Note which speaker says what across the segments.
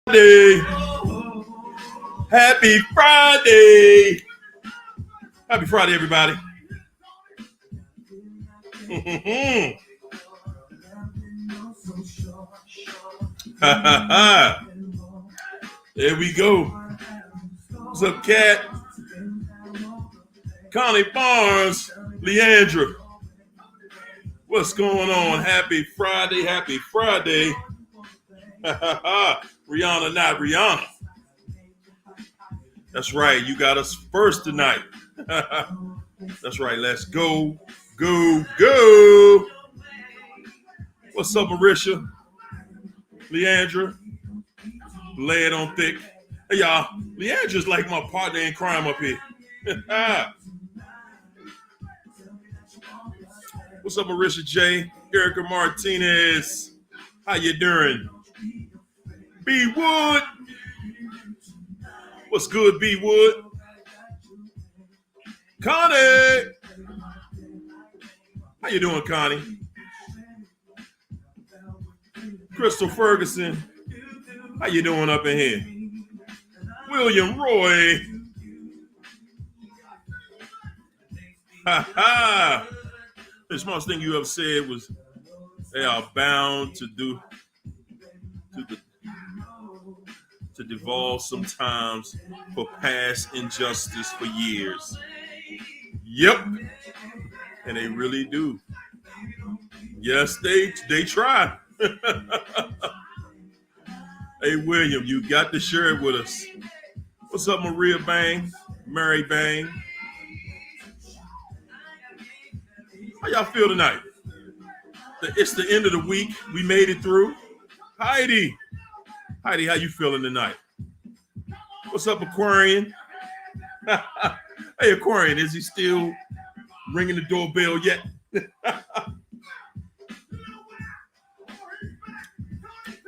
Speaker 1: Friday. Happy Friday. Happy Friday, everybody. There we go. What's up, Cat? Connie Barnes, Leandra. What's going on? Happy Friday. Happy Friday. Rihanna, not Rihanna. That's right. You got us first tonight. That's right. Let's go. Go, go. What's up, Marisha? Leandra? Lay it on thick. Hey, y'all. Leandra's like my partner in crime up here. What's up, Marisha J? Erica Martinez. How you doing? B Wood. What's good, B Wood? Connie. How you doing, Connie? Crystal Ferguson. How you doing up in here? William Roy. Ha ha. The smartest thing you ever said was they are bound to devolve sometimes for past injustice for years. Yep. And they really do. Yes, they try. Hey, William, you got to share it with us. What's up, Maria Bang? Mary Bang? How y'all feel tonight? It's the end of the week. We made it through. Heidi, how you feeling tonight? What's up, Aquarian? Hey, Aquarian, is he still ringing the doorbell yet?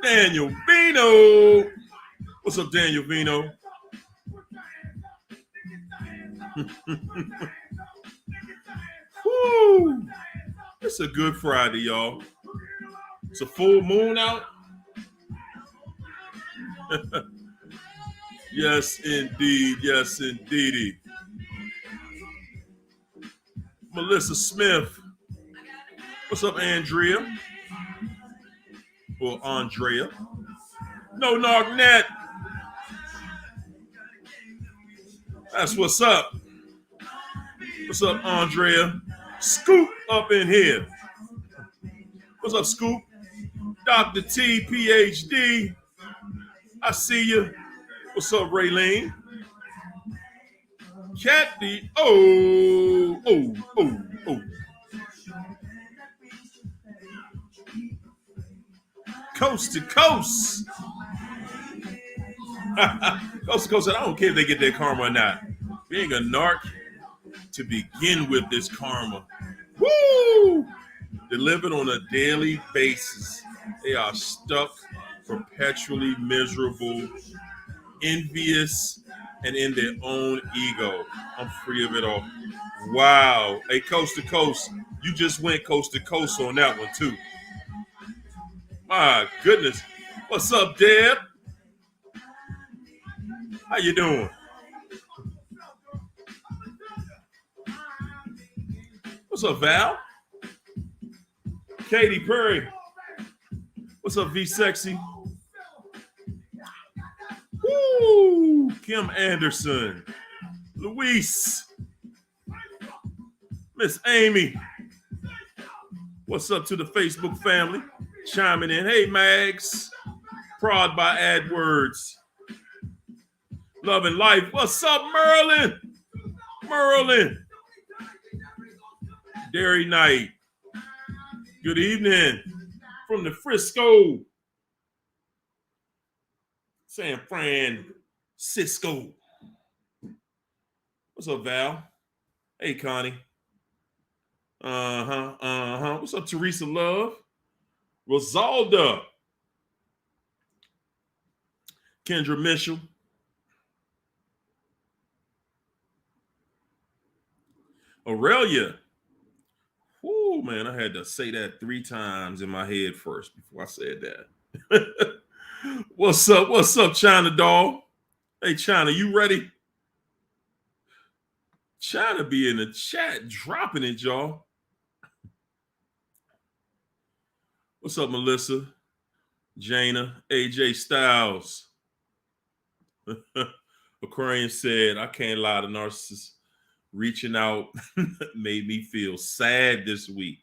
Speaker 1: Daniel Vino. What's up, Daniel Vino? Woo. It's a good Friday, y'all. It's a full moon out. Yes, indeed. Yes, indeedy. Melissa Smith. What's up, Andrea? Or Andrea. No, Narc. That's what's up. What's up, Andrea? Scoop up in here. What's up, Scoop? Dr. T, PhD. I see you. What's up, Raylene? Kathy. Oh. Coast to coast. Coast to coast. I don't care if they get their karma or not. Being a narc to begin with this karma. Woo! Delivered on a daily basis. They are stuck, perpetually miserable, envious, and in their own ego. I'm free of it all. Wow. Hey, coast to coast. You just went coast to coast on that one, too. My goodness. What's up, Deb? How you doing? What's up, Val? Katy Perry. What's up, V Sexy? Woo! Kim Anderson. Luis. Miss Amy. What's up to the Facebook family? Chiming in. Hey, Mags. Prod by AdWords. Love and Life. What's up, Merlin? Merlin. Dairy Night. Good evening from the Frisco, San Francisco. What's up, Val? Hey, Connie. What's up, Teresa Love? Rosalda. Kendra Mitchell. Aurelia. Oh man, I had to say that 3 times in my head first before I said that. What's up? What's up, China doll? Hey, China, you ready? China be in the chat dropping it, y'all. What's up, Melissa? Jana, AJ Styles. Aquarian said, I can't lie, the narcissist reaching out made me feel sad this week.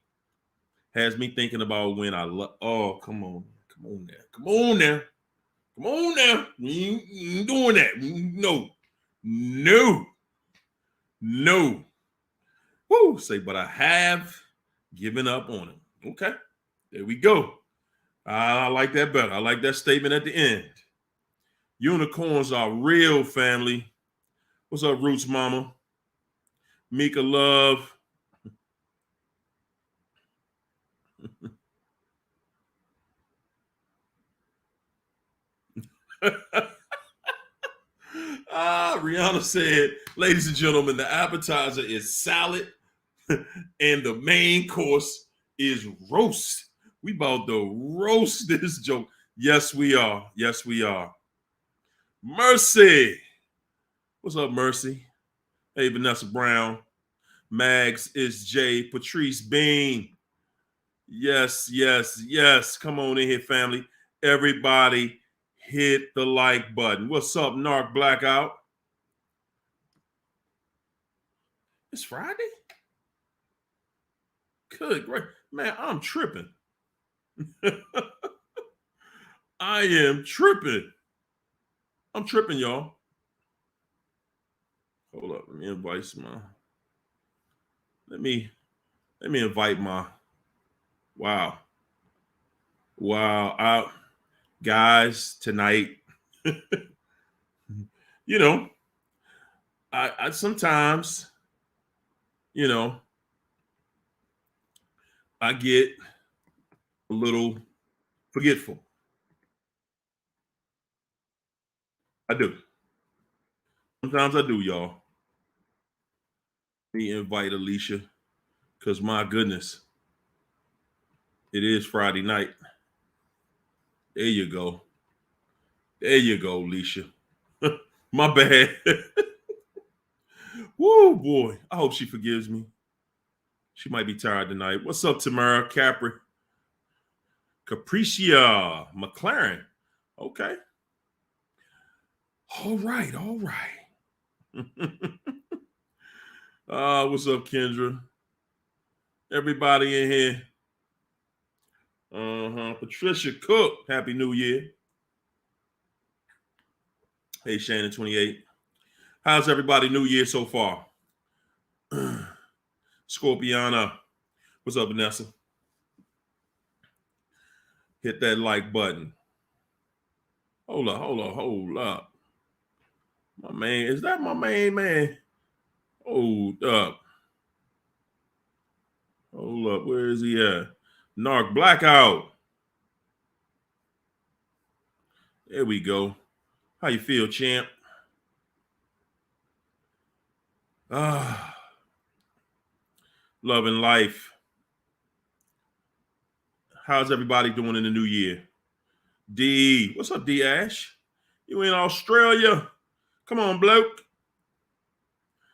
Speaker 1: Has me thinking about when I love. Oh, come on. Come on now. Come on now. Come on now. We ain't doing that. No. No. No. Woo. Say, but I have given up on him. Okay. There we go. I like that better. I like that statement at the end. Unicorns are real, family. What's up, Roots Mama? Mika Love. Rihanna said, ladies and gentlemen, the appetizer is salad and the main course is roast. We about to roast this joke. Yes, we are. Yes, we are. Mercy. What's up, Mercy? Hey, Vanessa Brown. Mags is J. Patrice Bean. Yes, yes, yes. Come on in here, family. Everybody hit the like button. What's up, Narc Blackout? It's Friday? Good, great. Man, I'm tripping. I am tripping. I'm tripping, y'all. Hold up. Let me invite my. Let me invite my. Wow. Guys, tonight, you know, I sometimes, you know, I get a little forgetful. I do. Sometimes I do, y'all. Let me invite Alicia, because my goodness, it is Friday night. There you go. There you go, Alicia. My bad. Woo, boy. I hope she forgives me. She might be tired tonight. What's up, Tamara Capri? Capricia McLaren. Okay. All right. All right. What's up, Kendra? Everybody in here. Patricia Cook. Happy New Year. Hey, Shannon 28. How's everybody New Year so far? Scorpiana. What's up, Vanessa? Hit that like button. Hold up. My man, is that my main man? Hold up. Where is he at? Narc Blackout. There we go. How you feel, champ? Loving life. How's everybody doing in the new year? D. What's up, D Ash? You in Australia? Come on, bloke.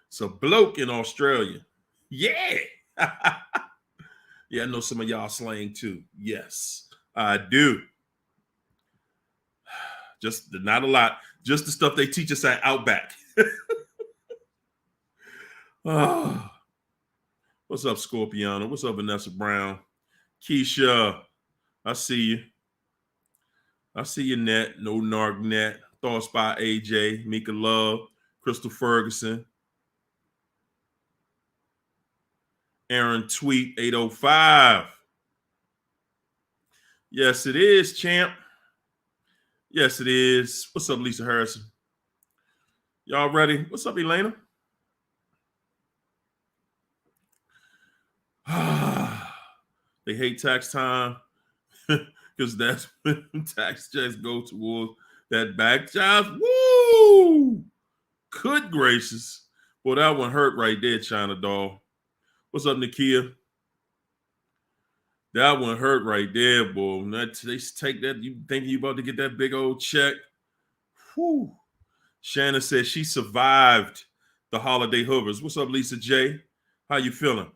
Speaker 1: It's a bloke in Australia. Yeah. Yeah, I know some of y'all slang too. Yes, I do. Just not a lot. Just the stuff they teach us at Outback. Oh. What's up, Scorpiano? What's up, Vanessa Brown? Keisha, I see you. I see you, Net. No Narc Net. Thoughts by AJ, Mika Love, Crystal Ferguson, Aaron Tweet 805. Yes, it is, champ. Yes, it is. What's up, Lisa Harrison? Y'all ready? What's up, Elena? They hate tax time because that's when tax checks go towards that back job. Woo! Good gracious. Well, that one hurt right there, China doll. What's up, Nakia? That one hurt right there, boy. They take that. You think you about to get that big old check? Whew. Shannon said she survived the holiday hoovers. What's up, Lisa J? How you feeling?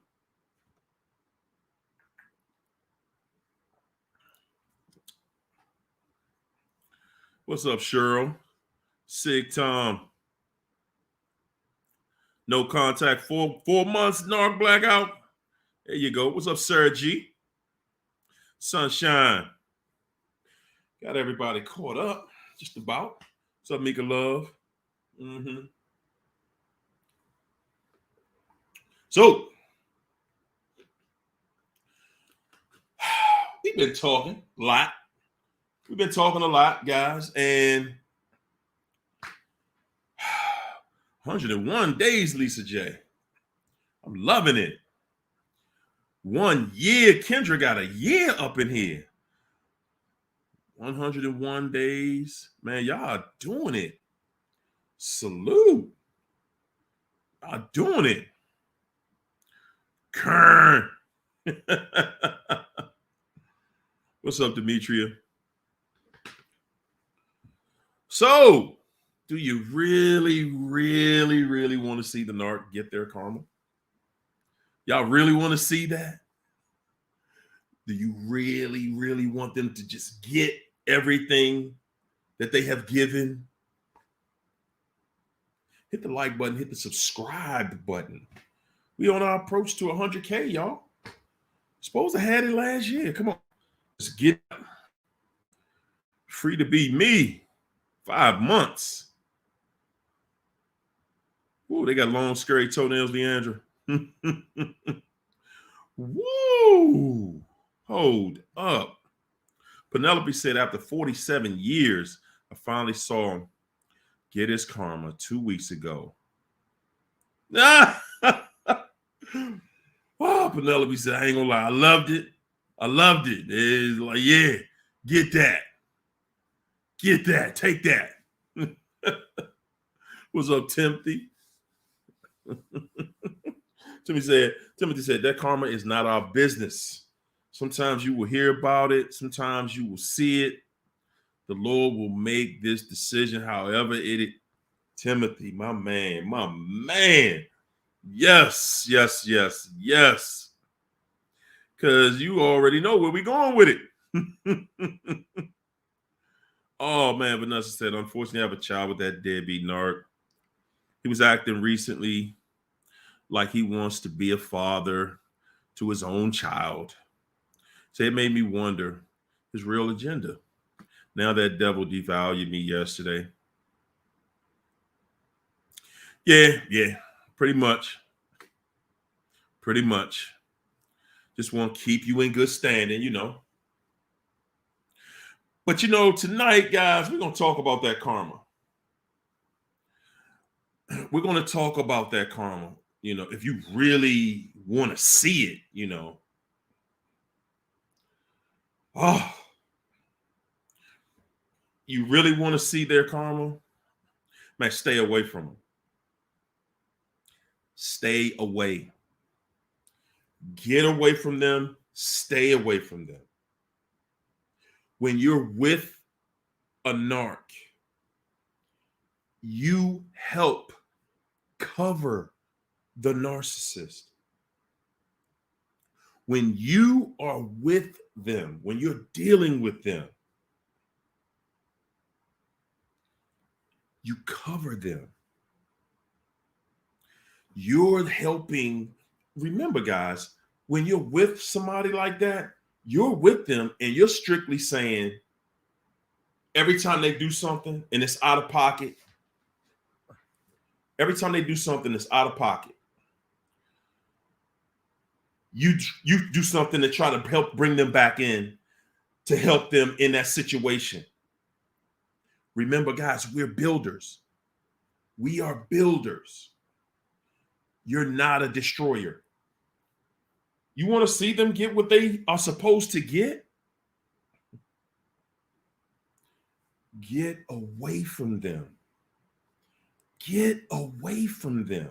Speaker 1: What's up, Cheryl? Sig Tom. No contact. 4 months. Narc blackout. There you go. What's up, Sarah G? Sunshine. Got everybody caught up. Just about. What's up, Mika Love? So, we've been talking a lot. We've been talking a lot, guys, and 101 days, Lisa J. I'm loving it. 1 year. Kendra got a year up in here. 101 days. Man, y'all doing it. Salute. Y'all doing it. Kern. What's up, Demetria? So, do you really, really, really want to see the narc get their karma? Y'all really want to see that? Do you really, really want them to just get everything that they have given? Hit the like button, hit the subscribe button. We on our approach to 100K, y'all. Supposed to had it last year. Come on. Let's get free to be me. 5 months. Ooh, they got long, scary toenails, Leandra. Woo! Hold up. Penelope said, after 47 years, I finally saw him get his karma 2 weeks ago. Oh, Penelope said, I ain't gonna lie. I loved it. It's like, yeah, get that. Get that. Take that. What's up, Timothy? Timothy said, that karma is not our business. Sometimes you will hear about it. Sometimes you will see it. The Lord will make this decision however it is. Timothy, my man. Yes. Because you already know where we're going with it. Oh, man, Vanessa said, unfortunately, I have a child with that deadbeat narc. He was acting recently like he wants to be a father to his own child. So it made me wonder his real agenda. Now that devil devalued me yesterday. Yeah, pretty much. Just want to keep you in good standing, you know. But tonight, guys, we're going to talk about that karma. We're going to talk about that karma. If you really want to see it, Oh, you really want to see their karma? Man, stay away from them. Stay away. Get away from them. Stay away from them. When you're with a narc, you help cover the narcissist. When you are with them, when you're dealing with them, you cover them. You're helping. Remember, guys, when you're with somebody like that, you're with them and you're strictly saying, every time they do something and it's out of pocket, you do something to try to help bring them back in, to help them in that situation. Remember, guys, we're builders. We are builders. You're not a destroyer. You want to see them get what they are supposed to get? Get away from them. Get away from them.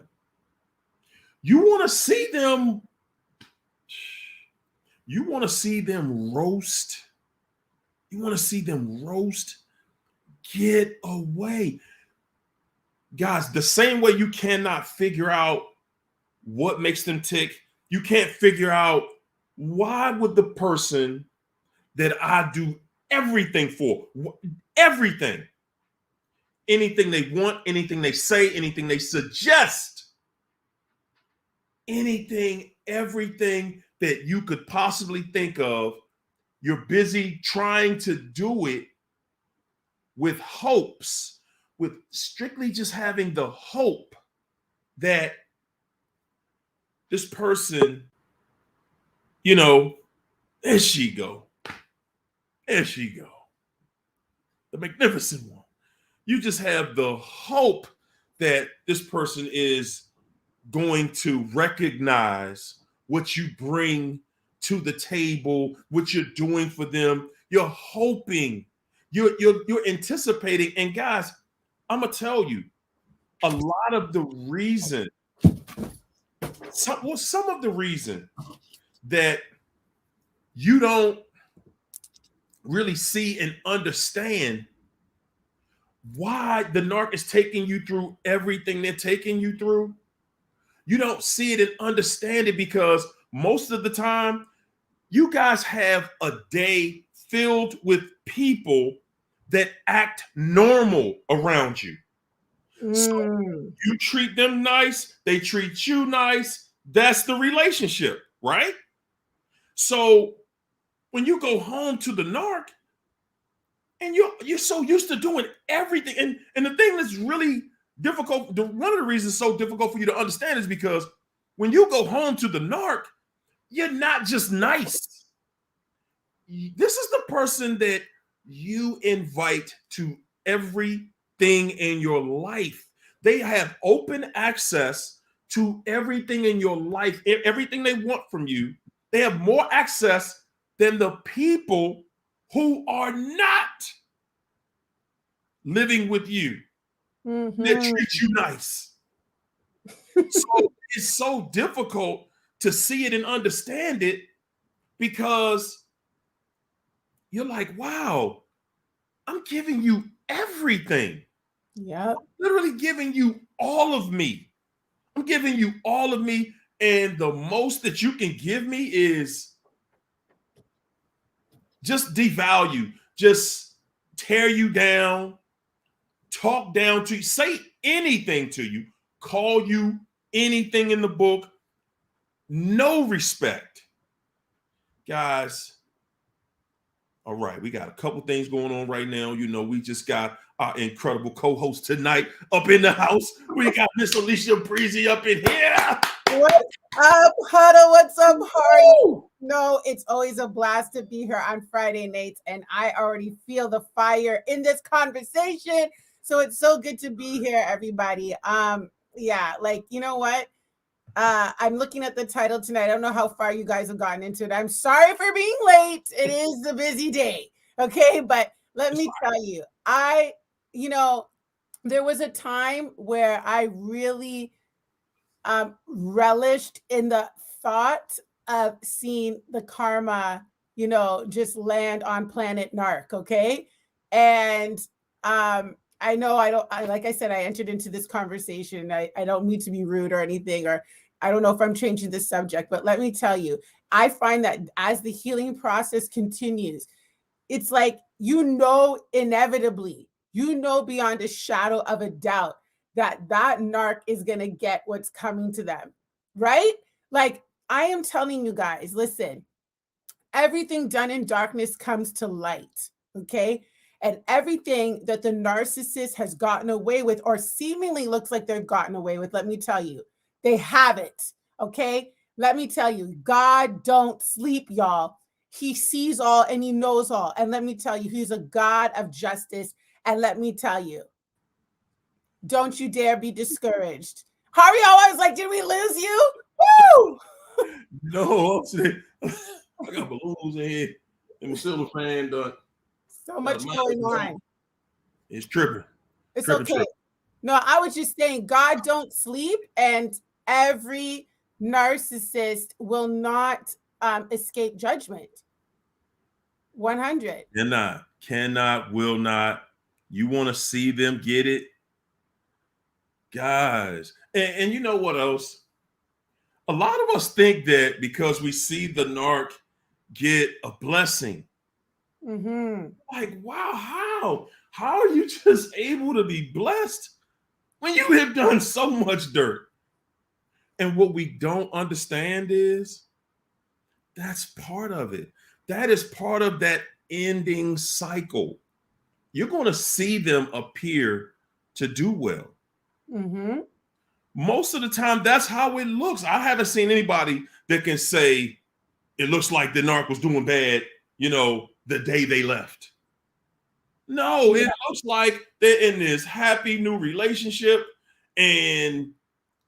Speaker 1: You want to see them You want to see them roast? You want to see them roast? Get away. Guys, the same way you cannot figure out what makes them tick, you can't figure out why would the person that I do everything for, everything, anything they want, anything they say, anything they suggest, anything, everything that you could possibly think of, you're busy trying to do it with hopes, with strictly just having the hope that this person, there she go. There she go. The magnificent one. You just have the hope that this person is going to recognize what you bring to the table, what you're doing for them. You're hoping, you're anticipating. And guys, I'm gonna tell you, a lot of the reason, some of the reason that you don't really see and understand why the narc is taking you through everything they're taking you through. You don't see it and understand it because most of the time, you guys have a day filled with people that act normal around you. So you treat them nice, they treat you nice. That's the relationship, right? So when you go home to the narc and you're so used to doing everything, and the thing that's really difficult, one of the reasons it's so difficult for you to understand is because when you go home to the narc, you're not just nice. This is the person that you invite to everything in your life. They have open access to everything in your life, everything they want from you. They have more access than the people who are not living with you. They treat you nice. So it's so difficult to see it and understand it because you're like, wow, I'm giving you everything.
Speaker 2: Yeah.
Speaker 1: I'm literally giving you all of me. I'm giving you all of me. And the most that you can give me is just devalue, just tear you down, talk down to you, say anything to you, call you anything in the book. No respect. Guys, all right, we got a couple things going on right now. We just got our incredible co-host tonight up in the house. We got Miss Alicia Breezy up in here.
Speaker 2: What's up, Huddle? What's up, Hardy? No, it's always a blast to be here on Friday nights, and I already feel the fire in this conversation. So it's so good to be here, everybody. Yeah, you know what? I'm looking at the title tonight. I don't know how far you guys have gotten into it. I'm sorry for being late. It is a busy day. Okay. But let me tell you, there was a time where I really relished in the thought of seeing the karma, just land on planet Narc. Okay. And I know like I said, I entered into this conversation. I don't mean to be rude or anything, or I don't know if I'm changing the subject, but let me tell you, I find that as the healing process continues, it's like, inevitably, beyond a shadow of a doubt that narc is going to get what's coming to them, right? Like, I am telling you guys, listen, everything done in darkness comes to light, okay? And everything that the narcissist has gotten away with or seemingly looks like they've gotten away with, let me tell you, they haven't, okay? Let me tell you, God don't sleep, y'all. He sees all and he knows all. And let me tell you, he's a God of justice. And let me tell you, don't you dare be discouraged. Harry always like, did we lose you? Woo!
Speaker 1: No, I got balloons in here. And my silver fan done.
Speaker 2: So much going on.
Speaker 1: It's tripping.
Speaker 2: It's okay. Tripping. No, I was just saying, God don't sleep, and every narcissist will not escape judgment. 100.
Speaker 1: Cannot, will not. You want to see them get it? Guys. And you know what else? A lot of us think that because we see the narc get a blessing, like, wow, how are you just able to be blessed when you have done so much dirt? And what we don't understand is that's part of it. That is part of that ending cycle. You're going to see them appear to do well. Most of the time, that's how it looks. I haven't seen anybody that can say it looks like the narc was doing bad, the day they left. No, it looks like they're in this happy new relationship and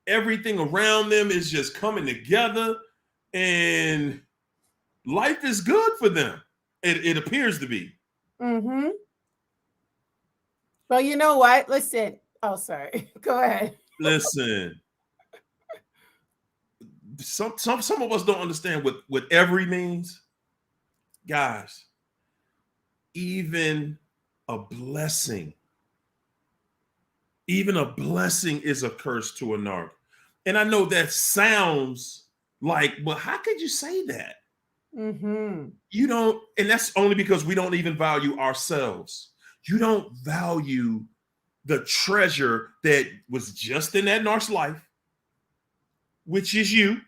Speaker 1: everything around them is just coming together and life is good for them. It appears to be.
Speaker 2: Well, you know what? Listen. Oh, sorry. Go ahead.
Speaker 1: Listen. Some of us don't understand what every means. Guys, even a blessing is a curse to a narc. And I know that sounds like, but how could you say that? You don't, and that's only because we don't even value ourselves. You don't value the treasure that was just in that narc's life, which is you.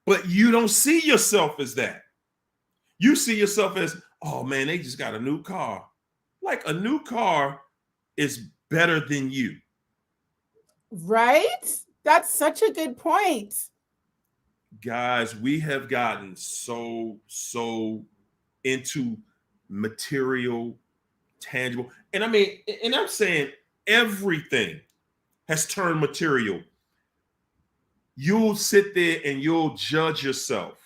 Speaker 1: But you don't see yourself as that. You see yourself as, oh man, they just got a new car. Like a new car is better than you.
Speaker 2: Right? That's such a good point.
Speaker 1: Guys, we have gotten so into material, tangible. And I mean, and I'm saying everything has turned material. You'll sit there and you'll judge yourself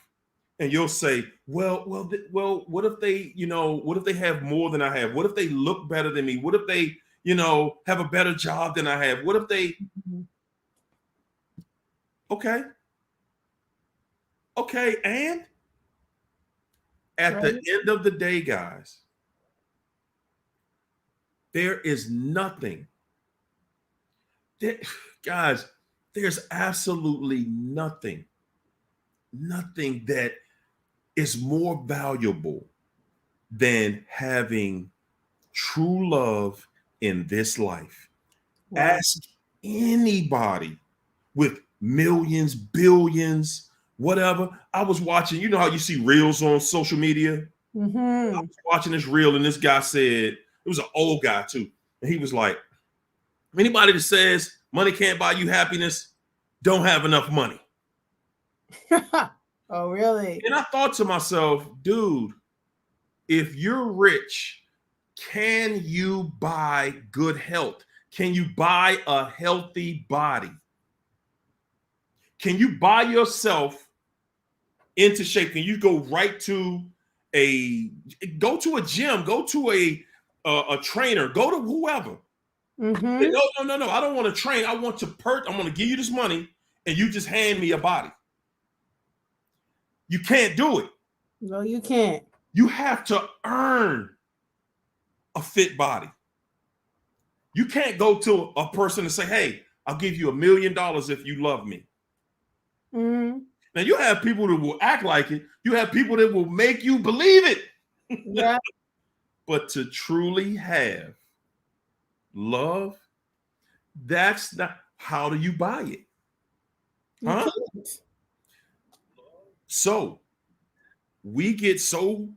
Speaker 1: and you'll say, well, what if they, what if they have more than I have? What if they look better than me? What if they, have a better job than I have? What if they, okay, and at the end of the day, guys, there is nothing guys, there's absolutely nothing that is more valuable than having true love in this life. Wow. Ask anybody with millions, billions, whatever. I was watching, you know how you see reels on social media? I was watching this reel and this guy said, it was an old guy too. And he was like, anybody that says money can't buy you happiness don't have enough money.
Speaker 2: Oh, really?
Speaker 1: And I thought to myself, dude, if you're rich, can you buy good health? Can you buy a healthy body? Can you buy yourself into shape? Can you go right to a gym, go to a trainer, go to whoever? No, I don't want to train. I want to I'm going to give you this money and you just hand me a body. You can't do it.
Speaker 2: No, you can't.
Speaker 1: You have to earn a fit body. You can't go to a person and say, hey, I'll give you $1 million if you love me. Now you have people that will act like it. You have people that will make you believe it.
Speaker 2: Yeah.
Speaker 1: But to truly have love, that's not, how do you buy it? Huh? So we get so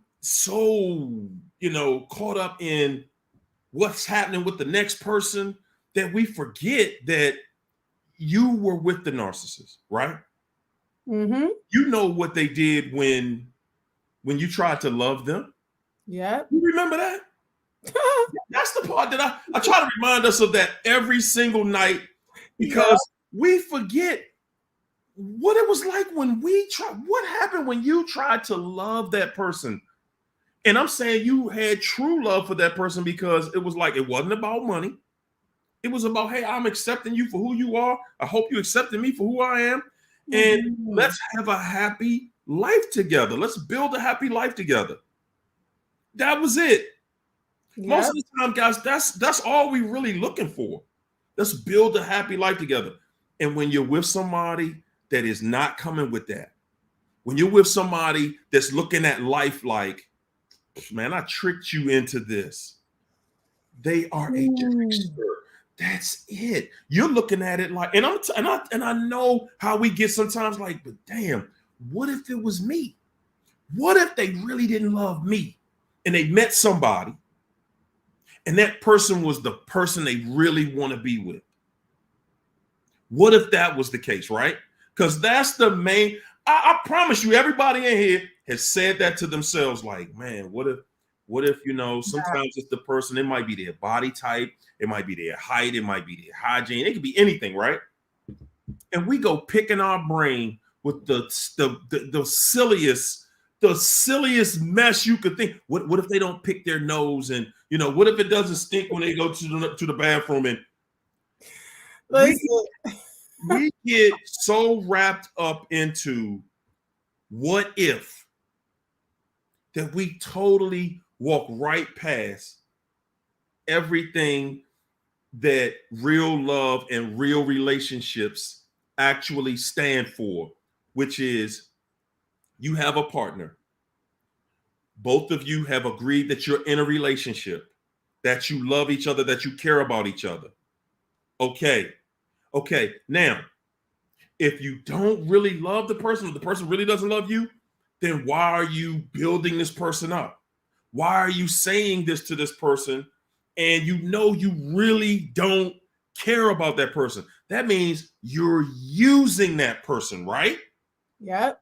Speaker 1: caught up in what's happening with the next person that we forget that you were with the narcissist, right? You know what they did when you tried to love them.
Speaker 2: Yeah.
Speaker 1: You remember that? That's the part that I try to remind us of that every single night, because we forget what it was like when what happened when you tried to love that person. And I'm saying you had true love for that person because it was like, it wasn't about money. It was about, hey, I'm accepting you for who you are. I hope you accepted me for who I am. and
Speaker 2: Mhm.
Speaker 1: let's have a happy life together. Let's build a happy life together. That was it. Most
Speaker 2: Yep.
Speaker 1: of the time, guys, that's all we really looking for. Let's build a happy life together. And when you're with somebody that is not coming with that, when you're with somebody that's looking at life like, man, I tricked you into this. They are a
Speaker 2: Mm.
Speaker 1: trickster. That's it. You're looking at it like, and I know how we get sometimes like, but damn, what if it was me? What if they really didn't love me and they met somebody and that person was the person they really want to be with? What if that was the case, right? Because that's the main. I promise you, everybody in here has said that to themselves. Like, man, what if sometimes it's the person. It might be their body type, it might be their height, it might be their hygiene. It could be anything, right? And we go picking our brain with the silliest mess you could think. What if they don't pick their nose, and what if it doesn't stink when they go to the bathroom? And we
Speaker 2: Listen.
Speaker 1: we get so wrapped up into what if that we totally walk right past everything that real love and real relationships actually stand for, which is you have a partner. Both of you have agreed that you're in a relationship, that you love each other, that you care about each other. Okay. Okay. Now, if you don't really love the person really doesn't love you, then why are you building this person up? Why are you saying this to this person? And you really don't care about that person. That means you're using that person, right?
Speaker 2: Yep.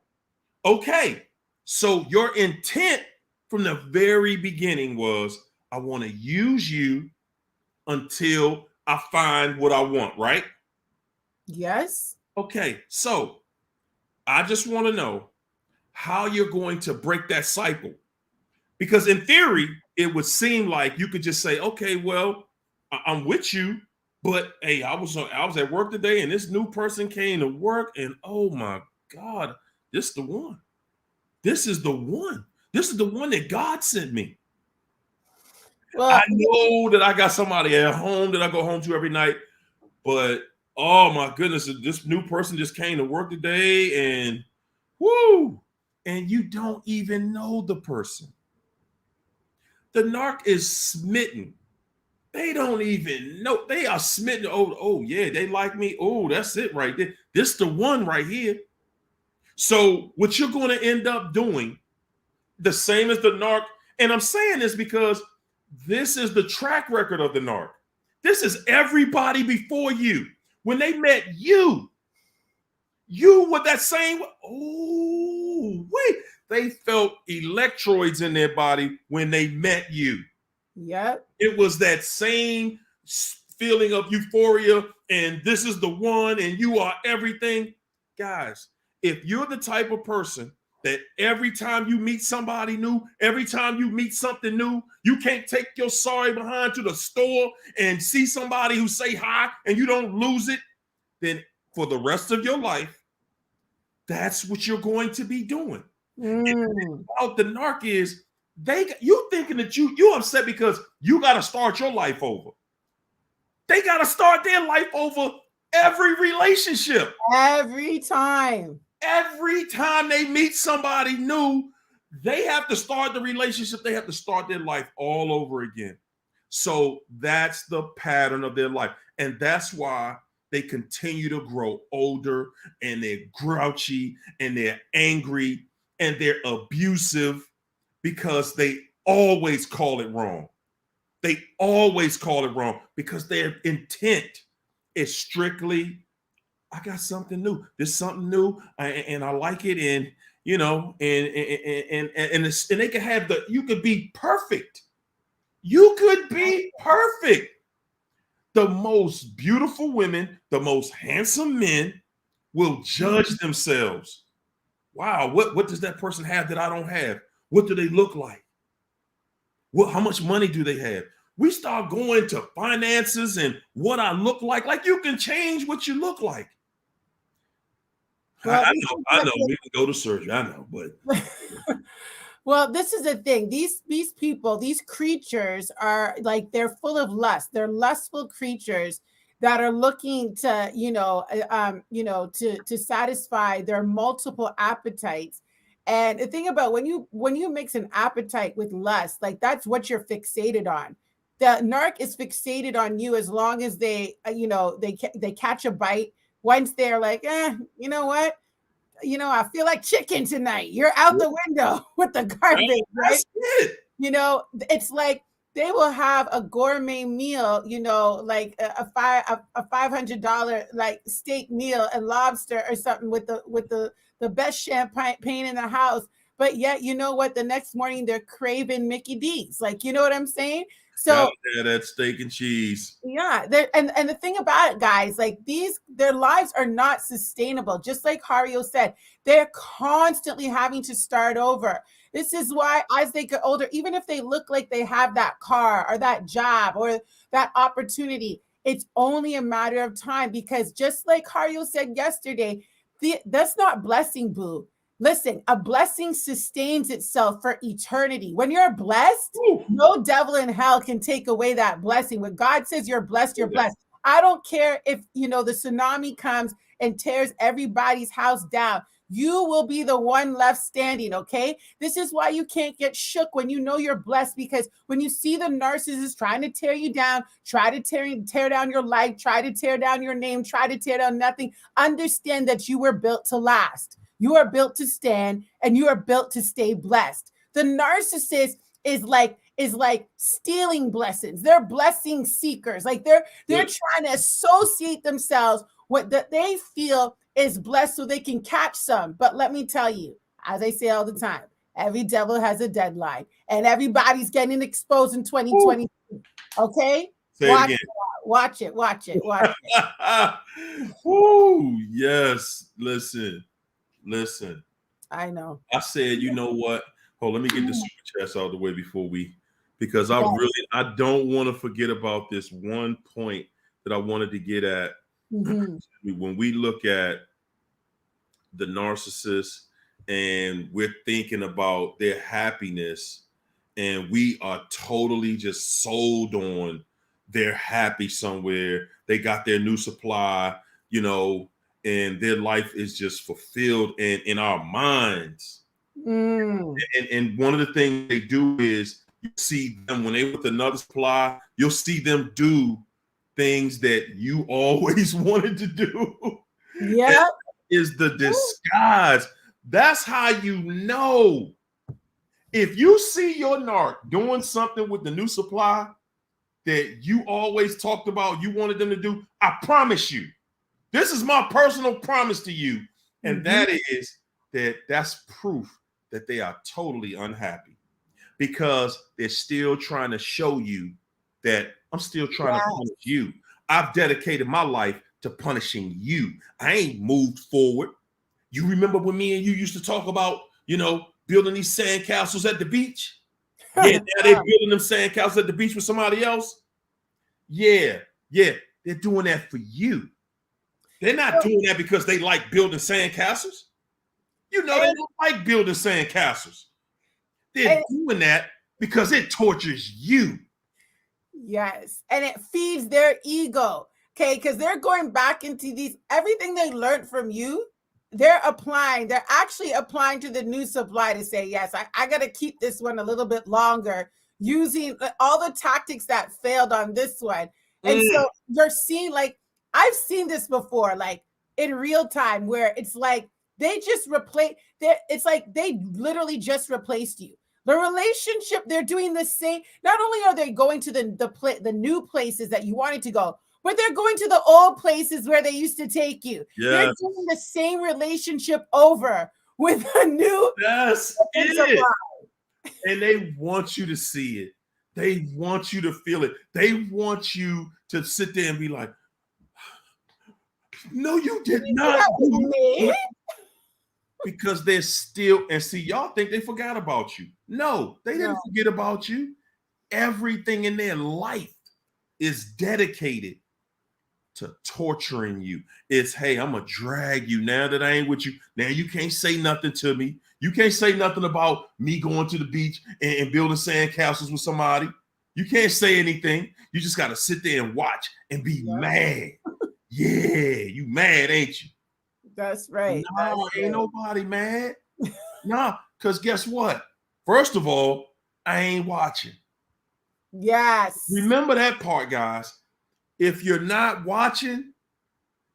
Speaker 1: Okay. So your intent from the very beginning was, I want to use you until I find what I want, right?
Speaker 2: Yes.
Speaker 1: Okay. So I just want to know how you're going to break that cycle. Because in theory, it would seem like you could just say, okay, well, I'm with you, but hey, I was at work today and this new person came to work, and oh my God, this is the one. This is the one. This is the one that God sent me. I
Speaker 2: Well,
Speaker 1: know that I got somebody at home that I go home to every night, but oh my goodness, this new person just came to work today, and whoo, and you don't even know the person. The narc is smitten. They don't even know. They are smitten. Oh yeah, they like me. Oh, that's it right there. This the one right here. So what you're going to end up doing, the same as the narc, and I'm saying this because this is the track record of the narc. This is everybody before you. When they met you, you were that same. Oh, wait. They felt electrodes in their body when they met you.
Speaker 2: yep.
Speaker 1: It was that same feeling of euphoria, and this is the one, and you are everything. Guys, if you're the type of person that every time you meet somebody new, every time you meet something new, you can't take your sorry behind to the store and see somebody who say hi and you don't lose it, then for the rest of your life, that's what you're going to be doing.
Speaker 2: Mm.
Speaker 1: About the narc is you thinking that you upset because you got to start your life over. They got to start their life over every relationship.
Speaker 2: Every time.
Speaker 1: Every time they meet somebody new, they have to start the relationship. They have to start their life all over again. So that's the pattern of their life. And that's why they continue to grow older, and they're grouchy and they're angry and they're abusive, because they always call it wrong. They always call it wrong because their intent is strictly, I got something new. There's something new, and I like it. And and they can have you could be perfect. You could be perfect. The most beautiful women, the most handsome men will judge themselves. Wow, what does that person have that I don't have? What do they look like? How much money do they have? We start going to finances and what I look like. Like, you can change what you look like.
Speaker 2: Well,
Speaker 1: I know. We can go to surgery. I know, but
Speaker 2: well, this is the thing. These people, these creatures are like they're full of lust. They're lustful creatures that are looking to, to satisfy their multiple appetites. And the thing about when you mix an appetite with lust, like that's what you're fixated on. The narc is fixated on you as long as they catch a bite. Once they're like, you know what? I feel like chicken tonight. You're out the window with the garbage, right?
Speaker 1: that's it.
Speaker 2: It's like they will have a gourmet meal, like a $500 like steak meal and lobster or something with the best champagne in the house. But yet, you know what? The next morning they're craving Mickey D's. Like, you know what I'm saying?
Speaker 1: Gotta
Speaker 2: So
Speaker 1: have that steak and cheese.
Speaker 2: yeah, and the thing about it, guys, like their lives are not sustainable. Just like Hario said, they're constantly having to start over. This is why, as they get older, even if they look like they have that car or that job or that opportunity, it's only a matter of time. Because just like Hario said yesterday, that's not blessing, boo. Listen, a blessing sustains itself for eternity. When you're blessed,
Speaker 1: Ooh.
Speaker 2: no devil in hell can take away that blessing. When God says you're blessed, you're blessed. I don't care if the tsunami comes and tears everybody's house down. You will be the one left standing, okay? This is why you can't get shook when you know you're blessed, because when you see the narcissist trying to tear you down, try to tear down your life, try to tear down your name, try to tear down nothing, understand that you were built to last. You are built to stand, and you are built to stay blessed. The narcissist is like stealing blessings. They're blessing seekers. Like they're trying to associate themselves with that they feel is blessed so they can catch some. But let me tell you, as I say all the time, every devil has a deadline, and everybody's getting exposed in 2020. Okay?
Speaker 1: Say it again.
Speaker 2: Watch it.
Speaker 1: Ooh, yes. Listen.
Speaker 2: I know.
Speaker 1: I said, you know what? Hold, let me get the super chats out of the way because I don't want to forget about this one point that I wanted to get at. When we look at the narcissist and we're thinking about their happiness, and we are totally just sold on they're happy somewhere, they got their new supply, and their life is just fulfilled in our minds. And one of the things they do is you see them when they with another supply, you'll see them do things that you always wanted to do.
Speaker 2: Yeah.
Speaker 1: Is the disguise. That's how you know. If you see your narc doing something with the new supply that you always talked about, you wanted them to do, I promise you, this is my personal promise to you. And that is that's proof that they are totally unhappy, because they're still trying to show you that I'm still trying to punish you. I've dedicated my life to punishing you. I ain't moved forward. You remember when me and you used to talk about, building these sandcastles at the beach? Yeah, now they're building them sandcastles at the beach with somebody else. Yeah, they're doing that for you. They're not doing that because they like building sandcastles. They don't like building sandcastles. They're doing that because it tortures you.
Speaker 2: Yes, and it feeds their ego. Okay, because they're going back into everything they learned from you. They're actually applying to the new supply to say, yes, I got to keep this one a little bit longer, using all the tactics that failed on this one. And so you're seeing, like, I've seen this before, like in real time, where it's like they just it's like they literally just replaced you. The relationship, they're doing the same. Not only are they going to the new places that you wanted to go, but they're going to the old places where they used to take you.
Speaker 1: Yes.
Speaker 2: They're doing the same relationship over with a new.
Speaker 1: That's it. And they want you to see it. They want you to feel it. They want you to sit there and be like, no, you did not do me. Because they're still, and see, y'all think they forgot about you. No, they didn't forget about you. Everything in their life is dedicated to torturing you. It's, hey, I'm going to drag you now that I ain't with you. Now you can't say nothing to me. You can't say nothing about me going to the beach and building sand castles with somebody. You can't say anything. You just got to sit there and watch and be mad. Yeah, you mad, ain't you?
Speaker 2: That's right.
Speaker 1: No, ain't nobody mad. No, because guess what? First of all, I ain't watching.
Speaker 2: Yes.
Speaker 1: Remember that part, guys. If you're not watching,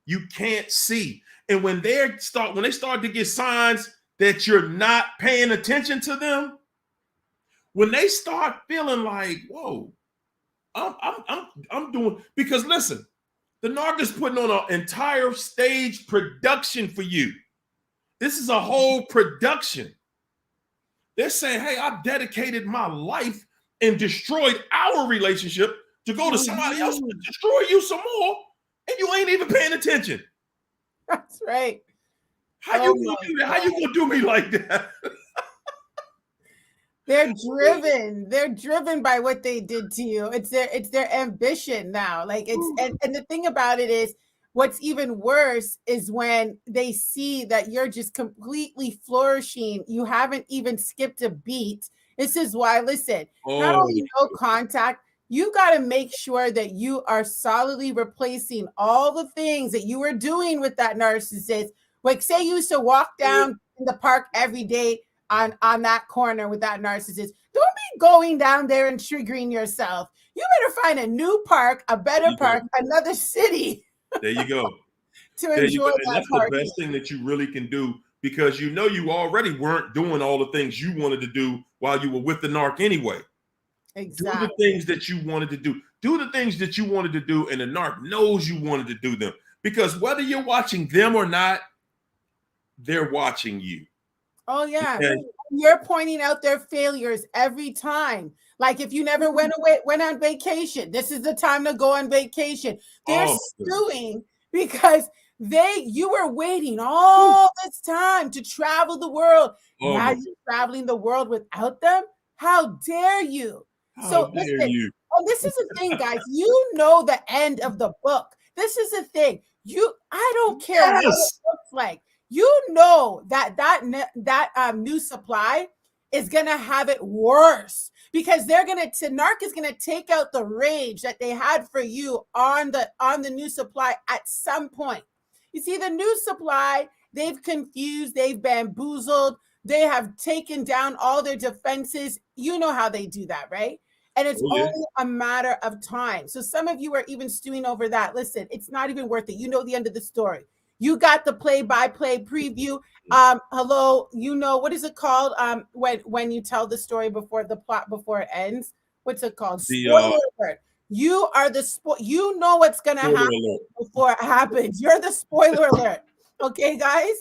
Speaker 1: you can't see. And when they start to get signs that you're not paying attention to them, when they start feeling like, whoa, I'm doing, because listen, the narc is putting on an entire stage production for you. This is a whole production. They're saying, hey, I've dedicated my life and destroyed our relationship to go to somebody else and destroy you some more, and you ain't even paying attention.
Speaker 2: That's right.
Speaker 1: How you gonna do that? How you gonna do me like that?
Speaker 2: They're driven. They're driven by what they did to you. It's their ambition now. Like and the thing about it is, what's even worse is when they see that you're just completely flourishing. You haven't even skipped a beat. This is why, listen, not only no contact, you got to make sure that you are solidly replacing all the things that you were doing with that narcissist. Like, say you used to walk down in the park every day on that corner with that narcissist. Don't be going down there and triggering yourself. You better find a new park, a better park, another city.
Speaker 1: There you go.
Speaker 2: To enjoy that.
Speaker 1: And that's the best thing that you really can do, because you know you already weren't doing all the things you wanted to do while you were with the narc anyway.
Speaker 2: Exactly.
Speaker 1: Do the things that you wanted to do. Do the things that you wanted to do, and the narc knows you wanted to do them. Because whether you're watching them or not, they're watching you.
Speaker 2: Oh, yeah. Okay. You're pointing out their failures every time. Like, if you never went on vacation, this is the time to go on vacation. They're suing because you were waiting all this time to travel the world. Now you're traveling the world without them? How dare you? Listen, and this is the thing, guys. You know the end of the book. This is the thing. I don't care what it looks like. You know that new supply is gonna have it worse, because narc is gonna take out the rage that they had for you on the new supply at some point. You see, the new supply, they've confused, they've bamboozled, they have taken down all their defenses. You know how they do that, right? And it's only a matter of time. So some of you are even stewing over that. Listen, it's not even worth it. You know the end of the story. You got the play-by-play preview. Hello, you know, what is it called? When you tell the story before the plot, before it ends, what's it called? Spoiler alert. You are you know what's gonna happen before it happens. You're the spoiler alert. Okay, guys?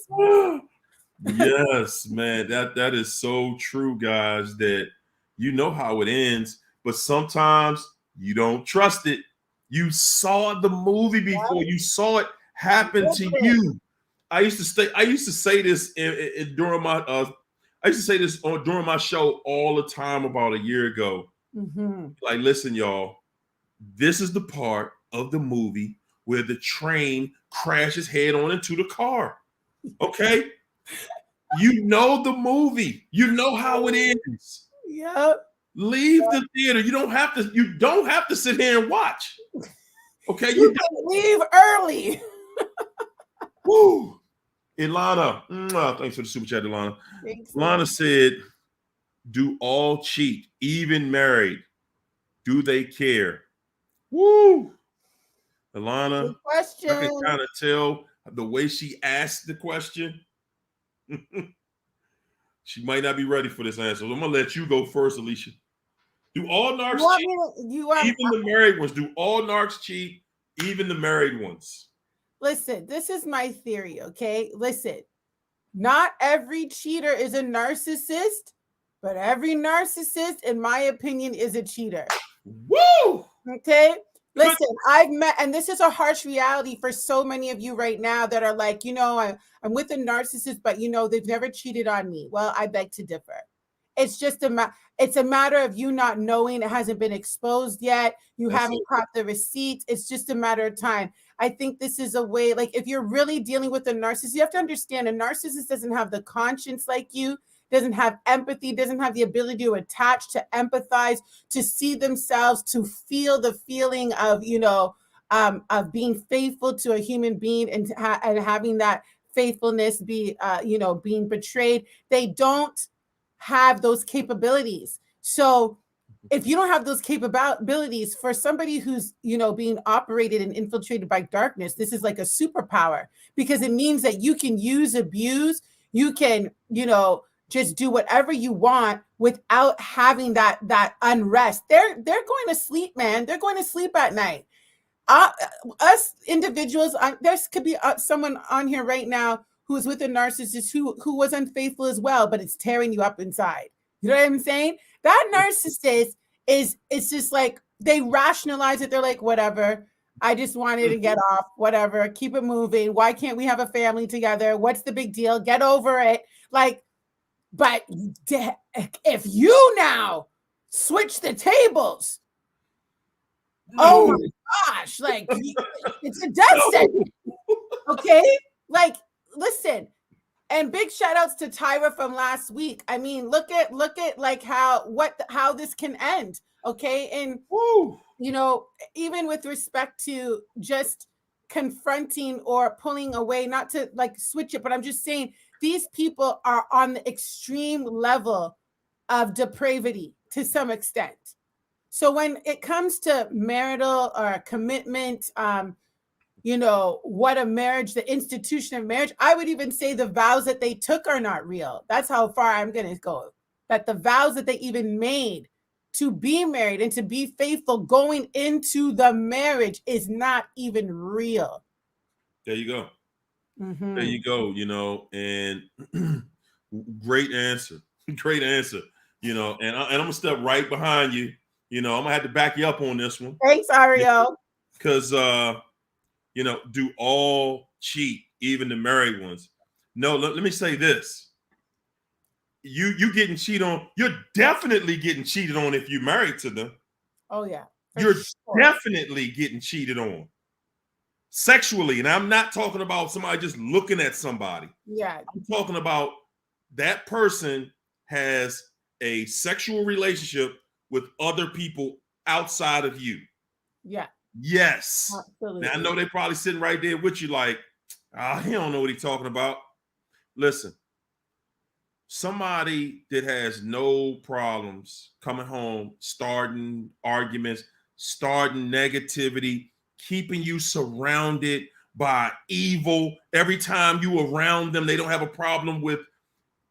Speaker 1: Yes, man. That is so true, guys, that you know how it ends, but sometimes you don't trust it. You saw the movie before, you saw it happen to you. I used to say this during my show all the time about a year ago. Like, listen, y'all, this is the part of the movie where the train crashes head on into the car. Okay? You know the movie. You know how it ends.
Speaker 2: Yep.
Speaker 1: Leave the theater. You don't have to sit here and watch. Okay?
Speaker 2: You can leave early.
Speaker 1: Woo! Ilana, thanks for the super chat, Ilana. Ilana said, do all cheat, even married? Do they care? Woo! Ilana, I can kind of tell the way she asked the question. She might not be ready for this answer. So I'm going to let you go first, Alicia. Do all narcs cheat? Even the married ones. Do all narcs cheat? Even the married ones?
Speaker 2: Listen, this is my theory, okay? Listen, not every cheater is a narcissist, but every narcissist, in my opinion, is a cheater.
Speaker 1: Woo!
Speaker 2: Okay? Listen, I've met, and this is a harsh reality for so many of you right now that are like, you know, I'm with a narcissist, but, you know, they've never cheated on me. Well, I beg to differ. It's just it's a matter of you not knowing. It hasn't been exposed yet. You haven't caught the receipts. It's just a matter of time. I think this is a way, like if you're really dealing with a narcissist, you have to understand a narcissist doesn't have the conscience like you, doesn't have empathy, doesn't have the ability to attach, to empathize, to see themselves, to feel the feeling of, of being faithful to a human being and having that faithfulness be, being betrayed. They don't have those capabilities. So if you don't have those capabilities, for somebody who's, being operated and infiltrated by darkness, this is like a superpower, because it means that you can abuse, you can, just do whatever you want without having that unrest. They're going to sleep, man. They're going to sleep at night. Us individuals, there could be someone on here right now who is with a narcissist who was unfaithful as well, but it's tearing you up inside. You know what I'm saying? That narcissist it's just like they rationalize it. They're like, whatever. I just wanted to get off, whatever, keep it moving. Why can't we have a family together? What's the big deal? Get over it. Like, but if you now switch the tables, oh my gosh, like it's a death sentence. Okay, like listen, and big shout outs to Tyra from last week. I mean, look at like how this can end. Okay, and even with respect to just confronting or pulling away, not to like switch it, but I'm just saying these people are on the extreme level of depravity to some extent. So when it comes to marital or commitment, what a marriage, the institution of marriage, I would even say the vows that they took are not real. That's how far I'm going to go. That the vows that they even made to be married and to be faithful going into the marriage is not even real.
Speaker 1: There you go.
Speaker 2: Mm-hmm.
Speaker 1: There you go, and great answer. Great answer. And I'm gonna step right behind you. I'm gonna have to back you up on this one.
Speaker 2: Thanks, Ariel.
Speaker 1: Because do all cheat, even the married ones? No, let me say this. You getting cheated on, you're definitely getting cheated on if you're married to them.
Speaker 2: Oh, yeah.
Speaker 1: You're definitely getting cheated on. Sexually, and I'm not talking about somebody just looking at somebody.
Speaker 2: Yeah.
Speaker 1: I'm talking about that person has a sexual relationship with other people outside of you.
Speaker 2: Yeah.
Speaker 1: Yes.
Speaker 2: Absolutely.
Speaker 1: Now I know they're probably sitting right there with you like, he don't know what he's talking about. Listen, somebody that has no problems coming home, starting arguments, starting negativity, keeping you surrounded by evil. Every time you around them, they don't have a problem with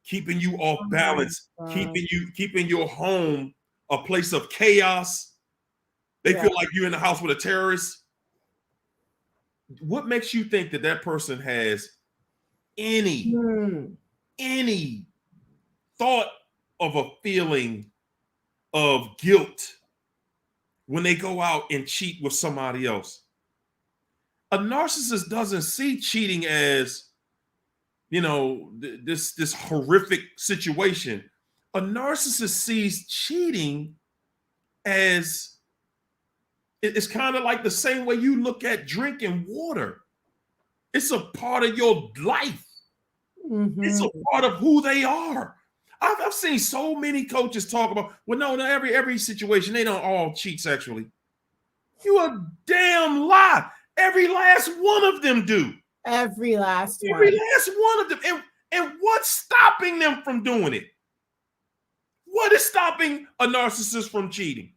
Speaker 1: keeping you off balance, keeping your home a place of chaos. They feel like you're in the house with a terrorist. What makes you think that person has any thought of a feeling of guilt when they go out and cheat with somebody else? A narcissist doesn't see cheating as, this horrific situation. A narcissist sees cheating as, it's kind of like the same way you look at drinking water. It's a part of your life. Mm-hmm. It's a part of who they are. I've seen so many coaches talk about, well, no, every situation, they don't all cheat sexually. You a damn lie. Every last one of them do.
Speaker 2: Every last one
Speaker 1: of them. And what's stopping them from doing it? What is stopping a narcissist from cheating?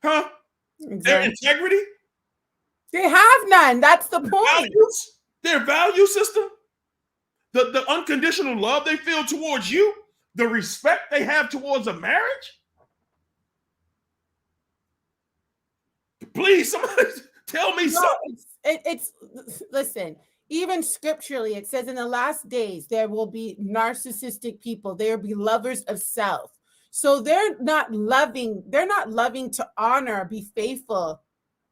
Speaker 1: Huh? Exactly. Their integrity?
Speaker 2: They have none. That's the point.
Speaker 1: Their value system? The unconditional love they feel towards you? The respect they have towards a marriage? Please, somebody tell me something.
Speaker 2: It's listen, even scripturally, it says in the last days, there will be narcissistic people. There will be lovers of self. So they're not loving to honor, be faithful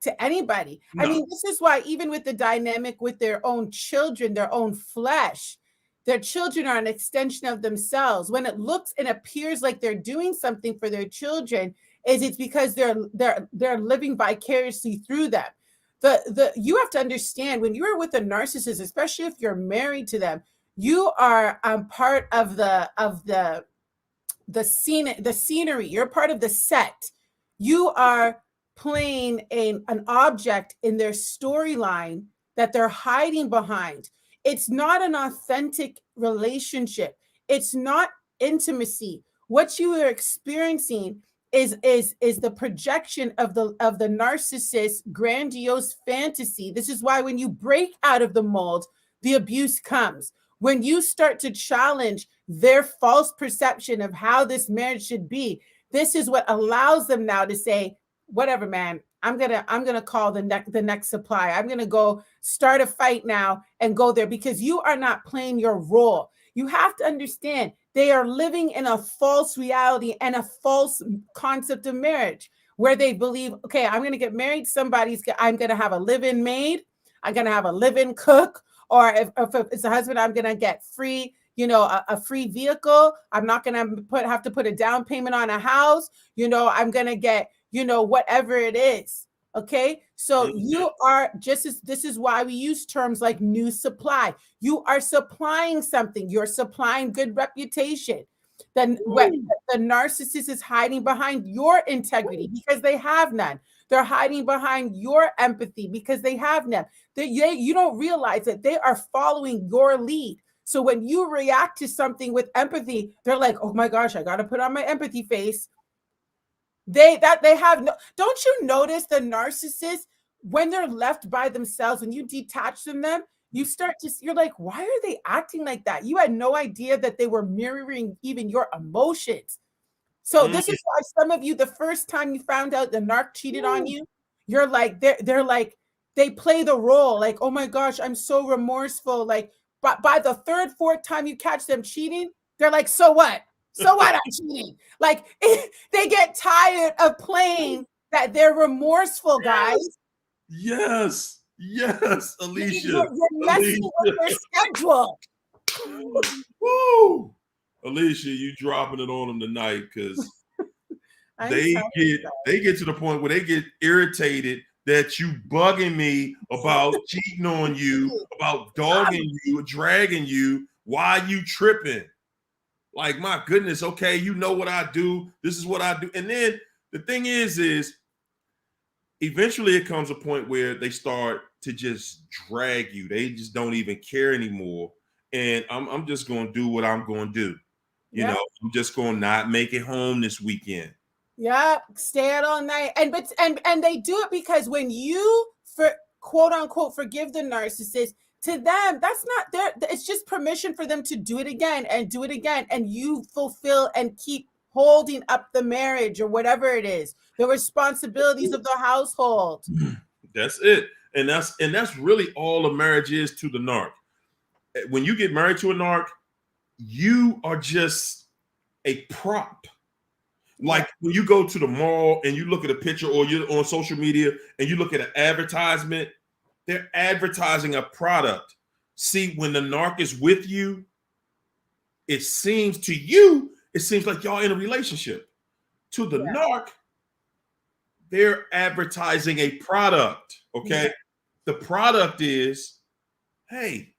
Speaker 2: to anybody. No. I mean, this is why even with the dynamic with their own children, their own flesh, their children are an extension of themselves. When it looks and appears like they're doing something for their children, it's because they're living vicariously through them. you have to understand, when you're with a narcissist, especially if you're married to them, you are part of the scenery. You're part of the set. You are playing an object in their storyline that they're hiding behind. It's not an authentic relationship. It's not intimacy. What you are experiencing is the projection of the narcissist's grandiose fantasy. This is why when you break out of the mold, the abuse comes. When you start to challenge their false perception of how this marriage should be, this is what allows them now to say, whatever, man, I'm gonna call the next supply. I'm gonna go start a fight now and go there, because you are not playing your role. You have to understand, they are living in a false reality and a false concept of marriage, where they believe, okay, I'm gonna get married, I'm gonna have a live-in maid, I'm gonna have a live-in cook, or if it's a husband, I'm gonna get free, a free vehicle. I'm not gonna have to put a down payment on a house. I'm gonna get, whatever it is. Okay, so you are this is why we use terms like new supply. You are supplying something. You're supplying good reputation. Then what the narcissist is hiding behind your integrity, because they have none. They're hiding behind your empathy because they have none. You don't realize that they are following your lead. So when you react to something with empathy, they're like, oh my gosh, I got to put on my empathy face. They have no, don't you notice the narcissist, when they're left by themselves, when you detach from them, you're like, why are they acting like that? You had no idea that they were mirroring even your emotions. So this is why some of you, the first time you found out the narc cheated on you, you're like, they're like, they play the role like, oh my gosh, I'm so remorseful. Like, but by the third, fourth time you catch them cheating, they're like, so what? So what? I'm cheating. Like, they get tired of playing that they're remorseful, guys.
Speaker 1: Yes, Alicia.
Speaker 2: You're messing with their schedule.
Speaker 1: Woo! Alicia, you dropping it on them tonight, because they get to the point where they get irritated that you bugging me about cheating on you, about dogging you, dragging you. Why you tripping? Like, my goodness, okay, you know what I do. This is what I do. And then the thing is eventually it comes a point where they start to just drag you. They just don't even care anymore. And I'm just going to do what I'm going to do. You know, I'm just going to not make it home this weekend.
Speaker 2: Yeah, stay out all night. And they do it because when you, quote unquote, forgive the narcissist, to them, that's not their, it's just permission for them to do it again and do it again. And you fulfill and keep holding up the marriage or whatever it is, the responsibilities of the household.
Speaker 1: That's it. And that's really all a marriage is to the narc. When you get married to a narc, you are just a prop. Like when you go to the mall and you look at a picture, or you're on social media and you look at an advertisement, they're advertising a product. See, when the narc is with you, it seems like y'all in a relationship. To the narc, they're advertising a product. Okay. Yeah. The product is, hey,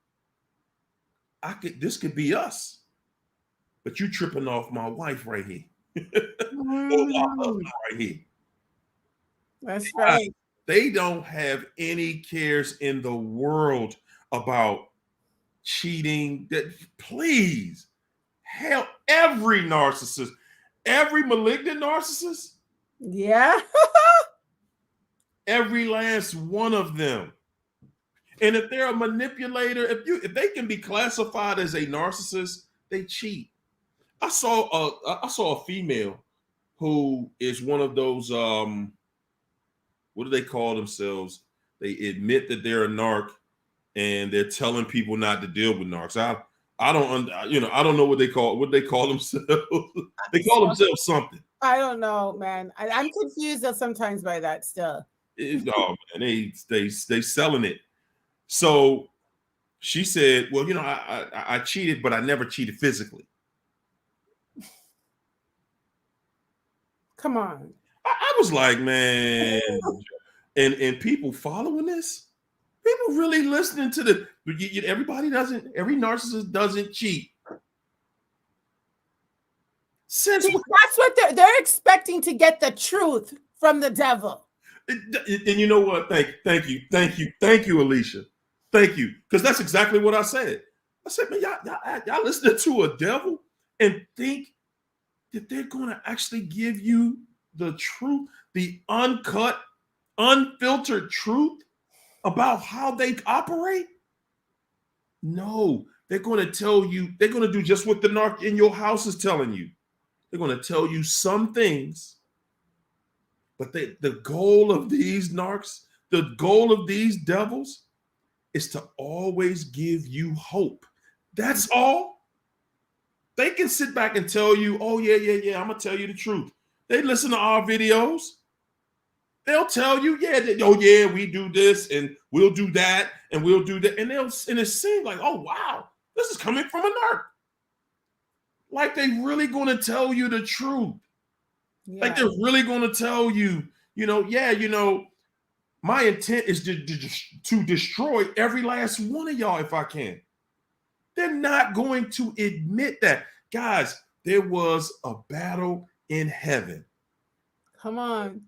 Speaker 1: this could be us, but you tripping off my wife right here. Right here.
Speaker 2: That's right.
Speaker 1: They don't have any cares in the world about cheating. That, please, hell, every narcissist, every malignant narcissist, every last one of them. And if they're a manipulator, if they can be classified as a narcissist, they cheat. I saw a female who is one of those what do they call themselves? They admit that they're a narc and they're telling people not to deal with narcs. I don't know what they call themselves. They call themselves something.
Speaker 2: I don't know, man. I'm confused sometimes by that still.
Speaker 1: Oh man, they selling it. So she said, well, I cheated, but I never cheated physically.
Speaker 2: Come on.
Speaker 1: I was like, man. and people following this, people really listening to the. Everybody doesn't. Every narcissist doesn't cheat. Since
Speaker 2: See, that's what they're expecting to get the truth from the devil.
Speaker 1: and you know what? Thank you, Alicia. Thank you, because that's exactly what I said. I said, man, y'all listening to a devil and think that they're going to actually give you the truth, the uncut, unfiltered truth about how they operate? No, they're going to tell you, they're going to do just what the narc in your house is telling you. They're going to tell you some things, but the goal of these narcs, the goal of these devils is to always give you hope. That's all. They can sit back and tell you, oh, yeah, I'm going to tell you the truth. They listen to our videos. They'll tell you, we do this and we'll do that and we'll do that. And it seems like, oh, wow, this is coming from a narc. Like they really going to tell you the truth. Yeah. Like they're really going to tell you, my intent is to destroy every last one of y'all if I can. They're not going to admit that. Guys, there was a battle in heaven.
Speaker 2: Come on.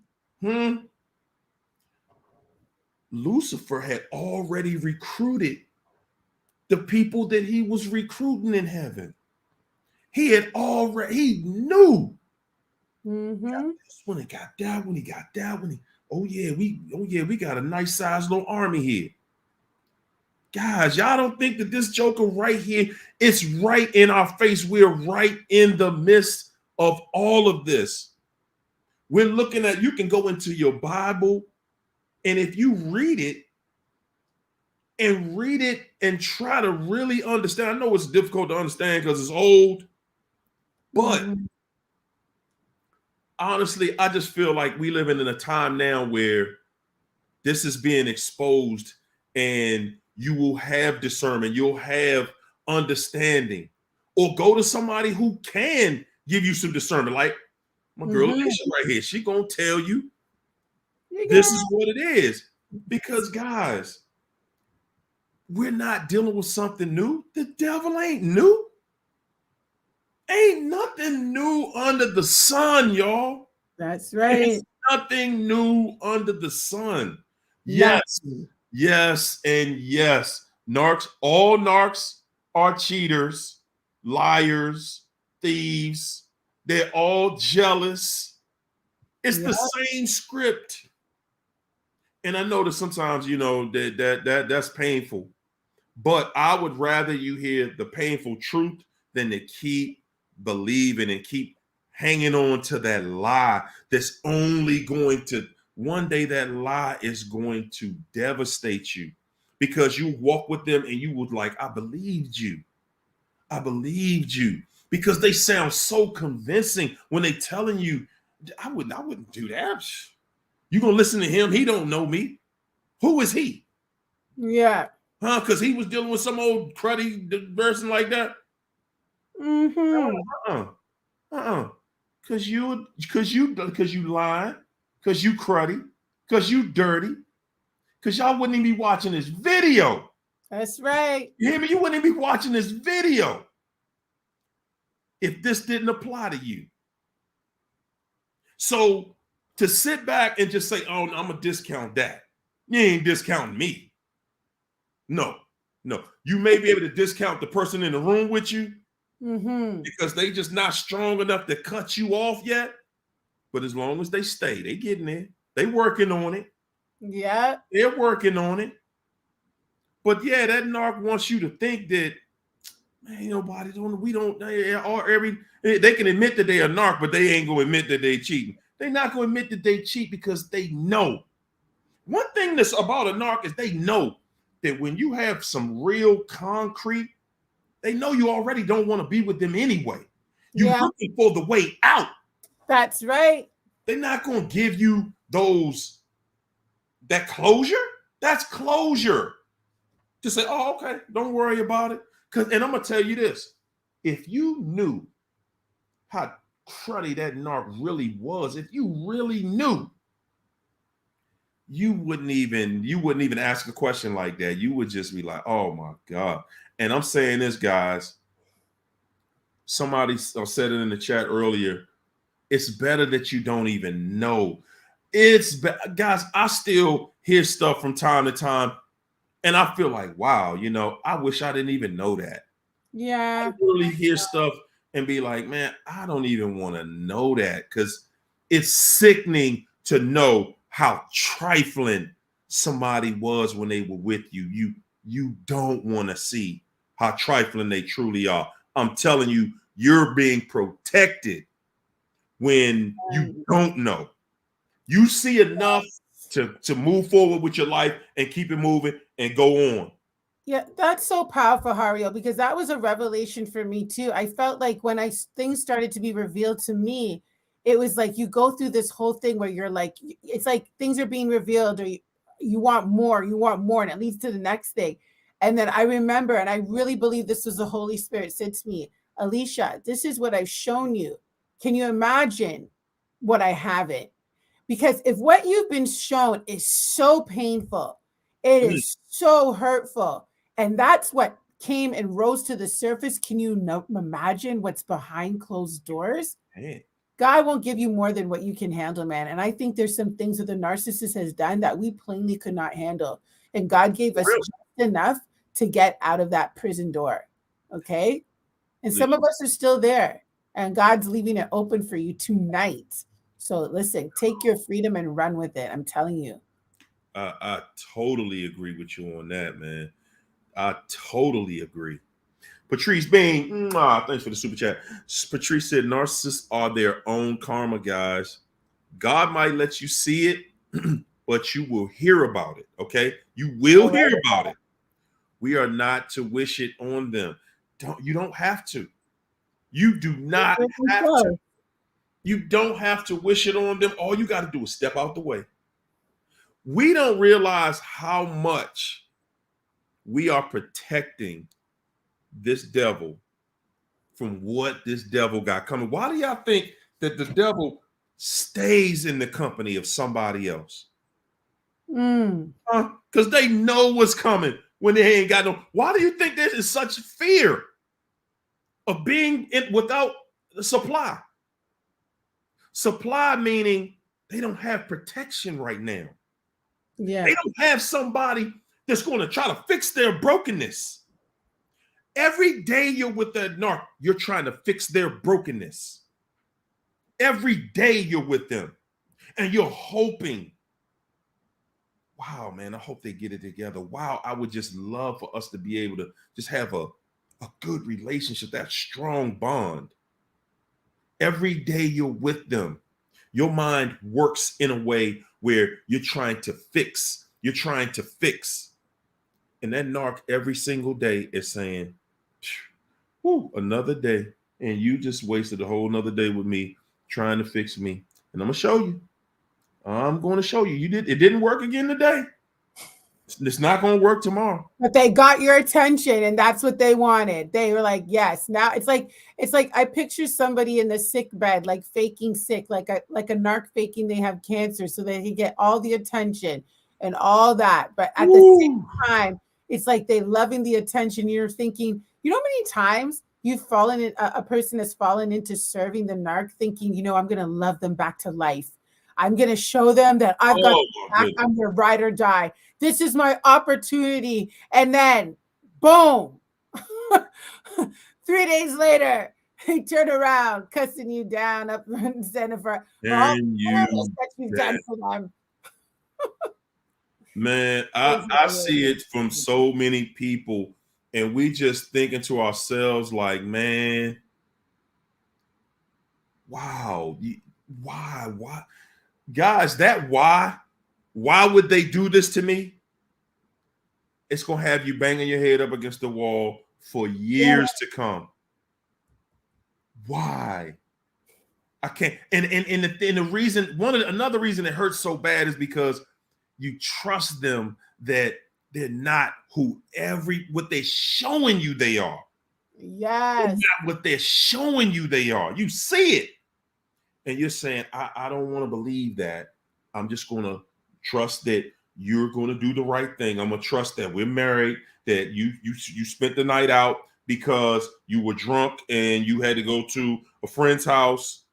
Speaker 1: Lucifer had already recruited the people that he was recruiting in heaven. He knew.
Speaker 2: Mm-hmm.
Speaker 1: When he got that, when he got that, we got a nice sized little army here. Guys, y'all don't think that this joker right here, it's right in our face. We're right in the midst of all of this. We're looking at, you can go into your Bible, and if you read it and try to really understand, I know it's difficult to understand because it's old, but honestly, I just feel like we live in a time now where this is being exposed and you will have discernment, you'll have understanding, or go to somebody who can give you some discernment. Like my girl Alicia right here, she gonna tell you this is what it is. Because guys, we're not dealing with something new. The devil ain't new. Ain't nothing new under the sun, y'all.
Speaker 2: That's right.
Speaker 1: There's nothing new under the sun. Yes, yes, and yes. Narcs, all narcs are cheaters, liars, thieves. They're all jealous. It's the same script. And I know that sometimes, that's painful. But I would rather you hear the painful truth than to keep believing and keep hanging on to that lie that's only going to, one day that lie is going to devastate you, because you walk with them and you would like, I believed you. I believed you, because they sound so convincing when they telling you, I wouldn't do that. You gonna listen to him? He don't know me. Who is he?
Speaker 2: Yeah.
Speaker 1: Huh? Because he was dealing with some old cruddy person like that. Because you lying, because you cruddy, because you dirty, because y'all wouldn't even be watching this video.
Speaker 2: That's right.
Speaker 1: You hear me? You wouldn't even be watching this video if this didn't apply to you. So to sit back and just say, oh, I'm gonna discount that. You ain't discounting me. No. You may be able to discount the person in the room with you because they just not strong enough to cut you off yet. But as long as they stay, they getting there. They working on it.
Speaker 2: Yeah.
Speaker 1: They're working on it. But yeah, that narc wants you to think that, man, nobody they can admit that they are narc, but they ain't gonna admit that they cheating. They're not gonna admit that they cheat because they know. One thing that's about a narc is they know that when you have some real concrete, they know you already don't want to be with them anyway. You're looking for the way out.
Speaker 2: That's right.
Speaker 1: They're not going to give you that closure. That's closure. To say, oh, okay, don't worry about it. And I'm going to tell you this. If you knew how cruddy that narc really was, if you really knew, you wouldn't even ask a question like that. You would just be like, oh my God. And I'm saying this, guys. Somebody said it in the chat earlier. It's better that you don't even know. Guys, I still hear stuff from time to time, and I feel like, wow, I wish I didn't even know that.
Speaker 2: Yeah.
Speaker 1: I really hear stuff and be like, man, I don't even want to know that, because it's sickening to know how trifling somebody was when they were with you. You don't want to see how trifling they truly are. I'm telling you, you're being protected when you don't know. You see enough to move forward with your life and keep it moving and go on.
Speaker 2: Yeah, that's so powerful, Hario, because that was a revelation for me too. I felt like when things started to be revealed to me, it was like you go through this whole thing where you're like, it's like things are being revealed, or you want more, and it leads to the next thing. And then I remember, and I really believe this was the Holy Spirit said to me, Alicia, this is what I've shown you. Can you imagine what I haven't? Because if what you've been shown is so painful, it is so hurtful, and that's what came and rose to the surface, can you imagine what's behind closed doors?
Speaker 1: Hey.
Speaker 2: God won't give you more than what you can handle, man. And I think there's some things that the narcissist has done that we plainly could not handle. And God gave us just enough to get out of that prison door. Okay. And some of us are still there, and God's leaving it open for you tonight. So listen, take your freedom and run with it. I'm telling you.
Speaker 1: I totally agree with you on that, man. I totally agree. Patrice Bean, thanks for the super chat. Patrice said, narcissists are their own karma, guys. God might let you see it, but you will hear about it, okay? You will hear about it. We are not to wish it on them. You don't have to. You do not have to. You don't have to wish it on them. All you got to do is step out the way. We don't realize how much we are protecting this devil from what this devil got coming. Why do y'all think that the devil stays in the company of somebody else? Because they know what's coming when they ain't got no. Why do you think there is such fear of being without the supply? Supply meaning they don't have protection right now. Yeah. They don't have somebody that's going to try to fix their brokenness. Every day you're with the narc, you're trying to fix their brokenness. Every day you're with them, and you're hoping, wow, man, I hope they get it together. Wow, I would just love for us to be able to just have a good relationship, that strong bond. Every day you're with them, your mind works in a way where you're trying to fix. You're trying to fix. And that narc every single day is saying, whoo, another day. And you just wasted a whole nother day with me trying to fix me. And I'm going to show you. I'm going to show you. It didn't work again today. It's not going to work tomorrow.
Speaker 2: But they got your attention, and that's what they wanted. They were like, yes. Now it's like I picture somebody in the sick bed, like faking sick, like a narc faking they have cancer so they can get all the attention and all that. But at the same time, it's like they loving the attention. You're thinking, you know how many times you've fallen in, a person has fallen into serving the narc thinking, I'm going to love them back to life. I'm going to show them that I've got back. I'm their ride or die. This is my opportunity. And then, boom, 3 days later, they turn around, cussing you down up in center for all that you've done for them.
Speaker 1: Man, I see it from so many people, and we just thinking to ourselves like, man, wow, why? Guys, why would they do this to me? It's going to have you banging your head up against the wall for years to come. Why? I can't. And the reason, another reason it hurts so bad is because you trust them that they're not what they're showing you they are.
Speaker 2: Yes.
Speaker 1: They're not what they're showing you they are. You see it. And you're saying, I don't want to believe that. I'm just going to Trust that you're going to do the right thing. I'm going to trust that we're married, that you spent the night out because you were drunk and you had to go to a friend's house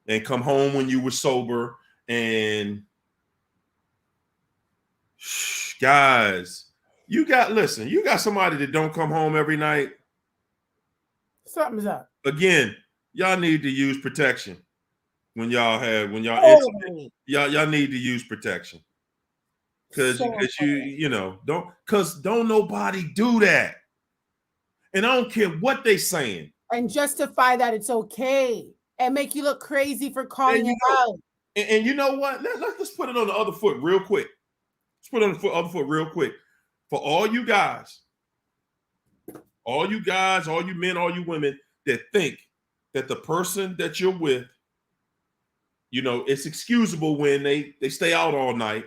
Speaker 1: and come home when you were sober. And guys, you got somebody that don't come home every night.
Speaker 2: Something's up.
Speaker 1: Again, y'all need to use protection y'all need to use protection. Because don't nobody do that. And I don't care what they saying.
Speaker 2: And justify that it's okay and make you look crazy for calling it out.
Speaker 1: And you know what? Let's put it on the other foot real quick. Let's put it on the other foot real quick. For all you guys, all you men, all you women that think that the person that you're with, it's excusable when they stay out all night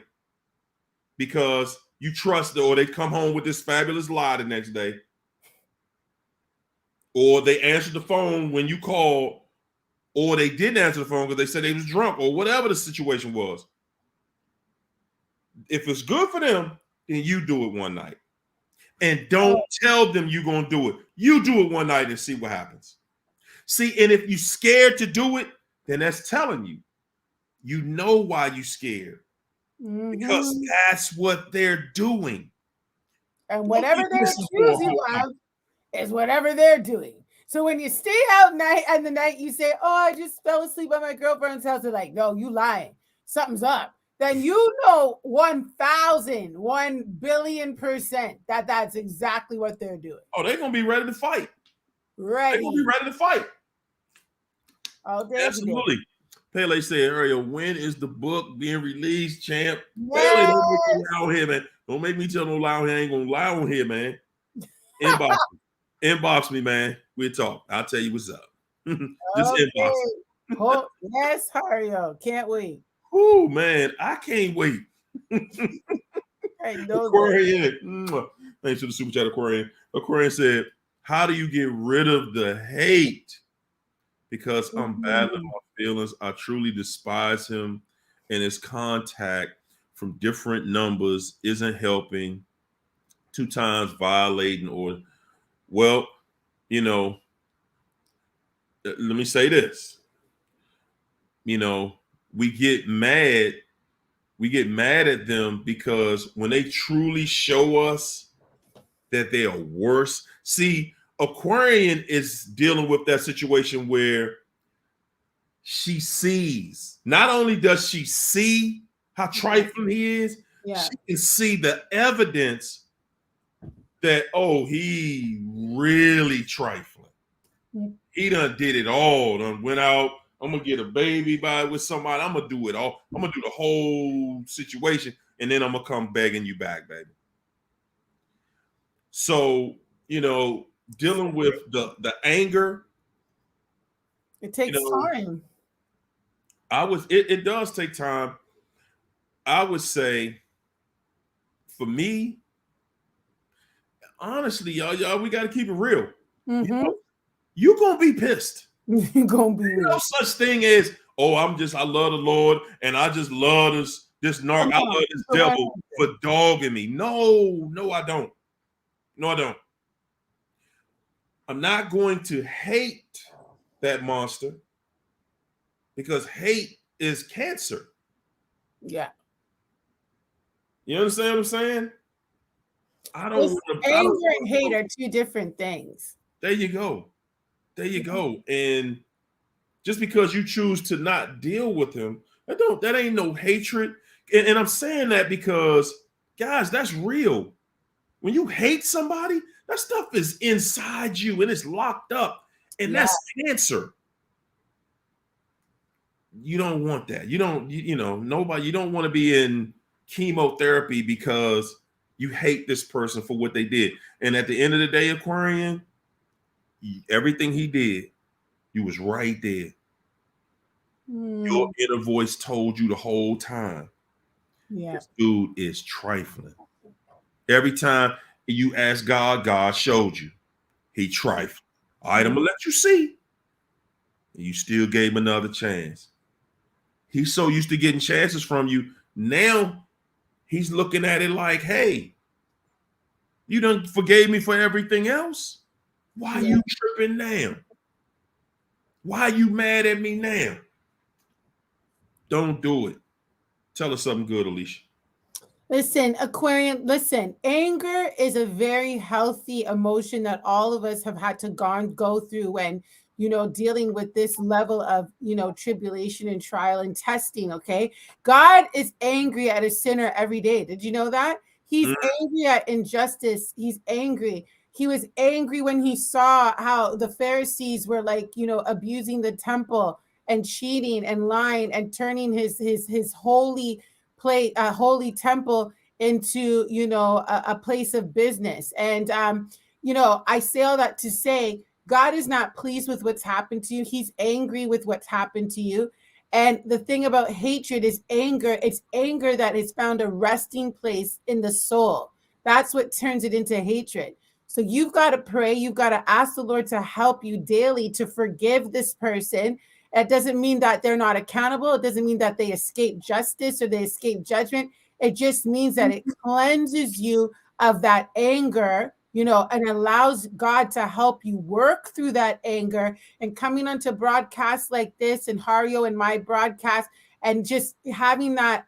Speaker 1: because you trust or they come home with this fabulous lie the next day. Or they answered the phone when you called, or they didn't answer the phone because they said they was drunk or whatever the situation was. If it's good for them, then you do it one night. And don't tell them you're going to do it. You do it one night and see what happens. See, and if you're scared to do it, then that's telling you. You know why you're scared. Because that's what they're doing.
Speaker 2: And whatever they're accusing you of is whatever they're doing. So when you stay out at the night, you say, oh, I just fell asleep at my girlfriend's house. They're like, no, you lying. Something's up. Then 1 billion% that's exactly what they're doing.
Speaker 1: Oh, they're going to be ready to fight.
Speaker 2: Ready.
Speaker 1: They're going to be ready to fight.
Speaker 2: All day.
Speaker 1: Absolutely. Pele said earlier, when is the book being released, champ?
Speaker 2: Yes.
Speaker 1: Pele, don't make me lie on here, man. Don't make me tell no lie on here. I ain't going to lie on here, man. Inbox me, man. We'll talk. I'll tell you what's up. Just inbox me.
Speaker 2: Yes, Hario. Can't wait.
Speaker 1: Oh, man. I can't wait. Aquarian. Thanks for the super chat, Aquarian. Aquarian said, how do you get rid of the hate? Because I'm battling my feelings. I truly despise him, and his contact from different numbers isn't helping. 2 times violating or, well, let me say this. We get mad at them because when they truly show us that they are worse. See, Aquarian is dealing with that situation where she sees, not only does she see how trifling he is, she can see the evidence that, he really trifling. He done did it all. Done went out. I'm gonna get a baby with somebody. I'm gonna do it all. I'm gonna do the whole situation, and then I'm gonna come begging you back, baby. So, dealing with the anger.
Speaker 2: It takes time.
Speaker 1: It does take time. I would say, for me, honestly, y'all, we got to keep it real. You're gonna be pissed.
Speaker 2: You're gonna be.
Speaker 1: No such thing as, I love the Lord, and I just love this narc. I love this devil for dogging me. No, I don't. No, I don't. I'm not going to hate that monster because hate is cancer.
Speaker 2: Yeah.
Speaker 1: You understand what I'm saying?
Speaker 2: Anger and hate are 2 different things.
Speaker 1: There you go. And just because you choose to not deal with him, that ain't no hatred. And I'm saying that because, guys, that's real. When you hate somebody, that stuff is inside you and it's locked up. And that's cancer. You don't want that. You don't want to be in chemotherapy because you hate this person for what they did. And at the end of the day, Aquarian, everything he did, you was right there. Your inner voice told you the whole time. This dude is trifling. Every time you asked God, God showed you. He trifling. All right, I'm going to let you see. And you still gave him another chance. He's so used to getting chances from you. Now he's looking at it like, hey, you done forgave me for everything else. Why are you tripping now? Why are you mad at me now? Don't do it. Tell us something good, Alicia.
Speaker 2: Listen, Aquarian, listen, anger is a very healthy emotion that all of us have had to go through when, dealing with this level of, tribulation and trial and testing. Okay. God is angry at a sinner every day. Did you know that? He's angry at injustice. He's angry. He was angry when he saw how the Pharisees were abusing the temple and cheating and lying and turning his holy holy temple into a place of business. And I say all that to say God is not pleased with what's happened to you. He's angry with what's happened to you. And the thing about hatred is anger. It's anger that has found a resting place in the soul. That's what turns it into hatred. So you've got to pray. You've got to ask the Lord to help you daily to forgive this person. It doesn't mean that they're not accountable. It doesn't mean that they escape justice or they escape judgment. It just means that it cleanses you of that anger, and allows God to help you work through that anger. And coming onto broadcasts like this and Hario and my broadcast, and just having that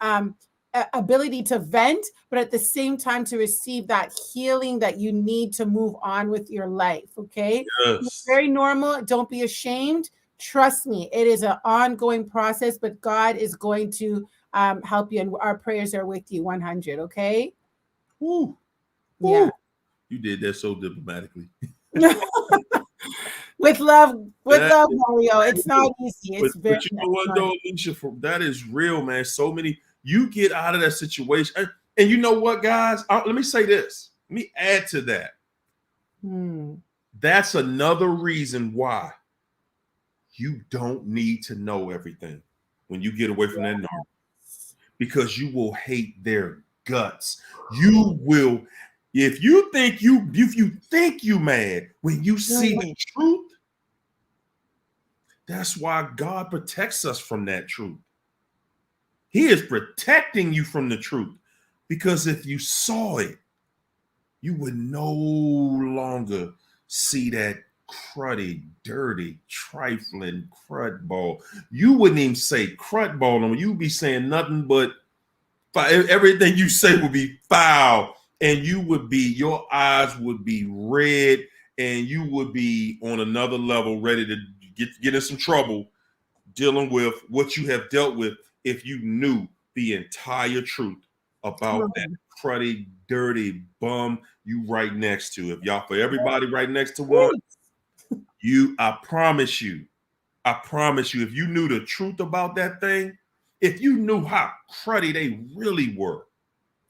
Speaker 2: ability to vent, but at the same time to receive that healing that you need to move on with your life. Okay.
Speaker 1: Yes.
Speaker 2: It's very normal. Don't be ashamed. Trust me, it is an ongoing process, but God is going to help you, and our prayers are with you 100. Okay.
Speaker 1: Woo.
Speaker 2: Yeah.
Speaker 1: Woo. You did that so diplomatically.
Speaker 2: With love, Mario. It's not easy. It's very.
Speaker 1: But you know what, though, Alicia, that is real, man. So many, you get out of that situation. And you know what, guys? Let me say this. Let me add to that. That's another reason why you don't need to know everything when you get away from that narc, because you will hate their guts. You will, if you think you mad when you see the truth, that's why God protects us from that truth. He is protecting you from the truth, because if you saw it, you would no longer see that cruddy, dirty, trifling crud ball. You wouldn't even say crud ball on. You'd be saying nothing but everything you say would be foul, and your eyes would be red, and you would be on another level, ready to get in some trouble, dealing with what you have dealt with if you knew the entire truth about that cruddy, dirty bum you right next to. If y'all, for everybody right next to one, I promise you, if you knew the truth about that thing, if you knew how cruddy they really were,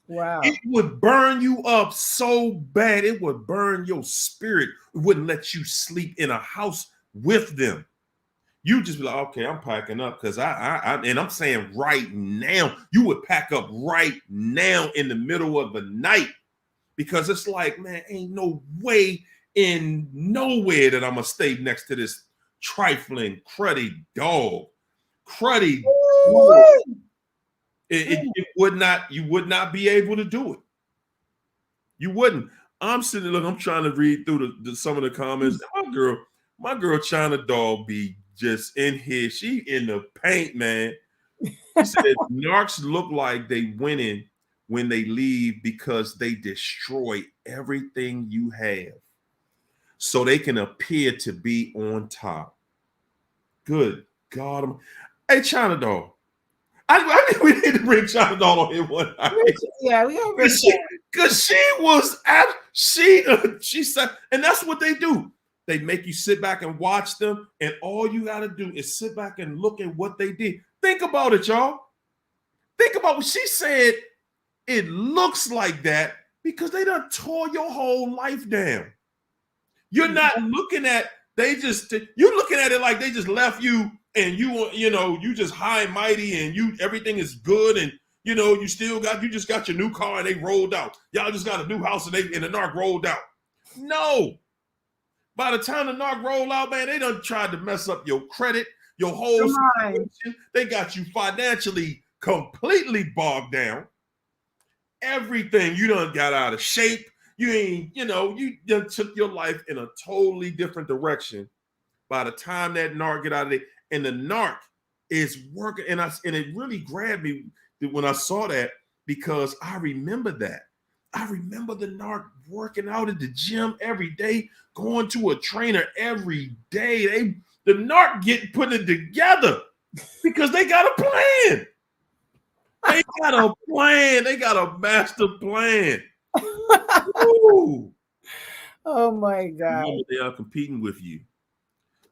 Speaker 2: wow,
Speaker 1: it would burn you up so bad. It would burn your spirit. It wouldn't let you sleep in a house with them. You just be like, okay, I'm packing up, because and I'm saying right now, you would pack up right now in the middle of the night, because it's like, man, ain't no way in nowhere that I'm gonna stay next to this trifling, cruddy dog. Cruddy dog. It would not, you would not be able to do it. You wouldn't. I'm sitting, look, I'm trying to read through some of the comments. My girl China doll be just in here. She in the paint, man. She said narcs look like they winning when they leave, because they destroy everything you have so they can appear to be on top. Good God. Hey, China doll. I think we need to bring China doll on here one night.
Speaker 2: Yeah, we are.
Speaker 1: Because she was she said, and that's what they do. They make you sit back and watch them, and all you got to do is sit back and look at what they did. Think about it, y'all. Think about what she said. It looks like that because they done tore your whole life down. You're not looking at, you're looking at it like they just left you, and you just high and mighty, and everything is good, and you just got your new car and they rolled out. Y'all just got a new house and the narc rolled out. No. By the time the narc roll out, man, they done tried to mess up your credit, your whole situation. They got you financially completely bogged down. Everything you done got out of shape. You ain't, you done took your life in a totally different direction by the time that narc get out of it. And the narc is working. And it really grabbed me when I saw that, because I remember that. I remember the narc working out at the gym every day, going to a trainer every day. The narc getting put it together because they got a plan. They got a plan. They got a master plan. Ooh.
Speaker 2: Oh my God.
Speaker 1: Remember, they are competing with you.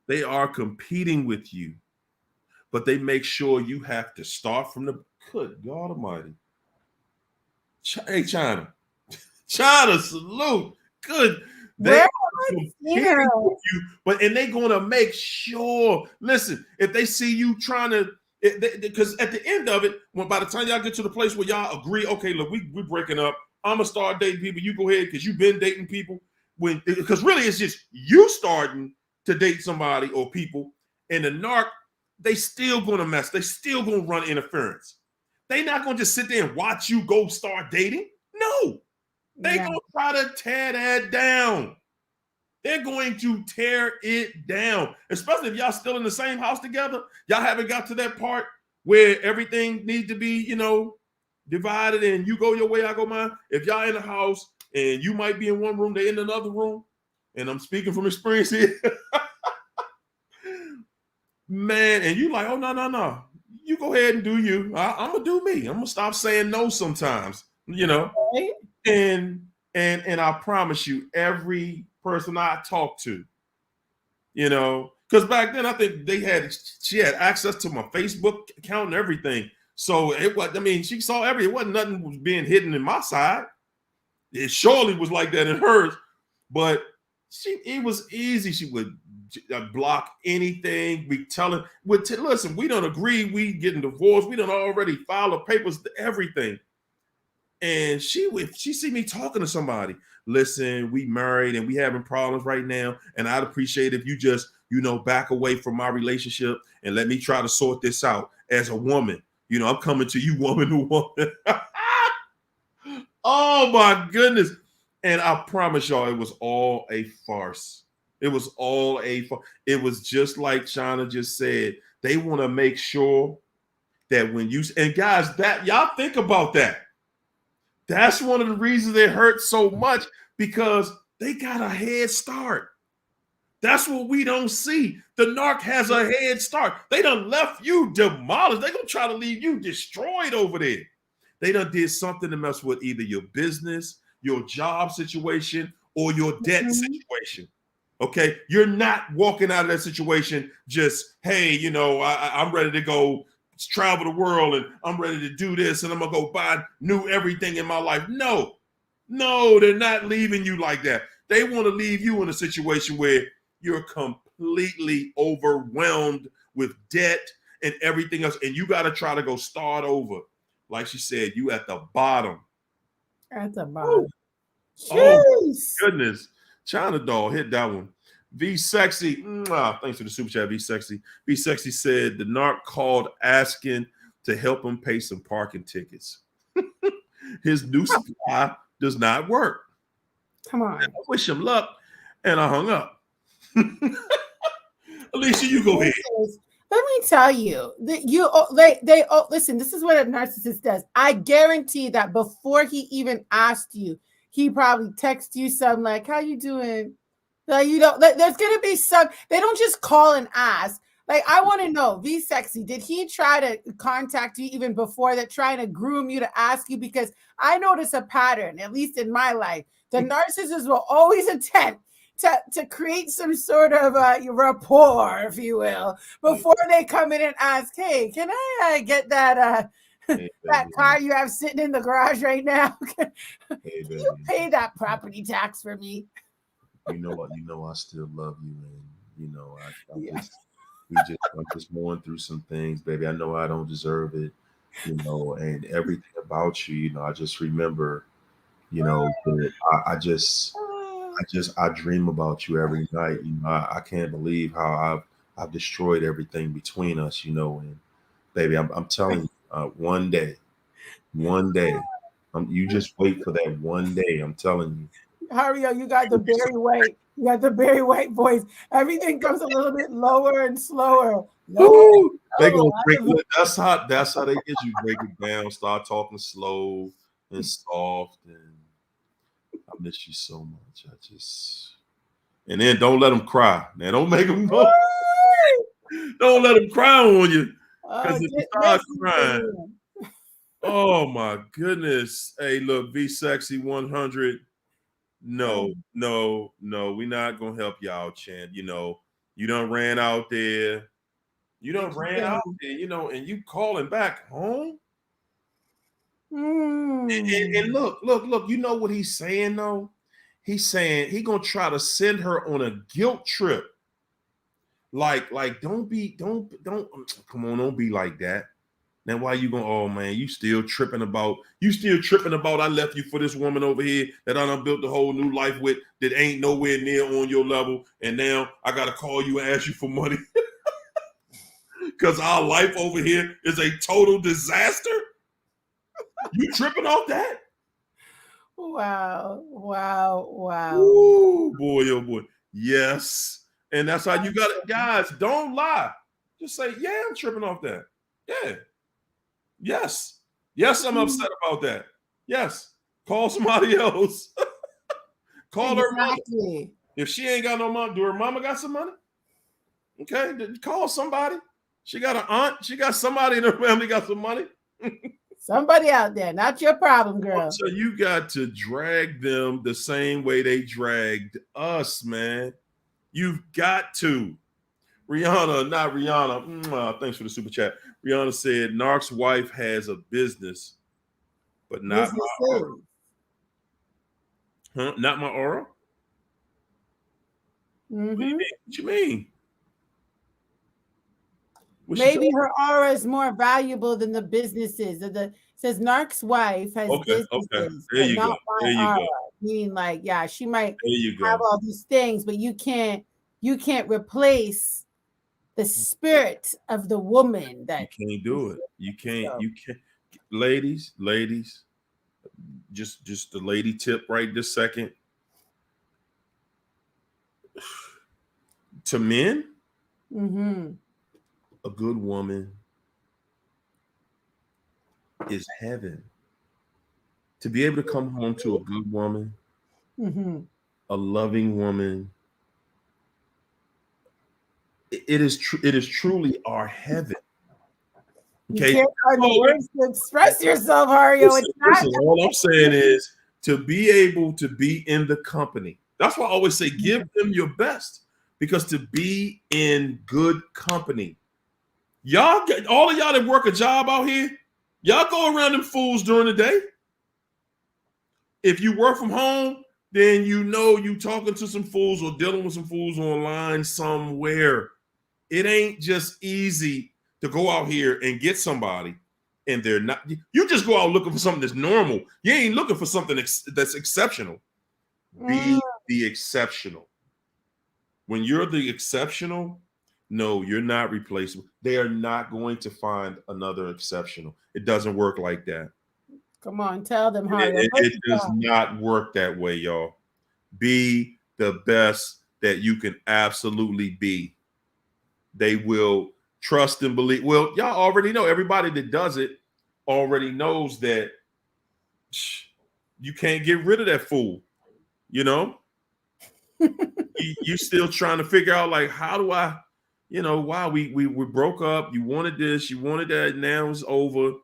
Speaker 1: They are competing with you. But they make sure you have to start from the good God Almighty. Hey, China. China, salute. Good. They are competing with you, and they're gonna make sure. Listen, if they see you trying to, because at the end of it, by the time y'all get to the place where y'all agree, okay, look, we're breaking up. I'm gonna start dating people. You go ahead, because you've been dating people. Because really, it's just you starting to date somebody or people, and the narc, they still gonna mess. They still gonna run interference. They not gonna just sit there and watch you go start dating. No. They're going to try to tear that down. They're going to tear it down, especially if y'all still in the same house together. Y'all haven't got to that part where everything needs to be, divided and you go your way, I go mine. If y'all in the house and you might be in one room, they in another room, and I'm speaking from experience here, man, and you like, oh, no. You go ahead and do you. I'm going to do me. I'm going to stop saying no sometimes,
Speaker 2: Right?
Speaker 1: And I promise you, every person I talked to, because back then I think she had access to my Facebook account and everything. So she saw everything. It wasn't nothing was being hidden in my side. It surely was like that in hers, but it was easy. She would block anything. Listen, we don't agree. We getting divorced. We don't already file the papers, everything. And she see me talking to somebody. Listen, we married and we having problems right now. And I'd appreciate if you just, back away from my relationship and let me try to sort this out as a woman. I'm coming to you woman to woman. Oh my goodness. And I promise y'all, it was all a farce. It was all it was just like Shauna just said. They want to make sure that when and guys, that y'all think about that. That's one of the reasons it hurts so much, because they got a head start. That's what we don't see. The narc has a head start. They done left you demolished. They're going to try to leave you destroyed over there. They done did something to mess with either your business, your job situation, or your debt situation. Okay? You're not walking out of that situation just, hey, I'm ready to go travel the world and I'm ready to do this and I'm gonna go buy new everything in my life. No, they're not leaving you like that. They want to leave you in a situation where you're completely overwhelmed with debt and everything else, and you got to try to go start over. Like she said, you at the bottom.
Speaker 2: At the bottom.
Speaker 1: Oh goodness. China doll hit that one. V Sexy, thanks for the super chat. V Sexy said the narc called asking to help him pay some parking tickets. His new supply does not work.
Speaker 2: Come on.
Speaker 1: I wish him luck, and I hung up. Alicia, you go ahead.
Speaker 2: Let me tell you that listen. This is what a narcissist does. I guarantee that before he even asked you, he probably texted you something like, "How you doing?" There's gonna be some. They don't just call and ask. Like, I want to know, V Sexy, did he try to contact you even before that, trying to groom you to ask you? Because I notice a pattern, at least in my life. The narcissists will always attempt to create some sort of rapport, if you will, before they come in and ask, hey, can I get that that car you have sitting in the garage right now? Can you pay that property tax for me?
Speaker 1: You know what? I still love you, and I'm just going through some things, baby. I know I don't deserve it, and everything about you, I just remember, that I dream about you every night. I can't believe how I've destroyed everything between us, and baby, I'm telling you, One day. You just wait for that one day. I'm telling you.
Speaker 2: Hario, you got the Barry White. You got the Barry White voice. Everything comes a little bit lower and slower.
Speaker 1: Ooh, they gonna break.
Speaker 2: Lower.
Speaker 1: That's how they get you. Break it down. Start talking slow and soft. And I miss you so much. And then don't let them cry. Now don't make them go. Don't let them cry on you. Because if you start crying, oh my goodness. Hey, look, be sexy 100. No, we're not gonna help you out, Chan. You know, you done ran out there. And you calling back home. And look, you know what he's saying though? He's saying he gonna try to send her on a guilt trip. Like, don't come on, don't be like that. Now why you going, oh man, you still tripping about I left you for this woman over here that I done built a whole new life with that ain't nowhere near on your level, and now I gotta call you and ask you for money because our life over here is a total disaster. You tripping off that?
Speaker 2: Wow.
Speaker 1: Ooh, boy, oh boy. Yes. And that's how you got it. Guys, don't lie. Just say, yeah, I'm tripping off that. Yeah. Yes. Yes, I'm upset about that. Yes. Call somebody else. Call her mama. If she ain't got no money, do her mama got some money? Okay, call somebody. She got an aunt. She got somebody in her family got some money.
Speaker 2: Somebody out there, not your problem, girl.
Speaker 1: So you got to drag them the same way they dragged us, man. You've got to. Rihanna, not Rihanna. Thanks for the super chat. Rihanna said, Narc's wife has a business, but not my aura. Huh? Not my aura?
Speaker 2: Mm-hmm.
Speaker 1: What you mean?
Speaker 2: Maybe her aura is more valuable than the businesses. Says Narc's wife has businesses,
Speaker 1: There you go.
Speaker 2: There you go. Meaning, like, yeah, she might have all these things, but you can't replace the spirit of the woman. That
Speaker 1: you can't do it. You can't. Ladies, just the lady tip right this second. To men, a good woman is heaven. To be able to come home to a good woman, a loving woman, it is truly our heaven. Okay,
Speaker 2: you can't find the words to express yourself, Hario.
Speaker 1: Listen, all I'm saying is to be able to be in the company. That's why I always say give them your best, because to be in good company. All of y'all that work a job out here, y'all go around them fools during the day. If you work from home, then you know you talking to some fools or dealing with some fools online somewhere. It ain't just easy to go out here and get somebody and they're not. You just go out looking for something that's normal. You ain't looking for something that's exceptional. Be the exceptional. When you're the exceptional, no, you're not replaceable. They are not going to find another exceptional. It doesn't work like that.
Speaker 2: Come on, tell them how
Speaker 1: it does not work that way, y'all. Be the best that you can absolutely be. They will trust and believe. Well, y'all already know. Everybody that does it already knows that you can't get rid of that fool. You know, you still trying to figure out, like, how do I, why we broke up. You wanted this, you wanted that. Now it's over.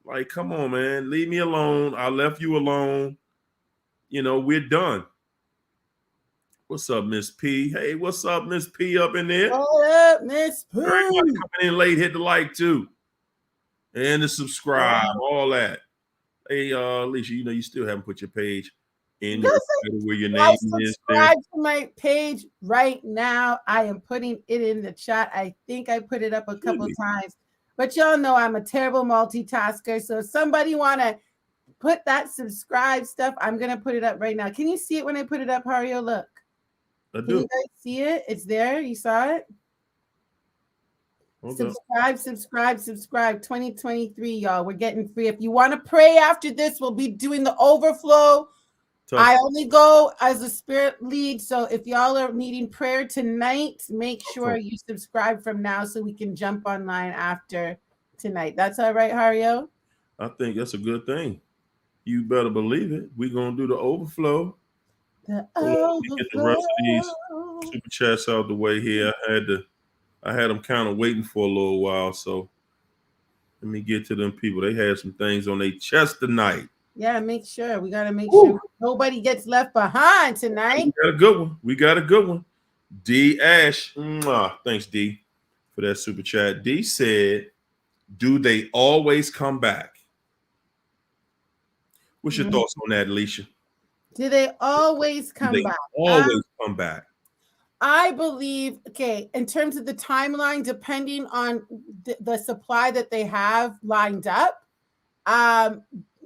Speaker 1: Like, come on, man, leave me alone. I left you alone. We're done. What's up, Miss P? Hey, what's up, Miss P up in there?
Speaker 2: What up, Miss P?
Speaker 1: Everybody coming in late, hit the like too. And the subscribe, all that. Hey, Alicia, you still haven't put your page in where your name is.
Speaker 2: Subscribe to my page right now. I am putting it in the chat. I think I put it up a couple times. But y'all know I'm a terrible multitasker. So if somebody want to put that subscribe stuff, I'm going to put it up right now. Can you see it when I put it up, Hario? Look.
Speaker 1: I do.
Speaker 2: Can you guys see it? It's there. You saw it? Subscribe. 2023, y'all. We're getting free. If you want to pray after this, we'll be doing the overflow. I only go as the spirit leads. So if y'all are needing prayer tonight, make sure you subscribe from now so we can jump online after tonight. That's all right, Hario?
Speaker 1: I think that's a good thing. You better believe it. We're going to do the overflow.
Speaker 2: The
Speaker 1: get the rest of these super chats out the way here. I had them kind of waiting for a little while, so let me get to them people. They had some things on their chest tonight.
Speaker 2: Yeah, make sure. We got to make sure nobody gets left behind tonight.
Speaker 1: We got a good one. D Ash. Thanks, D, for that super chat. D said, do they always come back? What's your thoughts on that, Alicia?
Speaker 2: Do they always come back?
Speaker 1: Always come back.
Speaker 2: I believe, in terms of the timeline, depending on the supply that they have lined up,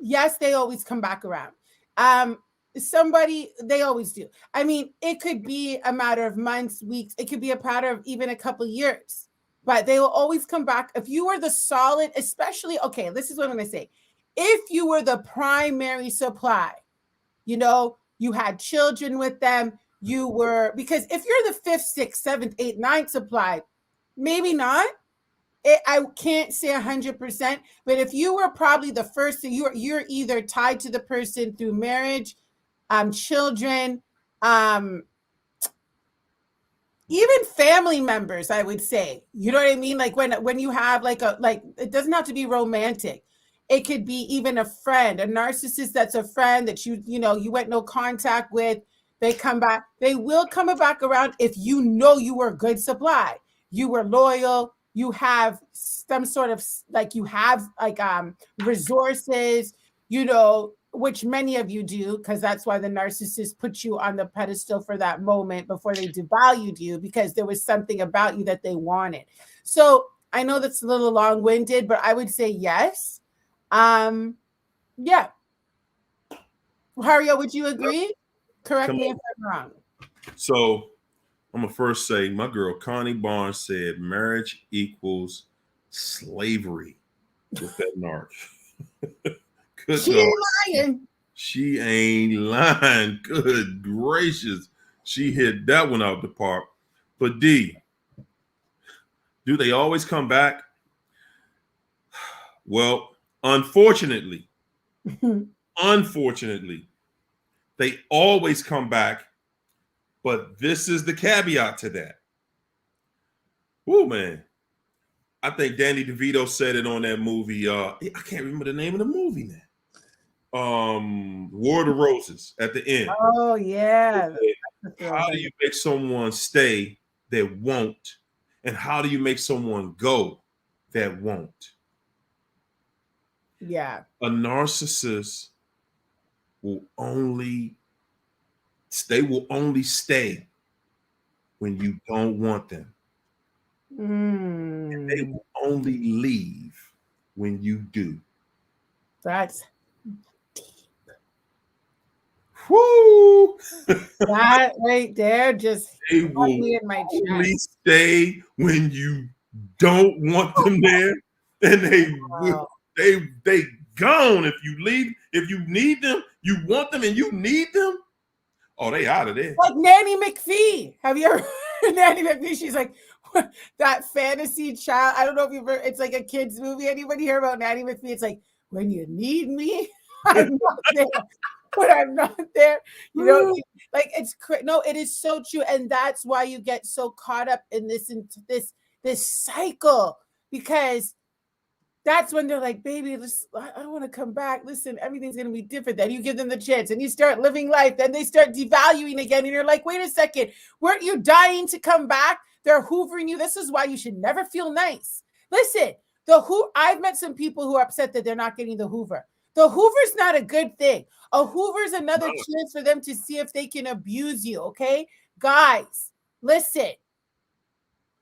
Speaker 2: yes, they always come back around. They always do. I mean, it could be a matter of months, weeks. It could be a matter of even a couple of years, but they will always come back. If you were the solid, especially, this is what I'm going to say. If you were the primary supply, you had children with them, because if you're the 5th, 6th, 7th, 8th, 9th supply, maybe not. I can't say 100%, but if you were probably the first, you're either tied to the person through marriage, children, even family members, I would say, you know what I mean? Like when you have it doesn't have to be romantic. It could be even a friend, a narcissist that's a friend that you went no contact with. They come back. They will come back around if you were a good supply. You were loyal. You have some sort of resources, which many of you do, because that's why the narcissist put you on the pedestal for that moment before they devalued you, because there was something about you that they wanted. So I know that's a little long-winded, but I would say yes. Yeah. Hario, would you agree? Correct me if I'm wrong.
Speaker 1: So I'm going to first say my girl Connie Barnes said marriage equals slavery with that narc. Good
Speaker 2: she ain't lying.
Speaker 1: She ain't lying. Good gracious. She hit that one out the park. But D, do they always come back? Well, unfortunately, they always come back. But this is the caveat to that. Woo, man. I think Danny DeVito said it on that movie. I can't remember the name of the movie now. War of the Roses at the end.
Speaker 2: Oh, yeah.
Speaker 1: How do you make someone stay that won't? And how do you make someone go that won't?
Speaker 2: Yeah.
Speaker 1: A narcissist will only stay when you don't want them. And they will only leave when you do.
Speaker 2: That's deep.
Speaker 1: Woo!
Speaker 2: That right there just
Speaker 1: they will
Speaker 2: in my
Speaker 1: only stay when you don't want them there, and they gone. If you leave, if you need them, you want them, and you need them. Oh, they out of there.
Speaker 2: Like Nanny McPhee. Have you ever heard Nanny McPhee? She's like that fantasy child. I don't know if you've heard. It's like a kids movie. Anybody hear about Nanny McPhee? It's like, when you need me, I'm not there. But I'm not there. Like it is so true, and that's why you get so caught up in this cycle, because that's when they're like, baby, I don't want to come back. Listen, everything's going to be different. Then you give them the chance and you start living life. Then they start devaluing again. And you're like, wait a second. Weren't you dying to come back? They're hoovering you. This is why you should never feel nice. Listen, I've met some people who are upset that they're not getting the hoover. The hoover's not a good thing. A hoover's another chance for them to see if they can abuse you. Okay, guys, listen.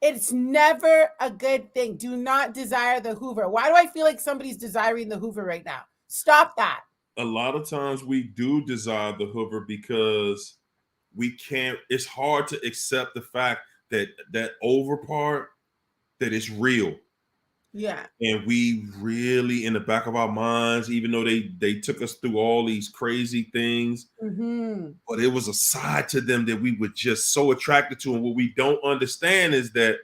Speaker 2: It's never a good thing. Do not desire the hoover. Why do I feel like somebody's desiring the hoover right now? Stop that.
Speaker 1: A lot of times we do desire the hoover because we can't. It's hard to accept the fact that over part that it's real.
Speaker 2: Yeah.
Speaker 1: And we really, in the back of our minds, even though they took us through all these crazy things, but it was a side to them that we were just so attracted to. And what we don't understand is that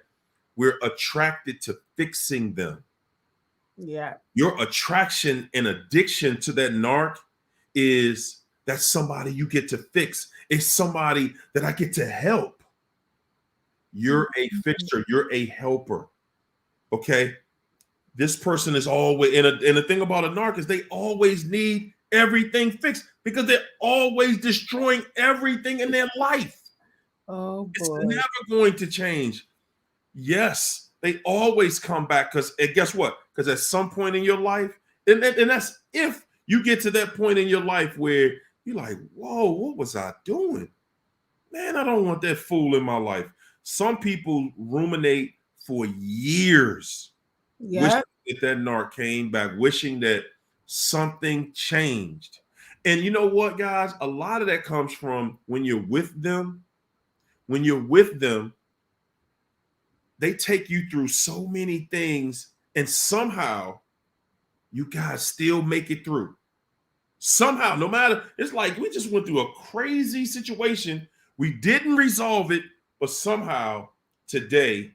Speaker 1: we're attracted to fixing them.
Speaker 2: Yeah.
Speaker 1: Your attraction and addiction to that narc is that's somebody you get to fix. It's somebody that I get to help. You're a fixer. You're a helper. Okay. This person is always, and the thing about a narc is they always need everything fixed because they're always destroying everything in their life.
Speaker 2: Oh, boy.
Speaker 1: It's never going to change. Yes, they always come back because, and guess what? Because at some point in your life, and that's if you get to that point in your life where you're like, whoa, what was I doing? Man, I don't want that fool in my life. Some people ruminate for years.
Speaker 2: Yeah.
Speaker 1: Wishing that narc came back, wishing that something changed. And you know what, guys? A lot of that comes from when you're with them. When you're with them, they take you through so many things, and somehow you guys still make it through. Somehow, no matter, it's like we just went through a crazy situation. We didn't resolve it, but somehow today,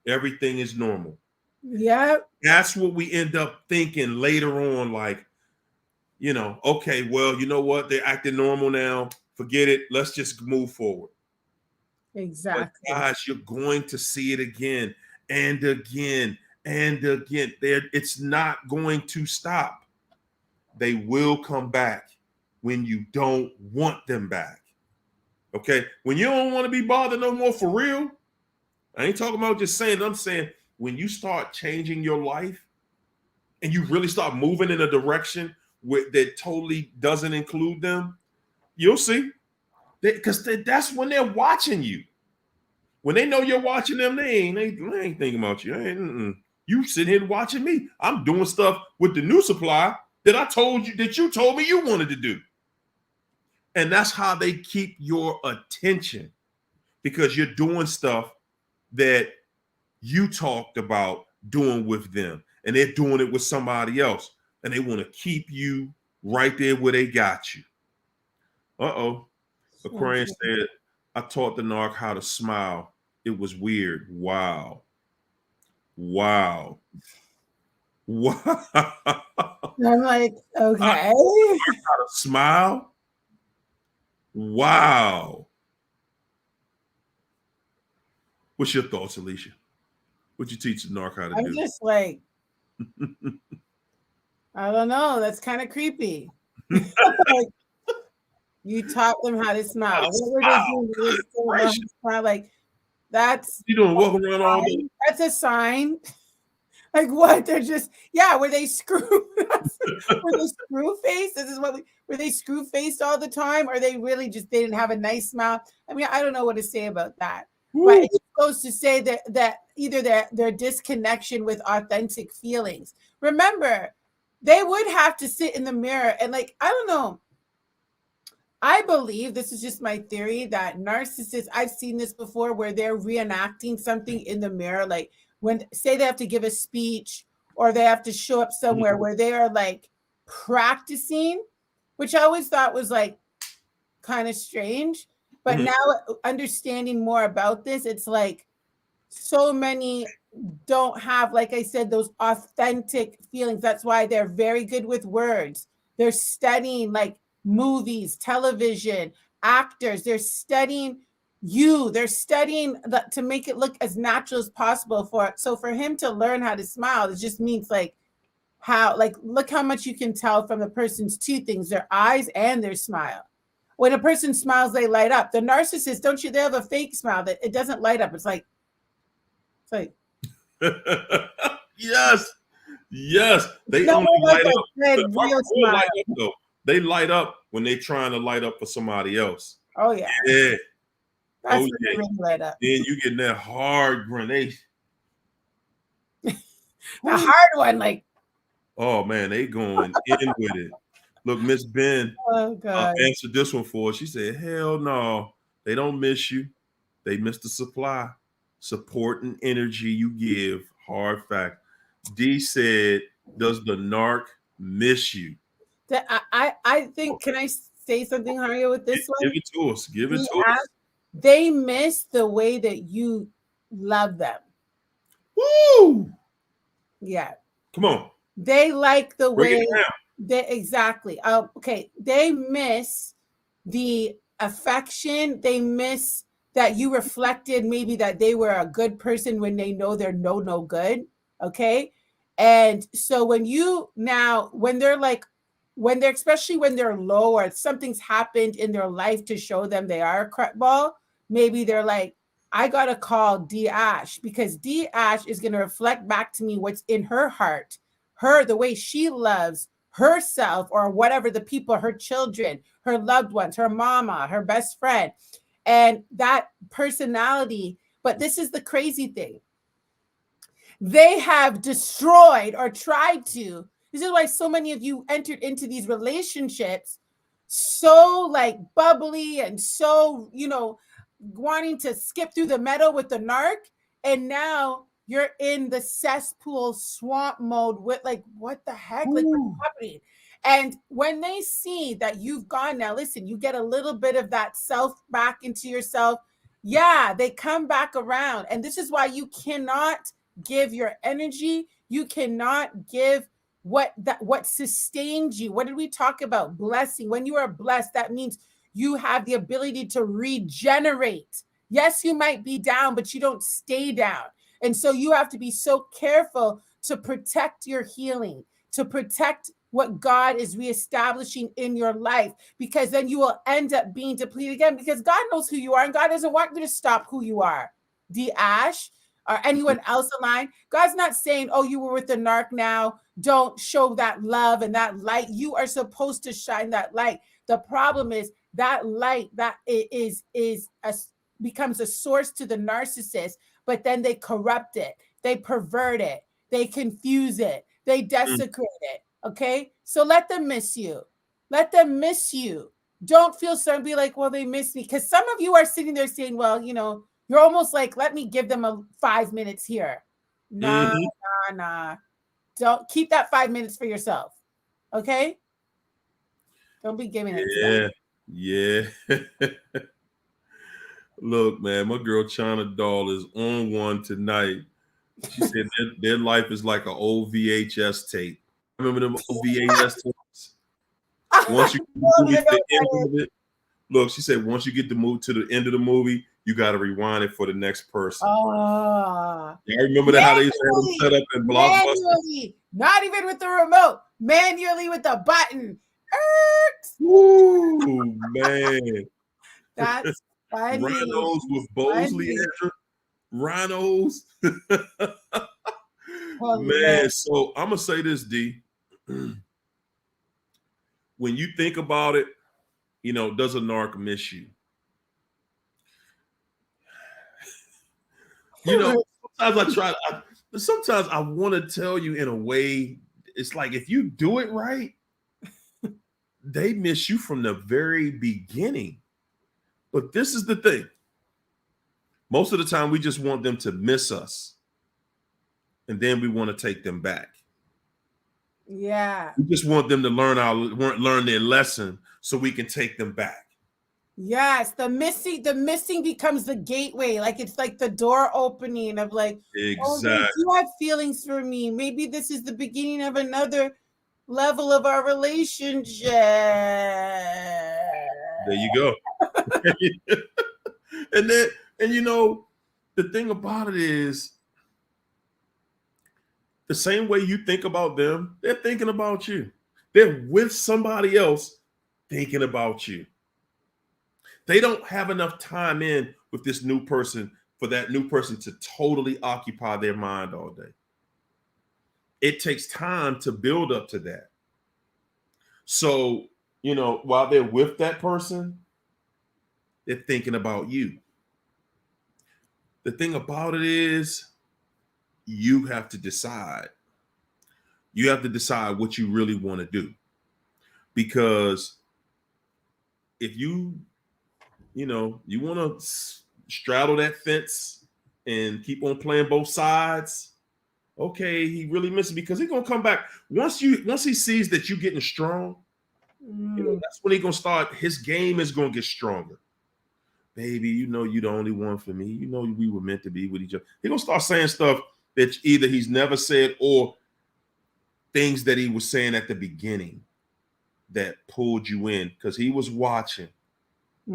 Speaker 1: everything is normal.
Speaker 2: Yeah.
Speaker 1: That's what we end up thinking later on, like, you know, okay, well, you know what? They're acting normal now. Forget it. Let's just move forward.
Speaker 2: Exactly.
Speaker 1: But guys, you're going to see it again and again and again. It's not going to stop. They will come back when you don't want them back. Okay? When you don't want to be bothered no more for real, I ain't talking about just saying, I'm saying when you start changing your life and you really start moving in a direction that totally doesn't include them, you'll see. Because that's when they're watching you. When they know you're watching them, they ain't thinking about you. You sitting here watching me. I'm doing stuff with the new supply that I told you, that you told me you wanted to do. And that's how they keep your attention, because you're doing stuff that you talked about doing with them, and they're doing it with somebody else, and they want to keep you right there where they got you. Uh-oh. Aquarian said, I taught the narc how to smile. It was weird. Wow. Wow. Wow.
Speaker 2: I'm like, okay.
Speaker 1: How to smile? Wow. What's your thoughts, Alicia? What you teach the narc how to do?
Speaker 2: I'm just like, I don't know. That's kind of creepy. Like, you taught them how to smile. What were they doing? They still know how to smile. Like, that's
Speaker 1: you doing walking around all day?
Speaker 2: That's a sign. Like what? They're just, yeah, were they screw were they screw face? This is what were they screw faced all the time? Or they really just they didn't have a nice smile? I mean, I don't know what to say about that. Woo. But it goes to say that either their disconnection with authentic feelings. Remember, they would have to sit in the mirror and, like, I don't know. I believe, this is just my theory, that narcissists, I've seen this before, where they're reenacting something in the mirror. Like when, say they have to give a speech or they have to show up somewhere where they are like practicing, which I always thought was like kind of strange. But now understanding more about this, it's like so many don't have, like I said, those authentic feelings. That's why they're very good with words. They're studying like movies, television, actors. They're studying you. They're studying to make it look as natural as possible. So for him to learn how to smile, it just means like how, like, look how much you can tell from the person's two things, their eyes and their smile. When a person smiles, they light up. The narcissist, don't you? They have a fake smile that it doesn't light up. It's like
Speaker 1: yes. They only light up. Real smile. Light up, though. They light up when they're trying to light up for somebody else.
Speaker 2: Oh yeah.
Speaker 1: Yeah.
Speaker 2: That's when they really light up.
Speaker 1: Then you get that hard grenade.
Speaker 2: The hard one, like.
Speaker 1: Oh man, they going in with it. Look, Miss Ben answered this one for us. She said, hell no, they don't miss you. They miss the supply. support and energy you give. Hard fact. D said, does the narc miss you?
Speaker 2: I think, can I say something, Hario, with this
Speaker 1: Give
Speaker 2: one?
Speaker 1: it to us. Give it
Speaker 2: The
Speaker 1: to us.
Speaker 2: They miss the way that you love them.
Speaker 1: Woo!
Speaker 2: Yeah.
Speaker 1: Come on.
Speaker 2: They like the
Speaker 1: Break it
Speaker 2: way
Speaker 1: down.
Speaker 2: they exactly. Okay. They miss the affection. They miss that you reflected maybe that they were a good person when they know they're no good. Okay. And so when you now, when they're like, when they're, especially when they're low or something's happened in their life to show them they are a crap ball, maybe they're like, I got to call D Ash because D Ash is going to reflect back to me what's in her heart, her, the way she loves herself or whatever, the people, her children, her loved ones, her mama, her best friend, and that personality. But this is the crazy thing. They have destroyed or tried to. This is why so many of you entered into these relationships so like bubbly and so, wanting to skip through the meadow with the narc. And now you're in the cesspool swamp mode with like, what the heck? Like, what's happening? And when they see that you've gone now, listen, you get a little bit of that self back into yourself. Yeah, they come back around. And this is why you cannot give your energy. You cannot give what sustains you. What did we talk about? Blessing. When you are blessed, that means you have the ability to regenerate. Yes, you might be down, but you don't stay down. And so you have to be so careful to protect your healing, to protect what God is reestablishing in your life, because then you will end up being depleted again because God knows who you are and God doesn't want you to stop who you are. The Ash or anyone else aligned. God's not saying, oh, you were with the narc now, don't show that love and that light. You are supposed to shine that light. The problem is that light that becomes a source to the narcissist, but then they corrupt it, they pervert it, they confuse it, they desecrate it. Okay, so let them miss you. Let them miss you. Don't feel sorry. Be like, well, they miss me, because some of you are sitting there saying, well, you're almost like, let me give them a 5 minutes here. Nah, nah. Don't keep that 5 minutes for yourself. Okay? Don't be giving it to them.
Speaker 1: Yeah. Look, man, my girl China Doll is on one tonight. She said their life is like an old VHS tape. Remember them old VHS tapes? Once you get the movie to the end of it, look, she said once you get the move to the end of the movie, you got to rewind it for the next person.
Speaker 2: Oh,
Speaker 1: I remember that how they used to have them set up in Blockbuster.
Speaker 2: Manually, not even with the remote, manually with the button.
Speaker 1: Woo, man.
Speaker 2: That's funny.
Speaker 1: Rhinos with Bosley Andrew. Rhinos. Man, so I'm gonna say this, D. When you think about it, does a narc miss you? Sometimes I want to tell you in a way, it's like if you do it right, they miss you from the very beginning. But this is the thing. Most of the time, we just want them to miss us. And then we want to take them back.
Speaker 2: Yeah.
Speaker 1: We just want them to learn their lesson so we can take them back.
Speaker 2: Yes, the missing becomes the gateway. Like it's like the door opening of like,
Speaker 1: exactly.
Speaker 2: Oh, you have feelings for me. Maybe this is the beginning of another level of our relationship.
Speaker 1: There you go. and the thing about it is the same way you think about them, they're thinking about you. They're with somebody else thinking about you. They don't have enough time in with this new person for that new person to totally occupy their mind all day. It takes time to build up to that. So, while they're with that person, they're thinking about you. The thing about it is, you have to decide. You have to decide what you really want to do. Because if you want to straddle that fence and keep on playing both sides, okay, he really misses because he's gonna come back once he sees that you're getting strong. That's when he's gonna start. His game is gonna get stronger. Baby, you're the only one for me. We were meant to be with each other. He's gonna start saying stuff that either he's never said or things that he was saying at the beginning that pulled you in because he was watching.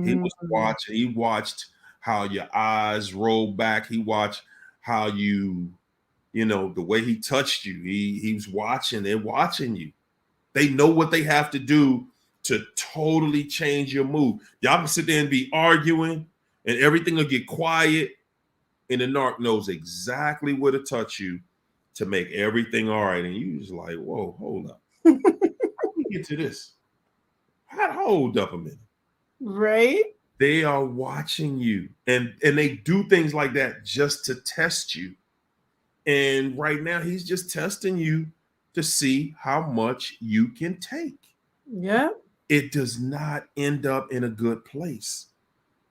Speaker 1: He was watching. He watched how your eyes rolled back. He watched how the way he touched you. He was watching. They're watching you. They know what they have to do to totally change your mood. Y'all can sit there and be arguing and everything will get quiet. And the narc knows exactly where to touch you to make everything all right. And you just like, whoa, hold up. How do we get to this? Hold up a minute.
Speaker 2: Right?
Speaker 1: They are watching you. And they do things like that just to test you. And right now, he's just testing you to see how much you can take.
Speaker 2: Yeah.
Speaker 1: It does not end up in a good place.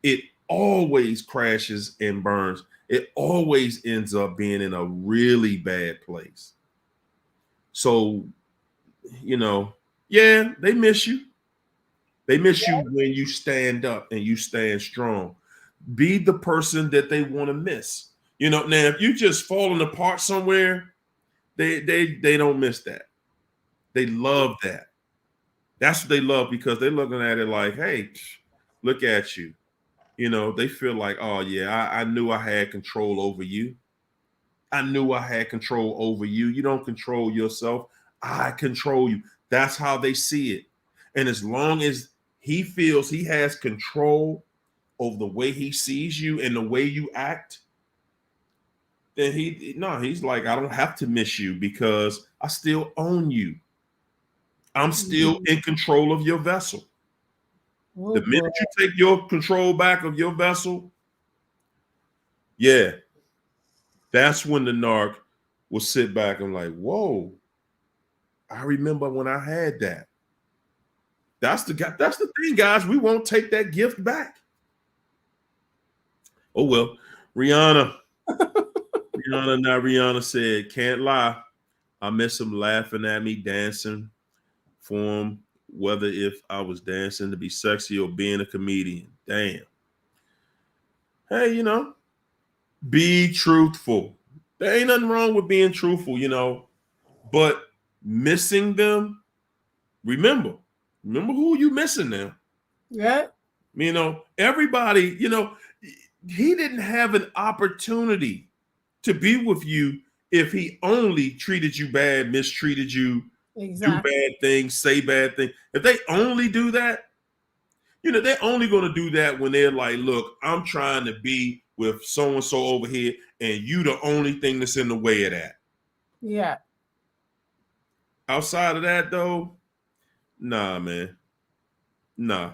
Speaker 1: It always crashes and burns. It always ends up being in a really bad place. So, yeah, they miss you. They miss you when you stand up and you stand strong. Be the person that they want to miss. Now if you just falling apart somewhere, they don't miss that. They love that. That's what they love because they're looking at it like, hey, look at you. They feel like, oh yeah, I knew I had control over you. I knew I had control over you. You don't control yourself. I control you. That's how they see it. And as long as he feels he has control over the way he sees you and the way you act, then he's like, I don't have to miss you because I still own you. I'm still in control of your vessel. The minute you take your control back of your vessel, yeah, that's when the narc will sit back and like, whoa, I remember when I had that. That's the thing, guys. We won't take that gift back. Oh well, Rihanna said, can't lie. I miss him laughing at me, dancing for him, whether if I was dancing to be sexy or being a comedian. Damn. Hey, be truthful. There ain't nothing wrong with being truthful, but missing them, remember who you missing now.
Speaker 2: Yeah.
Speaker 1: Everybody, he didn't have an opportunity to be with you if he only treated you bad, mistreated you,
Speaker 2: exactly.
Speaker 1: do bad things, say bad things. If they only do that, they're only going to do that when they're like, look, I'm trying to be with so-and-so over here, and you the only thing that's in the way of that.
Speaker 2: Yeah.
Speaker 1: Outside of that, though, nah, man. Nah.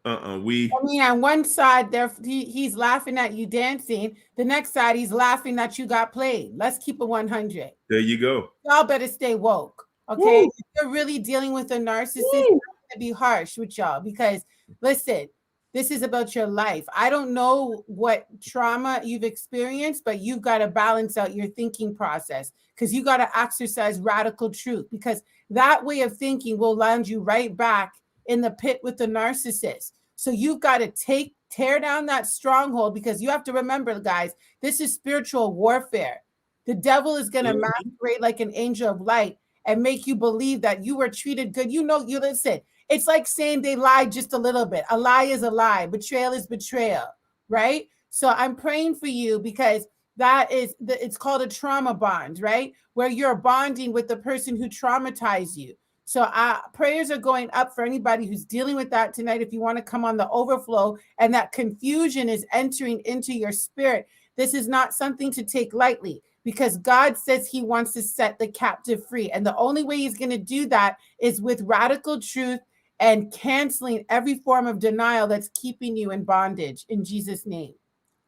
Speaker 2: I mean, on one side, he's laughing at you dancing. The next side, he's laughing that you got played. Let's keep it 100.
Speaker 1: There you go.
Speaker 2: Y'all better stay woke, okay? If you're really dealing with a narcissist, I'm gonna be harsh with y'all because, listen, this is about your life. I don't know what trauma you've experienced, but you've got to balance out your thinking process because you got to exercise radical truth because that way of thinking will land you right back in the pit with the narcissist. So you've got to tear down that stronghold because you have to remember, guys, this is spiritual warfare. The devil is going to masquerade like an angel of light and make you believe that you were treated good. You listen, it's like saying they lied just a little bit. A lie is a lie. Betrayal is betrayal, right? So I'm praying for you because it's called a trauma bond, right? Where you're bonding with the person who traumatized you. So prayers are going up for anybody who's dealing with that tonight. If you want to come on the overflow and that confusion is entering into your spirit, this is not something to take lightly because God says he wants to set the captive free. And the only way he's going to do that is with radical truth and canceling every form of denial that's keeping you in bondage in Jesus' name.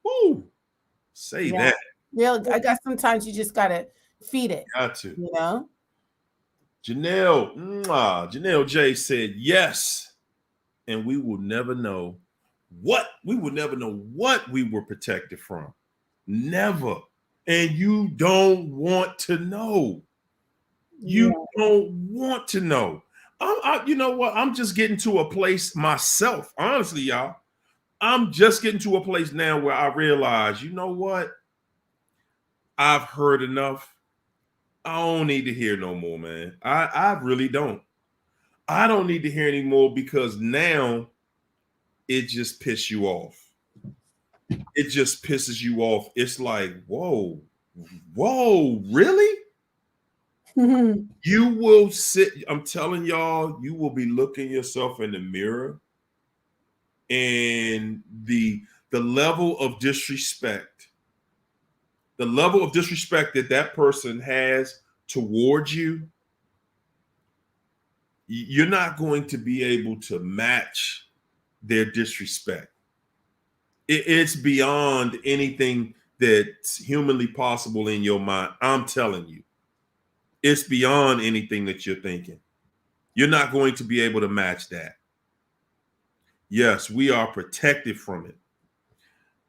Speaker 1: Woo! Say that.
Speaker 2: I guess sometimes you just got to feed it.
Speaker 1: Got to.
Speaker 2: Janelle
Speaker 1: J said yes, and we will never know what we were protected from. Never. And you don't want to know. You don't want to know. You know what? I'm just getting to a place myself. Honestly, y'all, I'm just getting to a place now where I realize, you know what? I've heard enough. I don't need to hear no more, man. I really don't. I don't need to hear anymore because now it just pisses you off. It just pisses you off. It's like, whoa, really? You will sit, I'm telling y'all, you will be looking yourself in the mirror and the level of disrespect, that person has towards you, you're not going to be able to match their disrespect. It's beyond anything that's humanly possible in your mind. I'm telling you, it's beyond anything that you're thinking. You're not going to be able to match that. Yes, we are protected from it.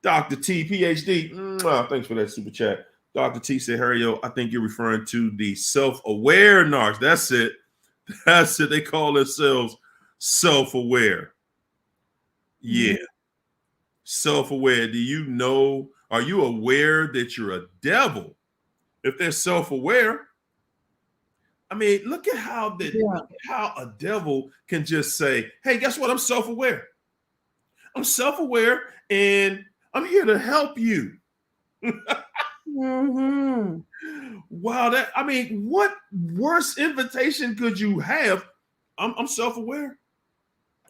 Speaker 1: Dr. T, PhD, thanks for that super chat. Dr. T said, Harry, I think you're referring to the self-aware narcs. That's it. That's it. They call themselves self-aware. Yeah. Self-aware. Do you know, are you aware that you're a devil? If they're self-aware, I mean, look at how how a devil can just say, hey, guess what? I'm self-aware. I'm self-aware and I'm here to help you. Wow, I mean, what worse invitation could you have? I'm self-aware.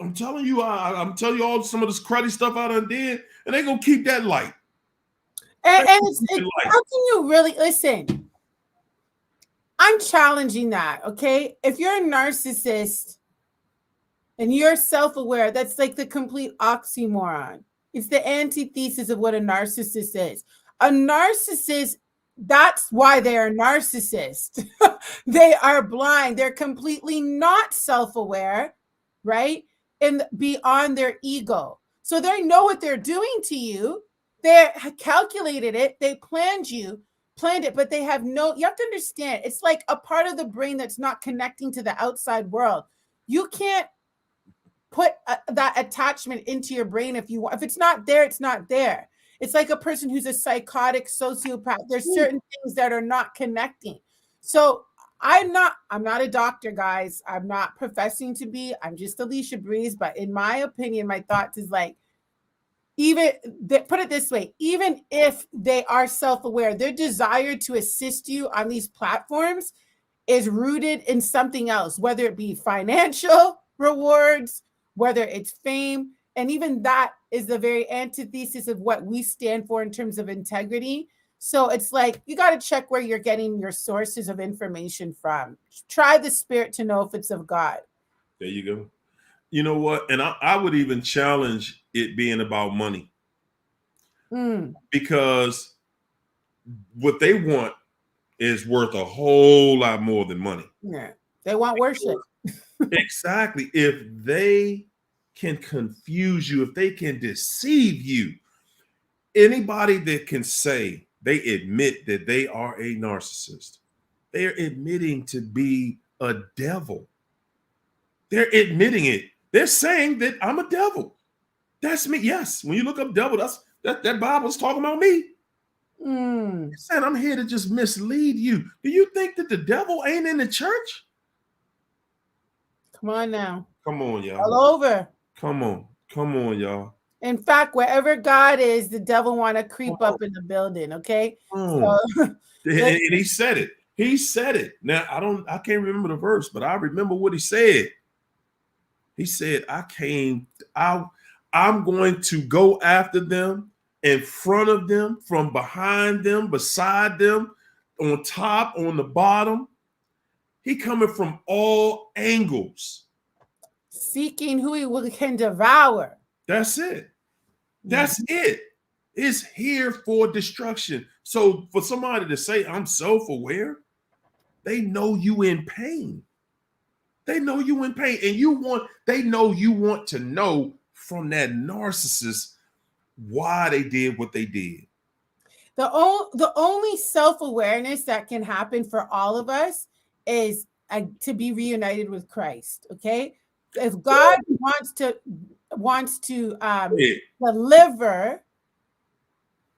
Speaker 1: I'm telling you, I'm telling you all some of this cruddy stuff I done did, and they gonna keep that light.
Speaker 2: And how can you really listen? I'm challenging that, okay? If you're a narcissist and you're self-aware, that's like the complete oxymoron. It's the antithesis of what a narcissist is. A narcissist, that's why they are narcissists. They are blind. They're completely not self-aware, right? And beyond their ego. So they know what they're doing to you. They calculated it. They planned it, but they have you have to understand, it's like a part of the brain that's not connecting to the outside world. You can't put that attachment into your brain if you want. If it's not there, it's not there. It's like a person who's a psychotic sociopath. There's certain things that are not connecting. So I'm not a doctor, guys. I'm not professing to be. I'm just Alicia Breeze. But in my opinion, my thoughts is like, put it this way, even if they are self-aware, their desire to assist you on these platforms is rooted in something else, whether it be financial rewards, whether it's fame. And even that is the very antithesis of what we stand for in terms of integrity. So it's like, you got to check where you're getting your sources of information from. Try the spirit to know if it's of God.
Speaker 1: There you go. You know what? And I would even challenge it being about money. Because what they want is worth a whole lot more than money.
Speaker 2: Yeah. They want worship.
Speaker 1: Exactly. If they can confuse you, if they can deceive you, anybody that can say they admit that they are a narcissist, they're admitting to be a devil. They're admitting it. They're saying that I'm a devil. That's me. Yes. When you look up devil, that Bible's talking about me. Saying I'm here to just mislead you. Do you think that the devil ain't in the church?
Speaker 2: Come on now.
Speaker 1: Come on, y'all.
Speaker 2: All over.
Speaker 1: Come on, y'all.
Speaker 2: In fact, wherever God is, the devil want to creep up in the building. Okay. So,
Speaker 1: and he said it. He said it. Now I can't remember the verse, but I remember what he said. He said, I'm going to go after them, in front of them, from behind them, beside them, on top, on the bottom. He coming from all angles.
Speaker 2: Seeking who he can devour.
Speaker 1: That's it. That's it. It's here for destruction. So for somebody to say, I'm self-aware, they know you in pain. They know you in pain. And they know you want to know from that narcissist why they did what they did.
Speaker 2: The only self-awareness that can happen for all of us is to be reunited with Christ. Okay, if God wants to deliver,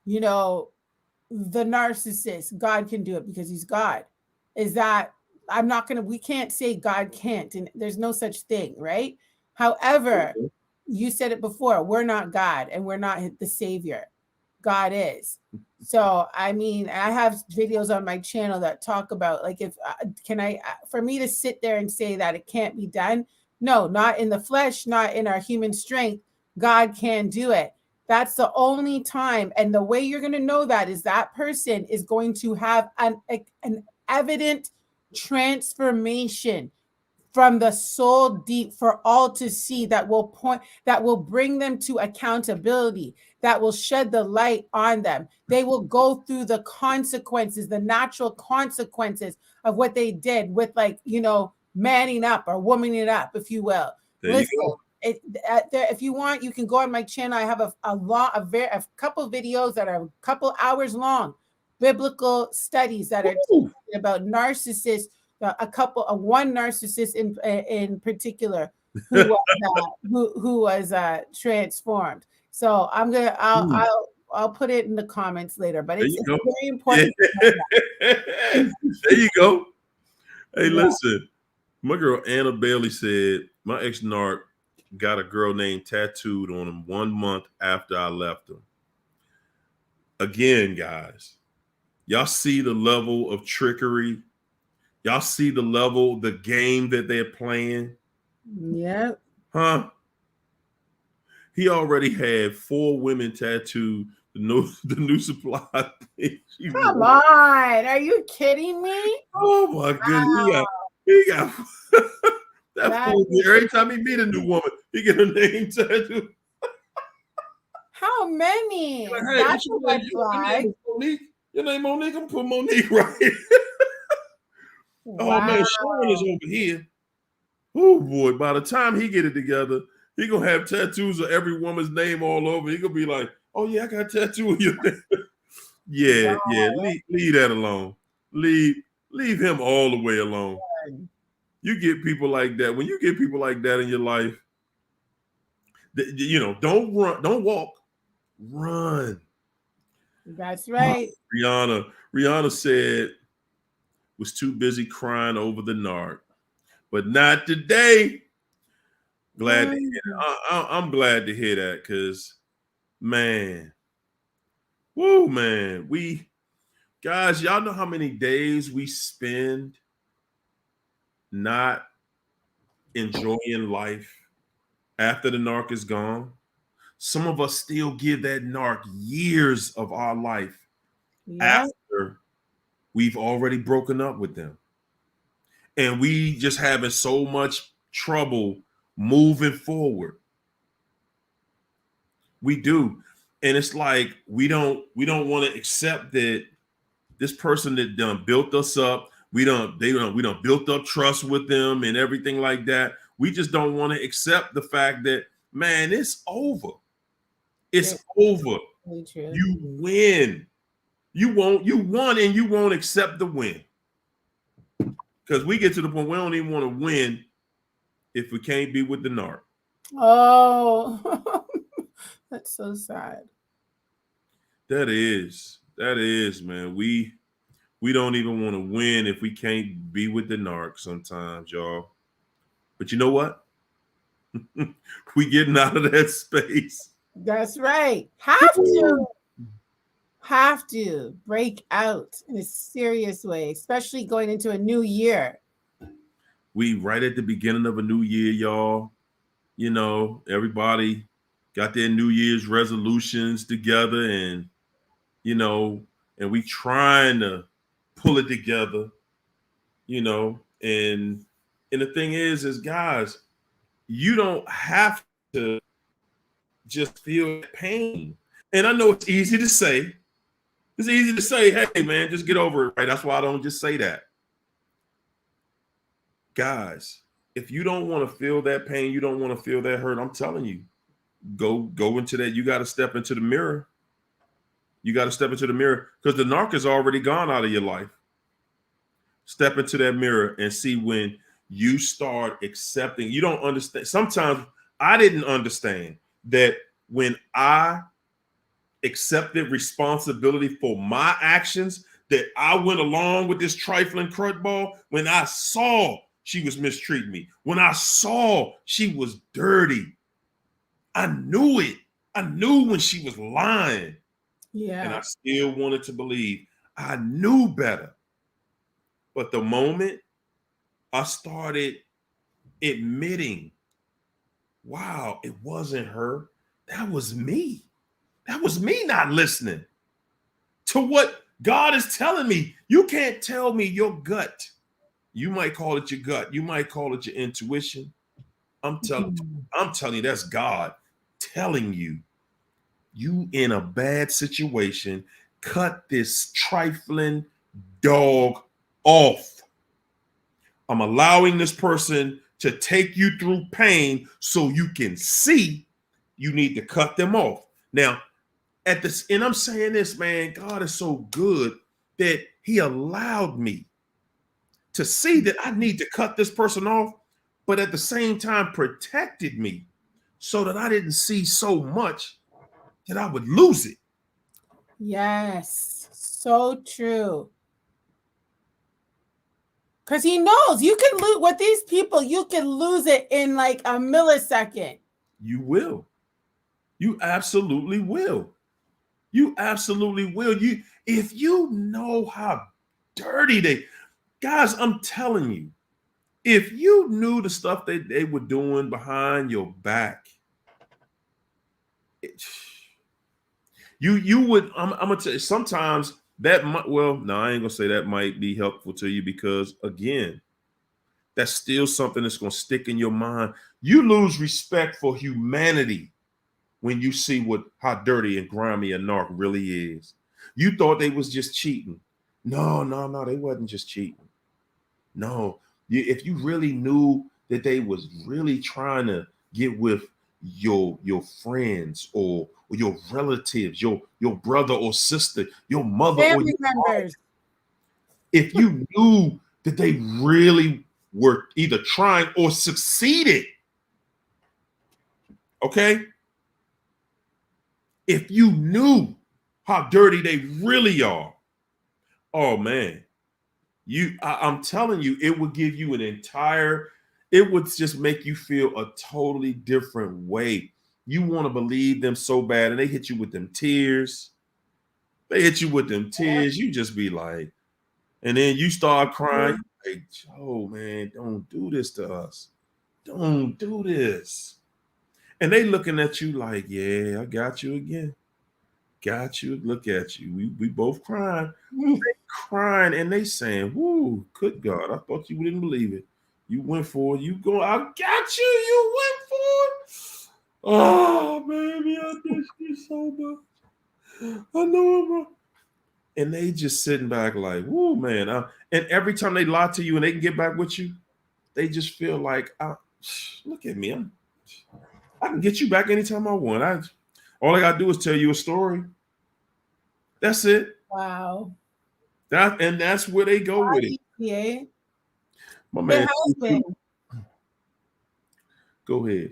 Speaker 2: you know, the narcissist, God can do it because he's God. Is that we can't say God can't, and there's no such thing, right? However, you said it before, we're not God and we're not the savior. God is. So, I mean, I have videos on my channel that talk about, like, if for me to sit there and say that it can't be done, no, not in the flesh, not in our human strength. God can do it. That's the only time. And the way you're going to know that is that person is going to have an evident transformation from the soul deep for all to see, that will bring them to accountability, that will shed the light on them. They will go through the consequences, the natural consequences of what they did with, like, you know, manning up or womaning up, if you will. Listen, if you want, you can go on my channel. I have a couple videos that are a couple hours long, biblical studies that are about narcissists. One narcissist in particular who was transformed. So I'll put it in the comments later, but it's very important.
Speaker 1: There you go. Hey, listen, my girl Anna Bailey said my ex-narc got a girl name tattooed on him 1 month after I left him. Again, guys, y'all see the level of trickery. Y'all see the level, the game that they're playing?
Speaker 2: Yep.
Speaker 1: Huh? He already had 4 women tattooed the new supply thing.
Speaker 2: Come on. Are you kidding me?
Speaker 1: Oh my goodness. He got that fool. Every time he meet a new woman, he get her name tattooed.
Speaker 2: How many?
Speaker 1: Like, hey,
Speaker 2: that's a red flag.
Speaker 1: Your name Monique? I'm putting Monique right here. Wow. Oh man, Sean is over here. Oh boy, by the time he get it together, he gonna have tattoos of every woman's name all over. He gonna be like, oh yeah, I got a tattoo of your name. Yeah, leave that alone. Leave him all the way alone. You get people like that. When you get people like that in your life, you know, don't run, don't walk, run.
Speaker 2: That's right.
Speaker 1: Rihanna said was too busy crying over the narc, but not today. Glad to hear that. I'm glad to hear that, because man, woo, man, guys, y'all know how many days we spend not enjoying life after the narc is gone. Some of us still give that narc years of our life after we've already broken up with them. And we just having so much trouble moving forward. We do. And it's like we don't want to accept that this person that done built us up, we done built up trust with them and everything like that. We just don't want to accept the fact that, man, it's over. It's over. You win. You won and you won't accept the win. Because we get to the point we don't even want to win if we can't be with the narc.
Speaker 2: Oh, that's so sad.
Speaker 1: That is, man. We don't even want to win if we can't be with the narc sometimes, y'all. But you know what? We getting out of that space.
Speaker 2: That's right. Have to break out in a serious way, especially going into a new year.
Speaker 1: We right at the beginning of a new year, y'all. You know, everybody got their New Year's resolutions together, and you know, and we trying to pull it together, you know, and the thing is guys, you don't have to just feel pain. And I know it's easy to say. It's easy to say, hey man, just get over it, right? That's why I don't just say that. Guys, if you don't want to feel that pain, you don't want to feel that hurt, I'm telling you, go into that. You got to step into the mirror You got to step into the mirror because the narc is already gone out of your life. Step into that mirror and see when you start accepting. You don't understand. Sometimes I didn't understand that when I accepted responsibility for my actions, that I went along with this trifling crud ball when I saw she was mistreating me, when I saw she was dirty. I knew it. I knew when she was lying.
Speaker 2: Yeah.
Speaker 1: And I still wanted to believe. I knew better. But the moment I started admitting, wow, it wasn't her, that was me. That was me not listening to what God is telling me. You can't tell me your gut. You might call it your gut. You might call it your intuition. I'm telling you, that's God telling you, you in a bad situation. Cut this trifling dog off. I'm allowing this person to take you through pain so you can see you need to cut them off. Now, at this, and I'm saying this, man, God is so good that he allowed me to see that I need to cut this person off, but at the same time protected me so that I didn't see so much that I would lose it.
Speaker 2: Yes, so true. Because he knows you can lose with these people, you can lose it in like a millisecond.
Speaker 1: You will. You absolutely will. You absolutely will. If you know how dirty they, guys, I'm telling you, if you knew the stuff they were doing behind your back, you would. I'm gonna tell you. Sometimes that might. Well, no, I ain't gonna say that might be helpful to you because again, that's still something that's gonna stick in your mind. You lose respect for humanity when you see how dirty and grimy a narc really is. You thought they was just cheating. No, they wasn't just cheating. No, if you really knew that they was really trying to get with your friends or your relatives, your brother or sister, your mother or
Speaker 2: Family
Speaker 1: your
Speaker 2: members.
Speaker 1: if you knew that they really were either trying or succeeded, okay? If you knew how dirty they really are, oh man, I'm telling you, it would give you it would just make you feel a totally different way. You want to believe them so bad, and they hit you with them tears. You just be like, and then you start crying. Like, Joe, man, don't do this to us. Don't do this. And they looking at you like, yeah, I got you again. Got you. Look at you. We both crying. They crying and they saying, whoo, good God, I thought you didn't believe it. You went for it. You go, I got you. You went for it. Oh, baby, I miss you so much. I know it, bro. And they just sitting back like, whoo, man. And every time they lie to you and they can get back with you, they just feel like, look at me. I can get you back anytime I want. All I got to do is tell you a story. That's it.
Speaker 2: Wow.
Speaker 1: That's where they go with it.
Speaker 2: Yeah.
Speaker 1: My man, go ahead.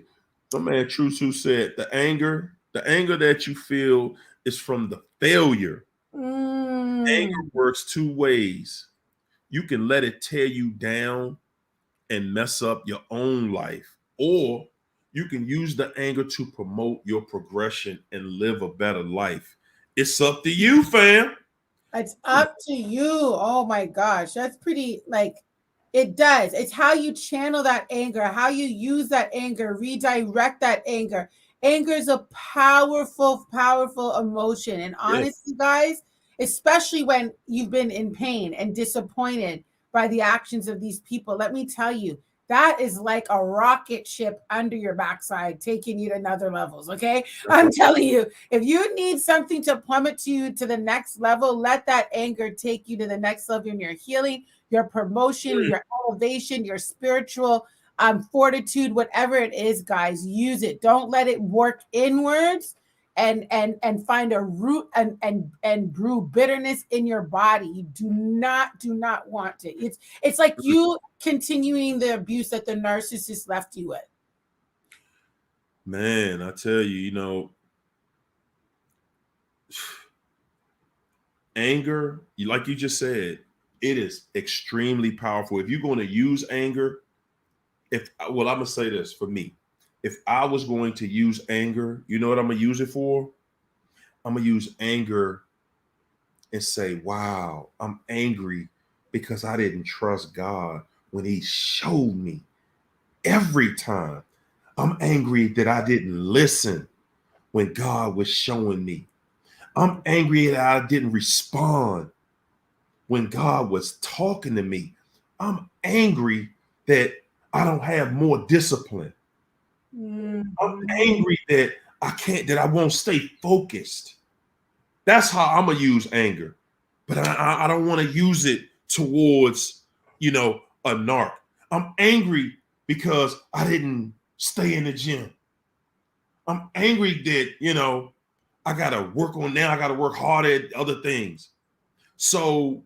Speaker 1: My man Trusu said the anger that you feel is from the failure. Anger works two ways. You can let it tear you down and mess up your own life, or you can use the anger to promote your progression and live a better life. It's up to you, fam.
Speaker 2: It's up to you. Oh my gosh. That's pretty it does. It's how you channel that anger, how you use that anger, redirect that anger. Anger is a powerful, powerful emotion. And honestly, guys, especially when you've been in pain and disappointed by the actions of these people, let me tell you, that is like a rocket ship under your backside, taking you to another levels. Okay. I'm telling you, if you need something to plummet you to the next level, let that anger take you to the next level in your healing, your promotion, your elevation, your spiritual fortitude, whatever it is, guys, use it. Don't let it work inwards and find a root and brew bitterness in your body. You do not want it. It's like you continuing the abuse that the narcissist left you with.
Speaker 1: Man, I tell you, anger, like you just said, it is extremely powerful. If you're going to use anger, I'm gonna say this for me. If I was going to use anger, you know what I'm gonna use it for? I'm gonna use anger and say, wow, I'm angry because I didn't trust God when He showed me every time. I'm angry that I didn't listen when God was showing me. I'm angry that I didn't respond when God was talking to me. I'm angry that I don't have more discipline. I'm angry that I won't stay focused. That's how I'm gonna use anger. But I don't want to use it towards, a narc. I'm angry because I didn't stay in the gym. I'm angry that, I gotta work on now. I gotta work hard at other things. So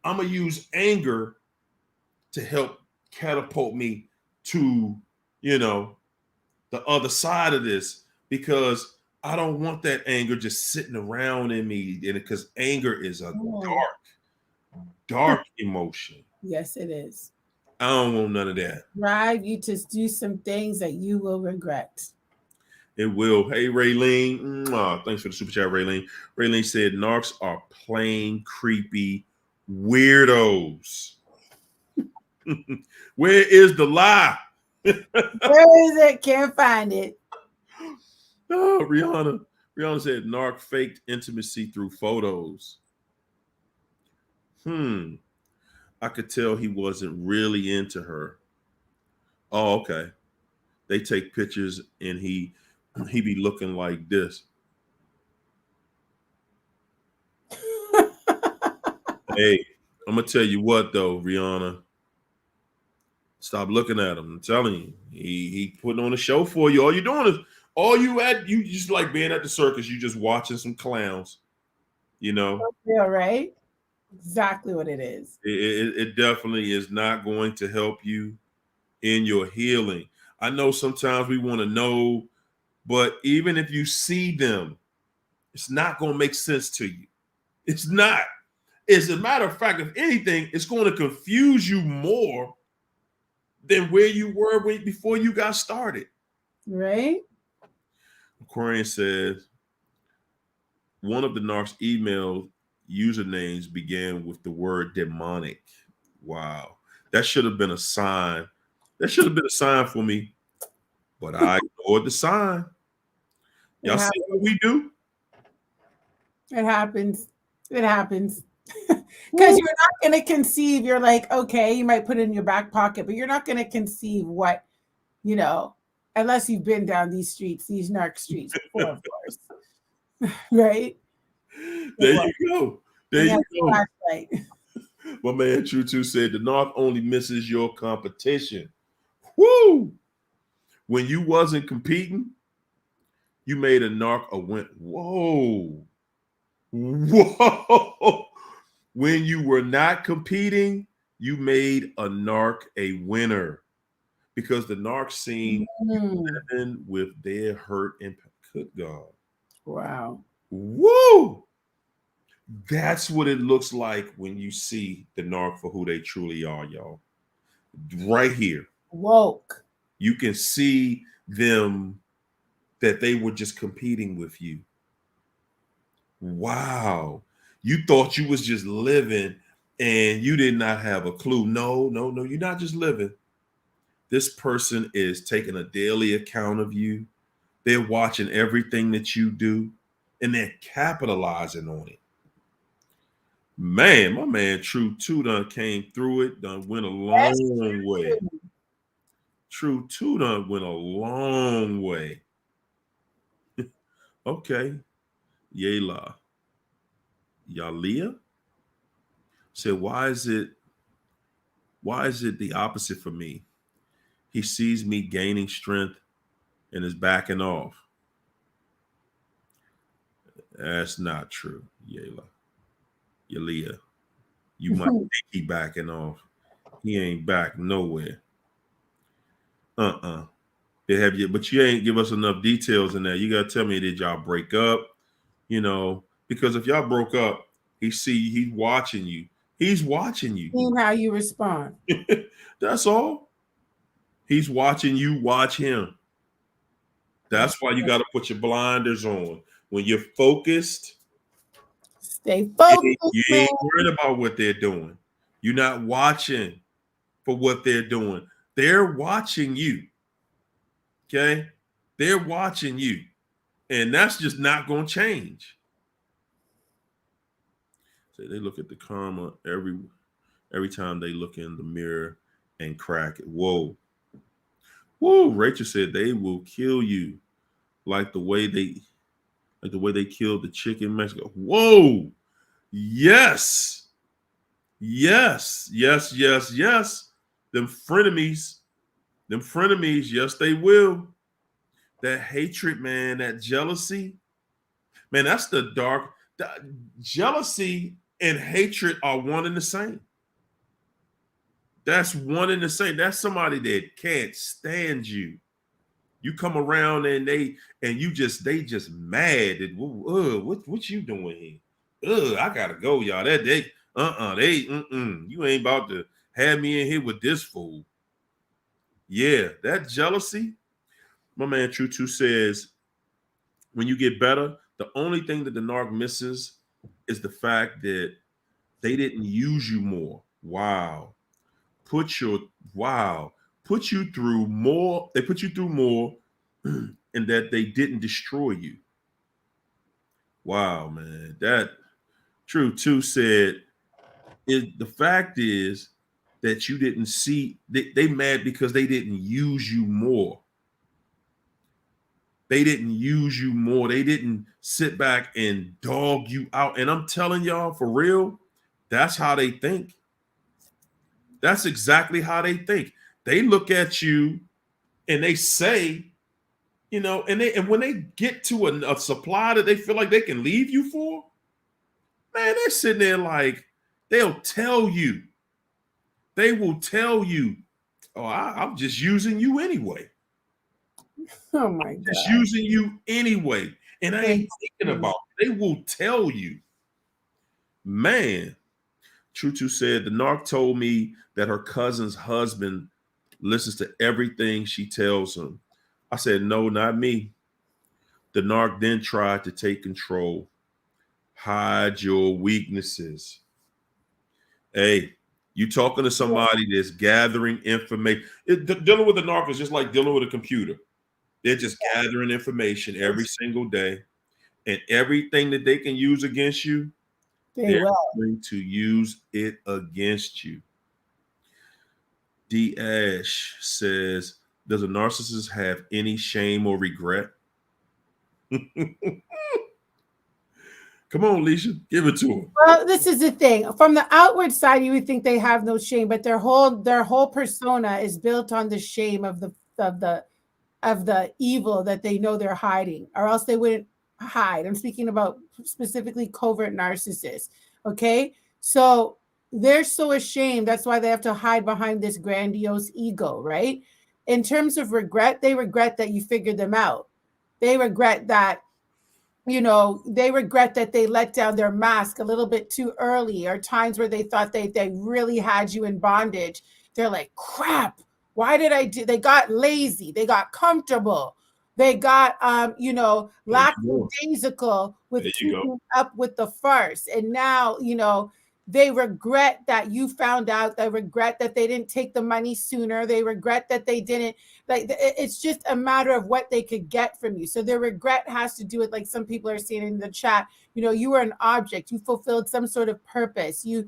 Speaker 1: I'm gonna use anger to help catapult me to, the other side of this, because I don't want that anger just sitting around in me. And because anger is a dark emotion.
Speaker 2: Yes, it is.
Speaker 1: I don't want none of that.
Speaker 2: Drive you to do some things that you will regret.
Speaker 1: It will. Hey, Raylene. Thanks for the super chat, Raylene. Raylene said narcs are plain creepy weirdos. Where is the lie?
Speaker 2: Where is it? Can't find it.
Speaker 1: Oh, Rihanna said narc faked intimacy through photos. I could tell he wasn't really into her. Oh, okay. They take pictures and he be looking like this. Hey, I'm gonna tell you what though, Rihanna. Stop looking at him. I'm telling you, he putting on a show for you. All you doing is you just like being at the circus. You just watching some clowns.
Speaker 2: Yeah, right. Exactly what it is.
Speaker 1: It definitely is not going to help you in your healing. I know sometimes we want to know, but even if you see them, it's not going to make sense to you. It's not. As a matter of fact, if anything, it's going to confuse you more than where you were before you got started.
Speaker 2: Right?
Speaker 1: Aquarian says one of the narc's email usernames began with the word demonic. Wow. That should have been a sign. That should have been a sign for me, but I ignored the sign. Y'all see what we do?
Speaker 2: It happens. It happens. Because you're not going to conceive. You're like, okay, you might put it in your back pocket, but you're not going to conceive what, unless you've been down these streets, these narc streets before, of course. Right?
Speaker 1: There you go. There you go.
Speaker 2: Flashlight.
Speaker 1: My man True 2 said the North only misses your competition. Woo! When you wasn't competing, you made a narc a win. Whoa. When you were not competing, you made a narc a winner, because the narc seen living with their hurt and good God.
Speaker 2: Wow.
Speaker 1: Woo! That's what it looks like when you see the narc for who they truly are, y'all. Right here.
Speaker 2: Woke.
Speaker 1: You can see them, that they were just competing with you. Wow. You thought you was just living and you did not have a clue. No, you're not just living. This person is taking a daily account of you. They're watching everything that you do and they're capitalizing on it. Man, my man True 2 done came through it, done went a long way. True 2 done went a long way. Okay. Yala. Yalia said, why is it the opposite for me? He sees me gaining strength and is backing off. That's not true, Yalia. You might think he backing off. He ain't back nowhere. They have you, but you ain't give us enough details in there. You gotta tell me, did y'all break up? You know, because if y'all broke up, he's watching you. He's watching you.
Speaker 2: Seeing how you respond.
Speaker 1: That's all. He's watching you watch him. That's why you got to put your blinders on. When you're focused,
Speaker 2: stay focused.
Speaker 1: You ain't worried about what they're doing. You're not watching for what they're doing. They're watching you. Okay? They're watching you. And that's just not going to change. So they look at the karma every time they look in the mirror and crack it. Whoa. Whoa. Rachel said they will kill you like the way they killed the chick in Mexico. Whoa. Yes. Yes. Yes. Yes. Yes. Them frenemies. Yes, they will. That hatred, man, that jealousy. Man, that's the dark. Jealousy and hatred are one and the same. That's one and the same. That's somebody that can't stand you. You come around and they just mad. What you doing here? I gotta go, y'all. You ain't about to have me in here with this fool. Yeah, that jealousy. My man True Two says, when you get better, the only thing that the narc misses is the fact that they didn't use you more. Wow. Put you through more. They put you through more, and that they didn't destroy you. Wow, man. That True Two said, the fact is that you didn't see, they mad because they didn't use you more. They didn't use you more. They didn't sit back and dog you out. And I'm telling y'all, for real, that's how they think. That's exactly how they think. They look at you and they say, and when they get to a supply that they feel like they can leave you for, man, they're sitting there like, they'll tell you. They will tell you, oh, I'm just using you anyway.
Speaker 2: Oh my God.
Speaker 1: Just using you anyway. And I ain't thinking about it. They will tell you. Man, True Two said, the narc told me that her cousin's husband listens to everything she tells him. I said, no, not me. The narc then tried to take control. Hide your weaknesses. Hey, you talking to somebody that's gathering information. Dealing with a narc is just like dealing with a computer. They're just gathering information every single day. And everything that they can use against you, they're going to use it against you. D. Ash says, does a narcissist have any shame or regret? Come on, Leisha, give it to him.
Speaker 2: Well, this is the thing. From the outward side, you would think they have no shame, but their whole persona is built on the shame of the evil that they know they're hiding, or else they wouldn't hide. I'm speaking about specifically covert narcissists. Okay, so they're so ashamed. That's why they have to hide behind this grandiose ego, right? In terms of regret, they regret that you figured them out. They regret that, they regret that they let down their mask a little bit too early, or times where they thought they really had you in bondage. They're like, crap, why did I do? They got lazy. They got comfortable. They got, lackadaisical with keeping up with the farce. And now, they regret that you found out. They regret that they didn't take the money sooner. They regret that they didn't. Like, it's just a matter of what they could get from you. So their regret has to do with, like some people are saying in the chat, you were an object. You fulfilled some sort of purpose. You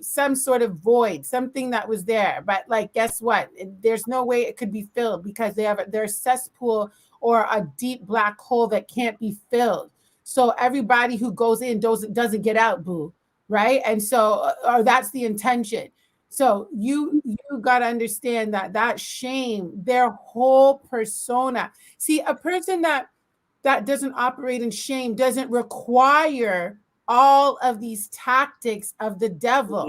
Speaker 2: some sort of void, something that was there. But like, guess what? There's no way it could be filled because they're a cesspool or a deep black hole that can't be filled. So everybody who goes in doesn't get out, boo. Right. And so, or that's the intention. So you got to understand that shame, their whole persona. See, a person that that doesn't operate in shame doesn't require all of these tactics of the devil.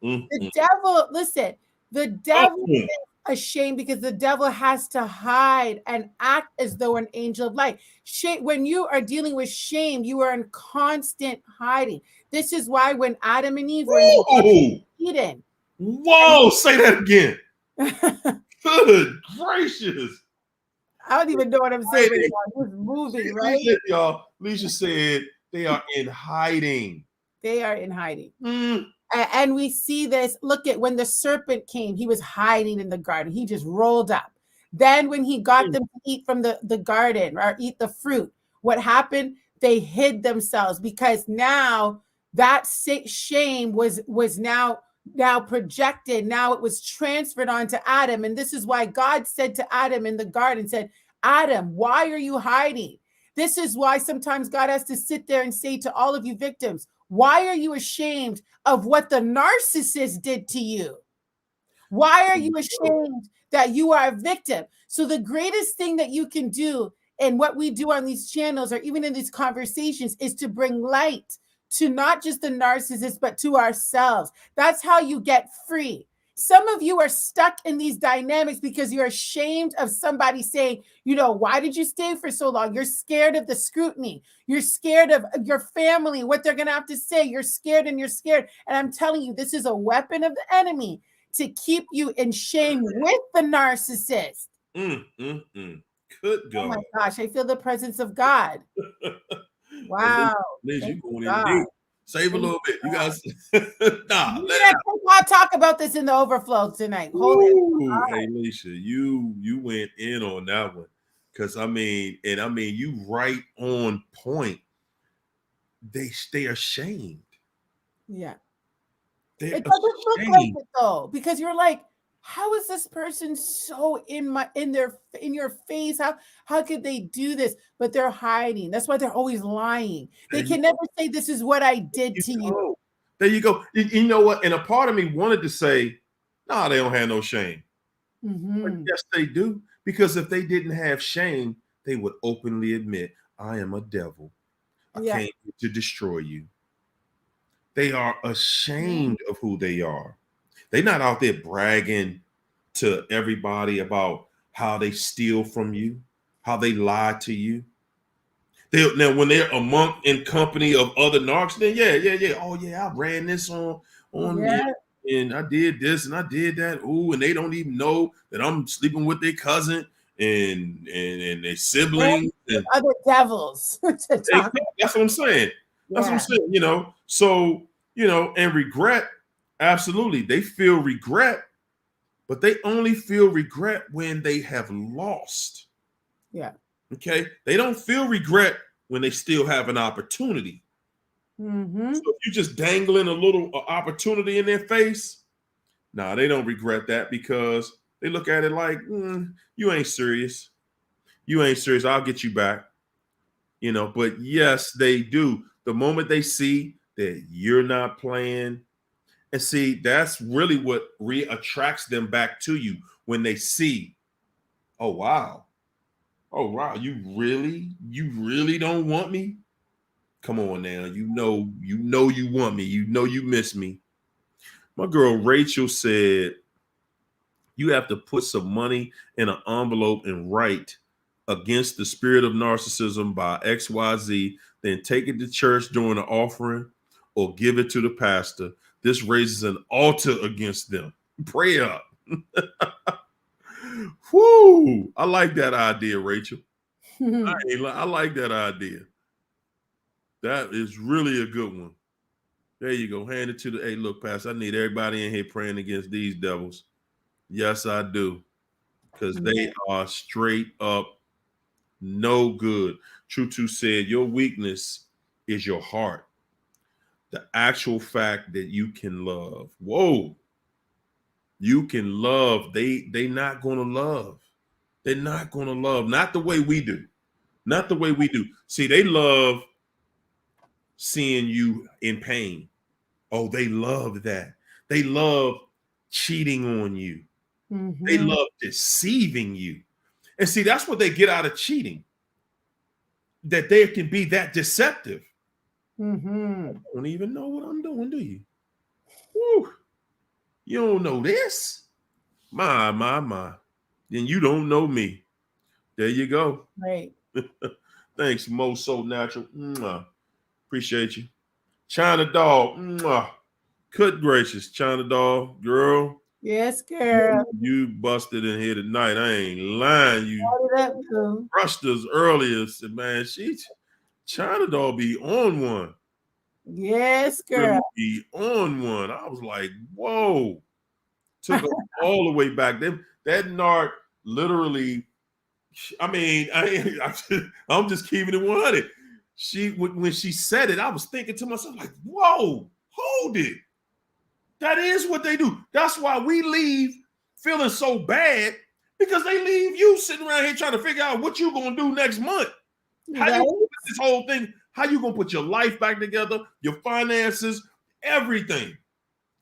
Speaker 2: The devil, listen, the devil is ashamed because the devil has to hide and act as though an angel of light. Shame, when you are dealing with shame, you are in constant hiding. This is why when Adam and Eve were in the Eden.
Speaker 1: Whoa, say that again. Good gracious.
Speaker 2: I don't even know what I'm saying anymore. It's moving, right?
Speaker 1: Leisha said they are in hiding.
Speaker 2: They are in hiding. And we see this. Look at when the serpent came, he was hiding in the garden. He just rolled up. Then when he got them to eat from the garden or eat the fruit, what happened? They hid themselves because now that shame was now projected. Now it was transferred onto Adam. And this is why God said to Adam in the garden, said, Adam, why are you hiding? This is why sometimes God has to sit there and say to all of you victims, why are you ashamed of what the narcissist did to you? Why are you ashamed that you are a victim? So the greatest thing that you can do and what we do on these channels or even in these conversations is to bring light to not just the narcissist, but to ourselves. That's how you get free. Some of you are stuck in these dynamics because you're ashamed of somebody saying, you know, why did you stay for so long? You're scared of the scrutiny. You're scared of your family, what they're going to have to say. You're scared and you're scared. And I'm telling you, this is a weapon of the enemy to keep you in shame with the narcissist.
Speaker 1: Good God.
Speaker 2: Oh my gosh, I feel the presence of God. Wow.
Speaker 1: Liz, you going in deep. Save a little bit. You guys,
Speaker 2: I'll talk about this in the overflow tonight. Hold it.
Speaker 1: Hey, Alicia, you went in on that one. Because I mean, you right on point. They are ashamed.
Speaker 2: Yeah.
Speaker 1: It
Speaker 2: doesn't look like it though, because you're like, how is this person so in your face? How could they do this? But they're hiding. That's why they're always lying. They can never say this is what I did to you.
Speaker 1: There you go. You know what? And a part of me wanted to say, no, they don't have no shame. But yes, they do. Because if they didn't have shame, they would openly admit, I am a devil. I came to destroy you. They are ashamed of who they are. They're not out there bragging to everybody about how they steal from you, how they lie to you. Now, when they're in company of other narcs, then yeah. Oh yeah, I ran this on and I did this and I did that. Ooh, and they don't even know that I'm sleeping with their cousin and their siblings and
Speaker 2: other devils.
Speaker 1: That's what I'm saying. That's what I'm saying. You know, so and regret. Absolutely, they feel regret, but they only feel regret when they have lost.
Speaker 2: Yeah.
Speaker 1: Okay. They don't feel regret when they still have an opportunity. So if you're just dangling a little opportunity in their face, they don't regret that because they look at it like, you ain't serious. You ain't serious. I'll get you back. But yes, they do. The moment they see that you're not playing, and see, that's really what attracts them back to you when they see, oh wow, you really don't want me? Come on now, you know you want me, you miss me. My girl Rachel said you have to put some money in an envelope and write against the spirit of narcissism by XYZ, then take it to church during the offering or give it to the pastor. This raises an altar against them. Pray up. Whoo! I like that idea, Rachel. I like that idea. That is really a good one. There you go. Hand it to the, hey, look, Pastor, I need everybody in here praying against these devils. Yes, I do. Because they are straight up no good. True said, your weakness is your heart. The actual fact that you can love. Whoa. You can love. They not going to love. They're not going to love. Not the way we do. Not the way we do. See, they love seeing you in pain. Oh, they love that. They love cheating on you. They love deceiving you. And see, that's what they get out of cheating. that they can be that deceptive.
Speaker 2: Mm-hmm.
Speaker 1: You don't even know what I'm doing, do you? Woo. You don't know this? My. Then you don't know me. There you go.
Speaker 2: Right.
Speaker 1: Thanks, Mo So Natural. Mwah. Appreciate you. China Dog. Mwah. Good gracious, China Dog, girl.
Speaker 2: Yes, girl.
Speaker 1: You busted in here tonight. I ain't lying. You
Speaker 2: Hold it up, boo.
Speaker 1: brushed us earlier. Said, man, China Dog be on one.
Speaker 2: Yes,
Speaker 1: Really
Speaker 2: girl.
Speaker 1: be on one. I was like, whoa. Took us all the way back. That narc literally, I mean, I'm just keeping it 100. When she said it, I was thinking to myself, like, whoa, hold it. That is what they do. That's why we leave feeling so bad, because they leave you sitting around here trying to figure out what you're going to do next month. How
Speaker 2: Right?
Speaker 1: you gonna put this whole thing, how you going to put your life back together, your finances, everything.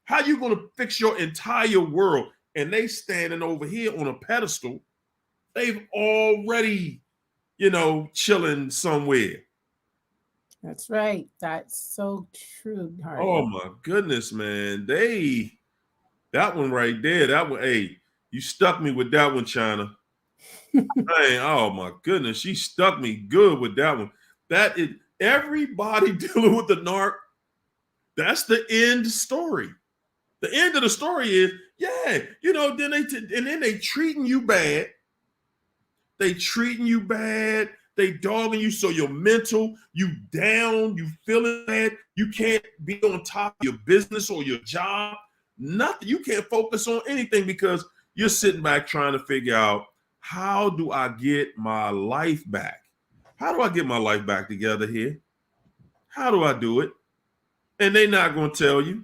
Speaker 1: How you going to fix your entire world? And they standing over here on a pedestal. They've already, chilling somewhere.
Speaker 2: That's right. That's so true, Hardy.
Speaker 1: Oh my goodness, man. That one right there, that one, hey, you stuck me with that one, China. Hey, oh my goodness, she stuck me good with that one. That is everybody dealing with the narc. That's the end story. The end of the story is, yeah, then they treating you bad. They treating you bad. They dogging you, so you're mental, you down, you feeling bad. You can't be on top of your business or your job. Nothing. You can't focus on anything because you're sitting back trying to figure out, how do I get my life back? How do I get my life back together here? How do I do it? And they're not going to tell you.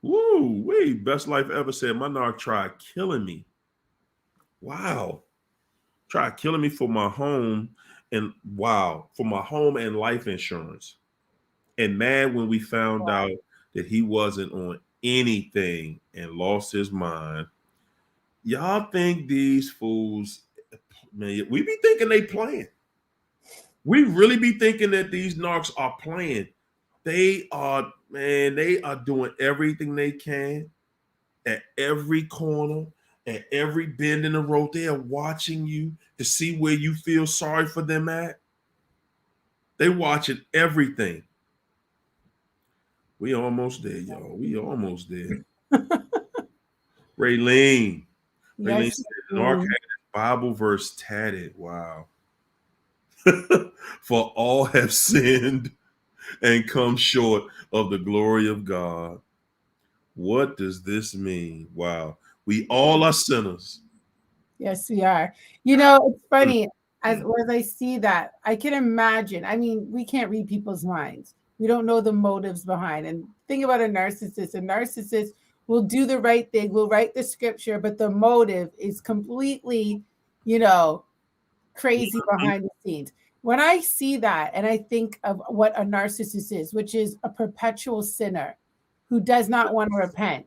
Speaker 1: Woo, wee, best life ever said, my narc tried killing me. Wow. Tried killing me for my home for my home and life insurance. And mad when we found out that he wasn't on anything and lost his mind. Y'all think these fools, man, we be thinking they playing. We really be thinking that these narcs are playing. They are doing everything they can at every corner, at every bend in the road. They are watching you to see where you feel sorry for them at. They watching everything. We almost there, y'all. We almost there. Raylene. Raylene
Speaker 2: Yes.
Speaker 1: said, narc had a Bible verse tatted. Wow. For all have sinned and come short of the glory of God. What does this mean? Wow. We all are sinners.
Speaker 2: Yes, we are. It's funny. As I see that, I can imagine. I mean, we can't read people's minds. We don't know the motives behind. And think about a narcissist. A narcissist will do the right thing, will write the scripture, but the motive is completely, crazy behind the scenes. When I see that and I think of what a narcissist is, which is a perpetual sinner who does not want to repent,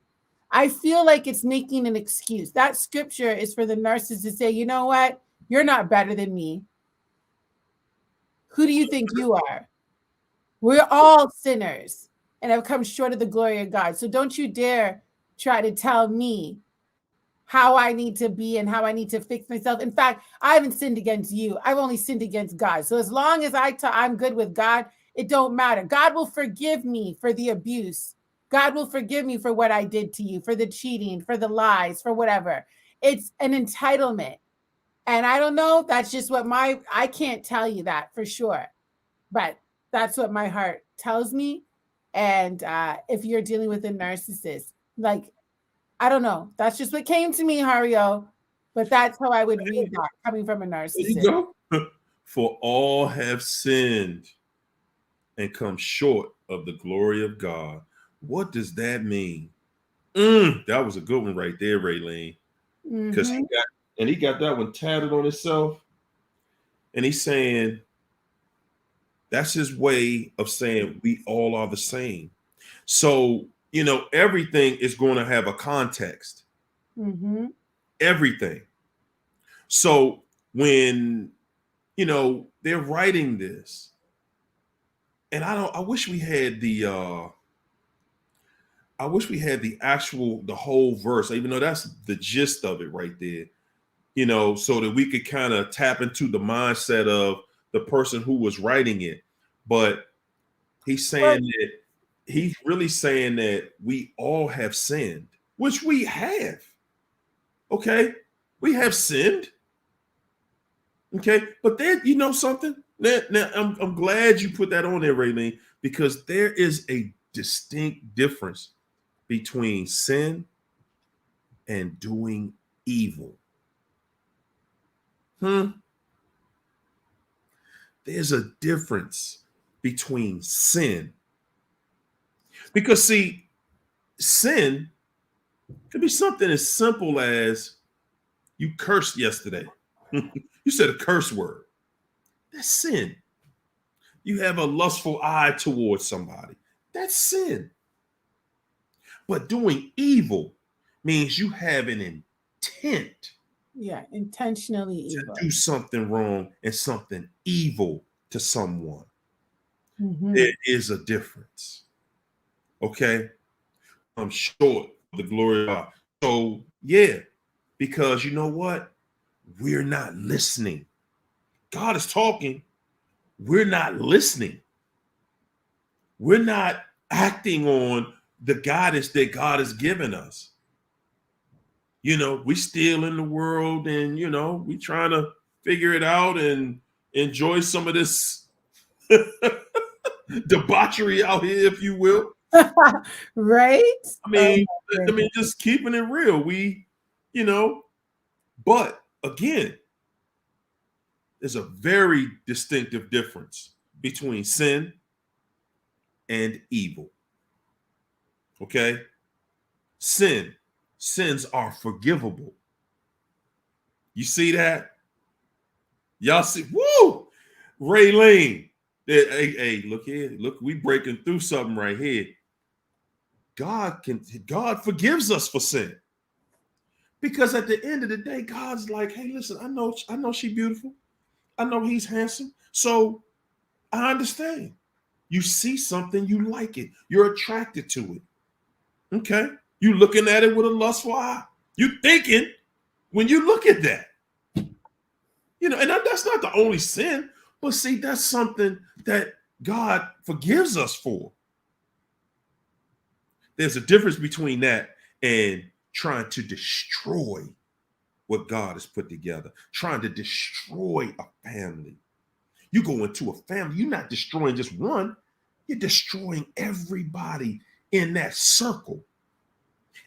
Speaker 2: I feel like it's making an excuse. That scripture is for the narcissist to say, you know what? You're not better than me. Who do you think you are? We're all sinners and have come short of the glory of God. So don't you dare try to tell me how I need to be and how I need to fix myself. In fact, I haven't sinned against you. I've only sinned against God. So as long as I'm good with God, it don't matter. God will forgive me for the abuse. God will forgive me for what I did to you, for the cheating, for the lies, for whatever. It's an entitlement. And I don't know, that's just what I can't tell you that for sure, but that's what my heart tells me. And if you're dealing with a narcissist, like, I don't know, that's just what came to me, Hario, but that's how I would read that coming from a narcissist.
Speaker 1: There you go. For all have sinned and come short of the glory of God. What does that mean? That was a good one right there, Raylene. Because he got that one tatted on himself. And he's saying, that's his way of saying we all are the same. So, everything is going to have a context. Everything. So when they're writing this. And I wish we had the whole verse, even though that's the gist of it right there, so that we could kind of tap into the mindset of the person who was writing it. But he's really saying that we all have sinned, which we have. Okay. We have sinned. Okay. But then, something? Now, I'm glad you put that on there, Raylene, because there is a distinct difference between sin and doing evil. There's a difference between sin. Because, see, sin could be something as simple as you cursed yesterday. You said a curse word. That's sin. You have a lustful eye towards somebody. That's sin. But doing evil means you have an intent.
Speaker 2: Yeah, intentionally evil.
Speaker 1: To do something wrong and something evil to someone. There is a difference. Okay? I'm short of the glory of God. So, yeah, because you know what? We're not listening. God is talking. We're not listening. We're not acting on the guidance that God has given us. We still in the world and, we trying to figure it out and enjoy some of this debauchery out here, if you will.
Speaker 2: Right?
Speaker 1: I mean, just keeping it real. But again, there's a very distinctive difference between sin and evil. Okay? Sins are forgivable. You see that? Y'all see? Woo! Raylene. Hey, look here. Look, we breaking through something right here. God forgives us for sin. Because at the end of the day, God's like, hey, listen, I know she's beautiful. I know he's handsome. So I understand. You see something, you like it. You're attracted to it. Okay? You looking at it with a lustful eye. You thinking when you look at that. And that's not the only sin, but see, that's something that God forgives us for. There's a difference between that and trying to destroy what God has put together, trying to destroy a family. You go into a family, you're not destroying just one, you're destroying everybody in that circle.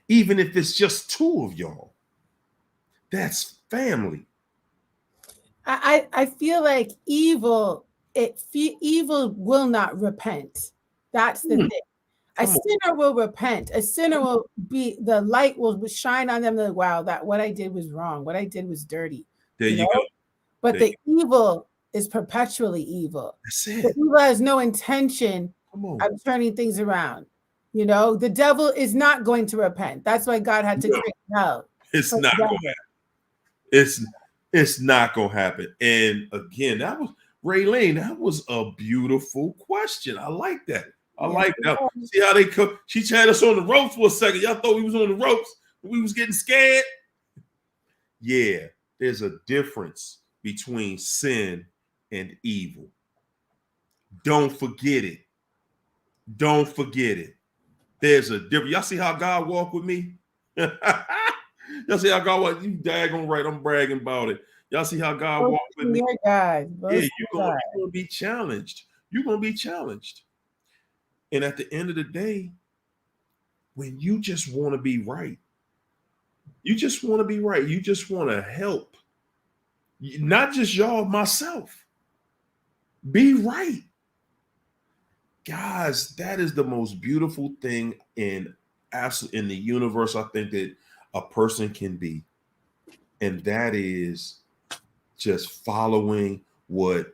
Speaker 1: Even if it's just two of y'all, that's family.
Speaker 2: I feel like evil will not repent. That's the thing. A sinner will repent. A sinner will be, the light will shine on them. Like, wow, that what I did was wrong. What I did was dirty.
Speaker 1: There you go.
Speaker 2: But the evil is perpetually evil.
Speaker 1: That's it.
Speaker 2: The evil has no intention of turning things around. The devil is not going to repent. That's why God had to create hell.
Speaker 1: It's not going to happen. It's not going to happen. And again, that was Raylene. That was a beautiful question. I like that. I like that. See how they cook? She had us on the ropes for a second. Y'all thought we was on the ropes. We was getting scared. Yeah, there's a difference between sin and evil. Don't forget it. Don't forget it. There's a difference. Y'all see how God walked with me? Y'all see how God walked? You daggone right. I'm bragging about it. Y'all see how God walked with me?
Speaker 2: Yeah,
Speaker 1: you're going to be challenged. You're going to be challenged. And at the end of the day, when you just want to be right, you just want to be right. You just want to help. Not just y'all, myself. Be right. Guys, that is the most beautiful thing in the universe, I think, that a person can be. And that is just following what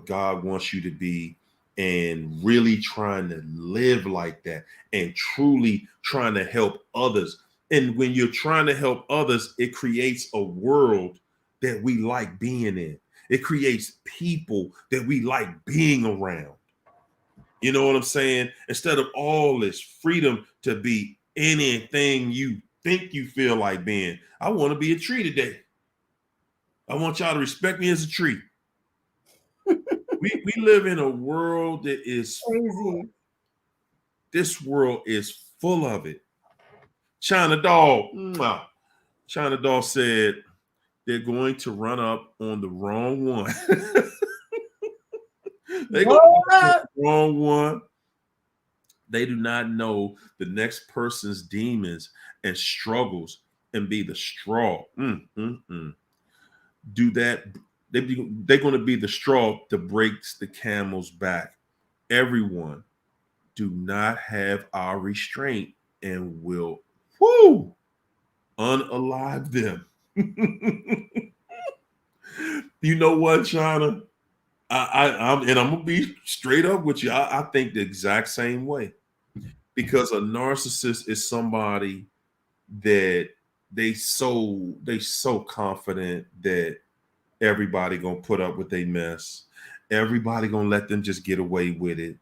Speaker 1: God wants you to be, and really trying to live like that and truly trying to help others. And when you're trying to help others, it creates a world that we like being in. It creates people that we like being around. You know what I'm saying? Instead of all this freedom to be anything you think you feel like being. I want to be a tree today. I want y'all to respect me as a tree. we live in a world that is
Speaker 2: Crazy.
Speaker 1: this world is full of it. China Doll. China Doll said they're going to run up on the wrong one. They're going to run up on the wrong one. They do not know the next person's demons and struggles and be the straw. Do that. They're going to be the straw that breaks the camel's back. Everyone do not have our restraint and will unalive them. You know what, China? I'm gonna be straight up with you. I think the exact same way, because a narcissist is somebody that they so confident that everybody gonna put up with their mess. Everybody gonna let them just get away with it.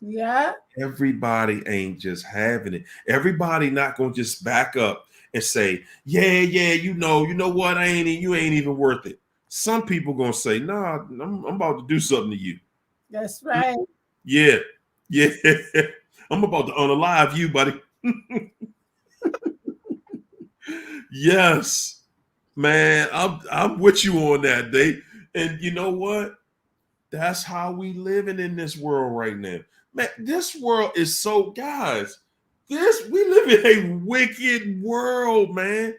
Speaker 2: Yeah.
Speaker 1: Everybody ain't just having it. Everybody not gonna just back up and say, yeah, you know what? You ain't even worth it. Some people gonna say, nah, I'm about to do something to you.
Speaker 2: That's right.
Speaker 1: Yeah. I'm about to unalive you, buddy. Yes, man. I'm with you on that, Dave. And you know what? That's how we living in this world right now. Man, this world is so, guys, we live in a wicked world, man,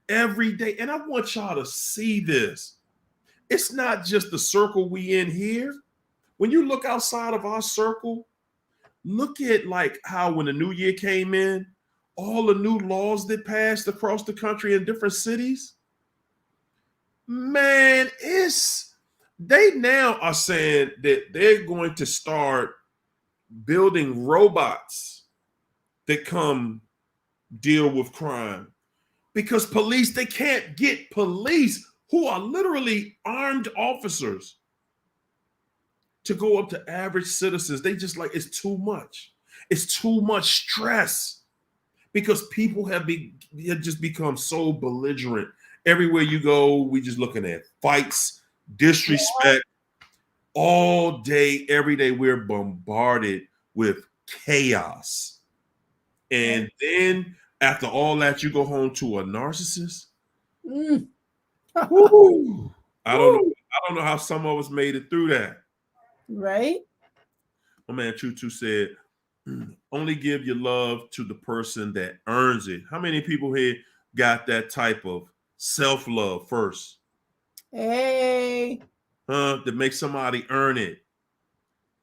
Speaker 1: every day. And I want y'all to see this. It's not just the circle we in here. When you look outside of our circle, look at like how when the new year came in, all the new laws that passed across the country in different cities. Man, they now are saying that they're going to start building robots that come deal with crime, because police, they can't get police who are literally armed officers to go up to average citizens. They just like, it's too much. It's too much stress because people have just become so belligerent. Everywhere you go, we just looking at fights, disrespect. All day, every day, we're bombarded with chaos. And then after all that, you go home to a narcissist. Woo. I don't know how some of us made it through that.
Speaker 2: Right?
Speaker 1: My man Tutu said, only give your love to the person that earns it. How many people here got that type of self-love first?
Speaker 2: Hey.
Speaker 1: To make somebody earn it.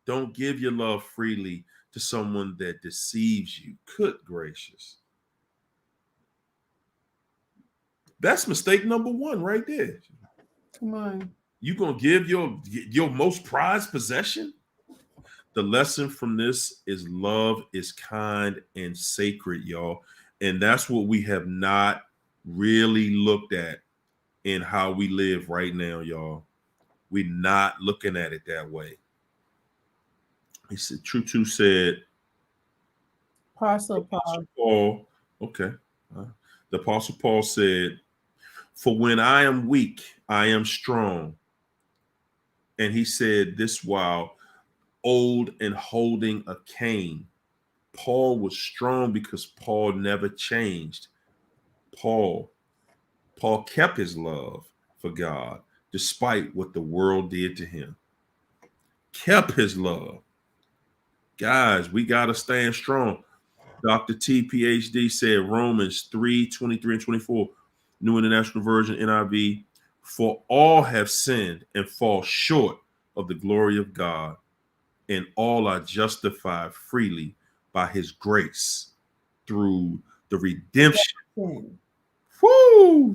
Speaker 1: Don't give your love freely to someone that deceives you. Good gracious. That's mistake number one right there.
Speaker 2: Come on.
Speaker 1: You gonna give your most prized possession? The lesson from this is love is kind and sacred, y'all. And that's what we have not really looked at in how we live right now, y'all. We're not looking at it that way. He said, True said,
Speaker 2: Apostle
Speaker 1: Paul. Okay. The Apostle Paul said, for when I am weak, I am strong. And he said this while old and holding a cane. Paul was strong because Paul never changed. Paul kept his love for God despite what the world did to him. Kept his love. Guys, we got to stand strong. Dr. T, PhD, said Romans 3:23 and 24, New International Version, NIV, for all have sinned and fall short of the glory of God, and all are justified freely by his grace through the redemption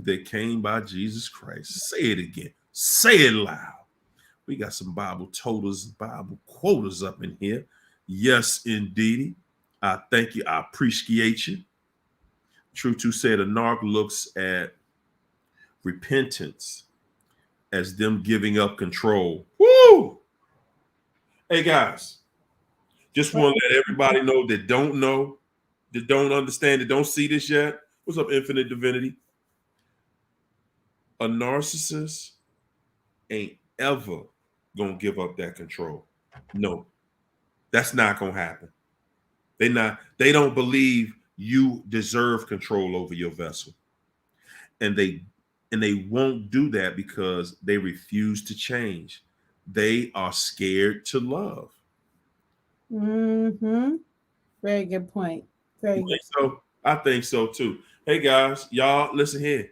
Speaker 1: that came by Jesus Christ. Say it again. Say it loud. We got some Bible totals, Bible quotas up in here. Yes, indeedy. I thank you. I appreciate you. True to said a narc looks at repentance as them giving up control. Woo! Hey guys, just want to let everybody know that don't understand, that don't see this yet. What's up, Infinite Divinity? A narcissist ain't ever gonna give up that control. No, that's not gonna happen. They don't believe you deserve control over your vessel. And they won't do that because they refuse to change. They are scared to love.
Speaker 2: Mm-hmm. Very good point. Very good.
Speaker 1: So I think so too. Hey guys, y'all listen here.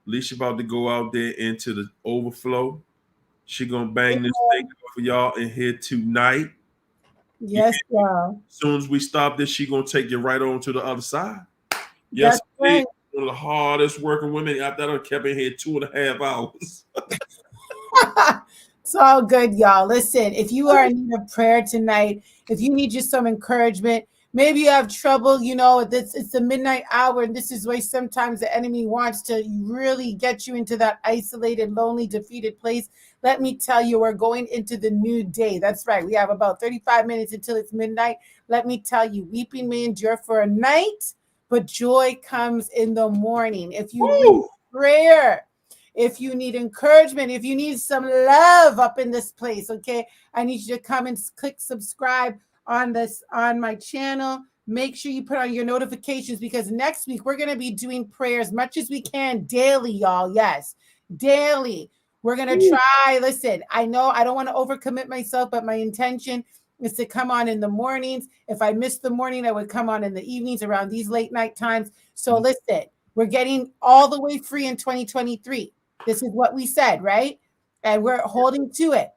Speaker 1: Alicia about to go out there into the overflow. She gonna bang this thing for y'all in here tonight.
Speaker 2: Yes, y'all.
Speaker 1: As soon as we stop this, she gonna take you right on to the other side.
Speaker 2: Yes, right.
Speaker 1: One of the hardest working women out there. I kept in here 2.5 hours.
Speaker 2: It's all good, y'all. Listen, if you are in need of prayer tonight, if you need just some encouragement, maybe you have trouble, it's the midnight hour, and this is why sometimes the enemy wants to really get you into that isolated, lonely, defeated place. Let me tell you, we're going into the new day. That's right. We have about 35 minutes until it's midnight. Let me tell you, weeping may endure for a night, but joy comes in the morning. If you need prayer, if you need encouragement, if you need some love up in this place, okay, I need you to come and click subscribe on my channel. Make sure you put on your notifications, because next week we're going to be doing prayer as much as we can daily, y'all. Yes, daily. We're going to try. Listen, I know I don't want to overcommit myself, but my intention is to come on in the mornings. If I miss the morning, I would come on in the evenings around these late night times. So listen, we're getting all the way free in 2023. This is what we said, right? And we're holding to it.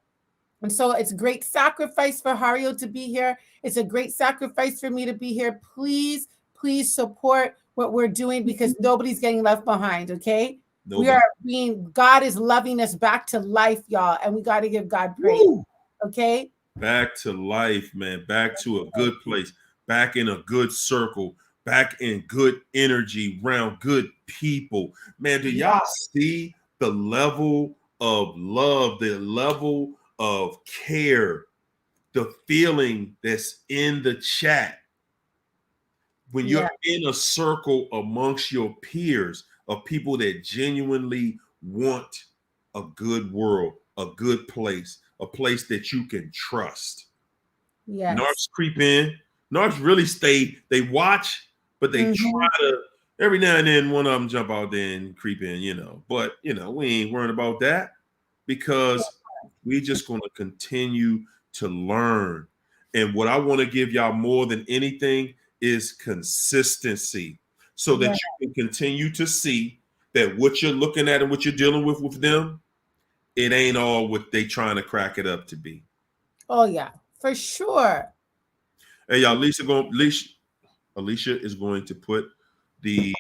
Speaker 2: And so it's a great sacrifice for Hario to be here. It's a great sacrifice for me to be here. Please, please support what we're doing, because nobody's getting left behind, okay? Nobody. God is loving us back to life, y'all, and we got to give God praise, okay?
Speaker 1: Back to life, man. Back to a good place. Back in a good circle. Back in good energy, around good people. Man, do y'all see the level of love, the level of care, the feeling that's in the chat? When you're in a circle amongst your peers of people that genuinely want a good world, a good place, a place that you can trust. Yes. Narcs creep in. Narcs really stay, they watch, but they try to, every now and then one of them jump out there and creep in, But, we ain't worrying about that, because we just going to continue to learn. And what I want to give y'all more than anything is consistency, so that you can continue to see that what you're looking at and what you're dealing with them, it ain't all what they trying to crack it up to be.
Speaker 2: Oh yeah, for sure.
Speaker 1: Hey y'all, Alicia is going to put the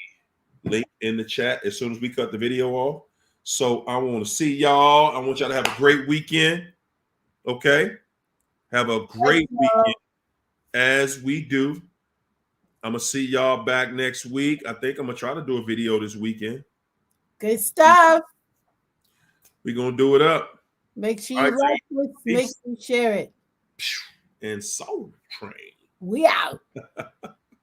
Speaker 1: link in the chat as soon as we cut the video off. So I want to see y'all. I want y'all to have a great weekend. Okay? Have a great weekend as we do. I'm going to see y'all back next week. I think I'm going to try to do a video this weekend.
Speaker 2: Good stuff.
Speaker 1: We're going to do it up.
Speaker 2: Make sure you like it. Make sure you share it.
Speaker 1: And Soul Train.
Speaker 2: We out.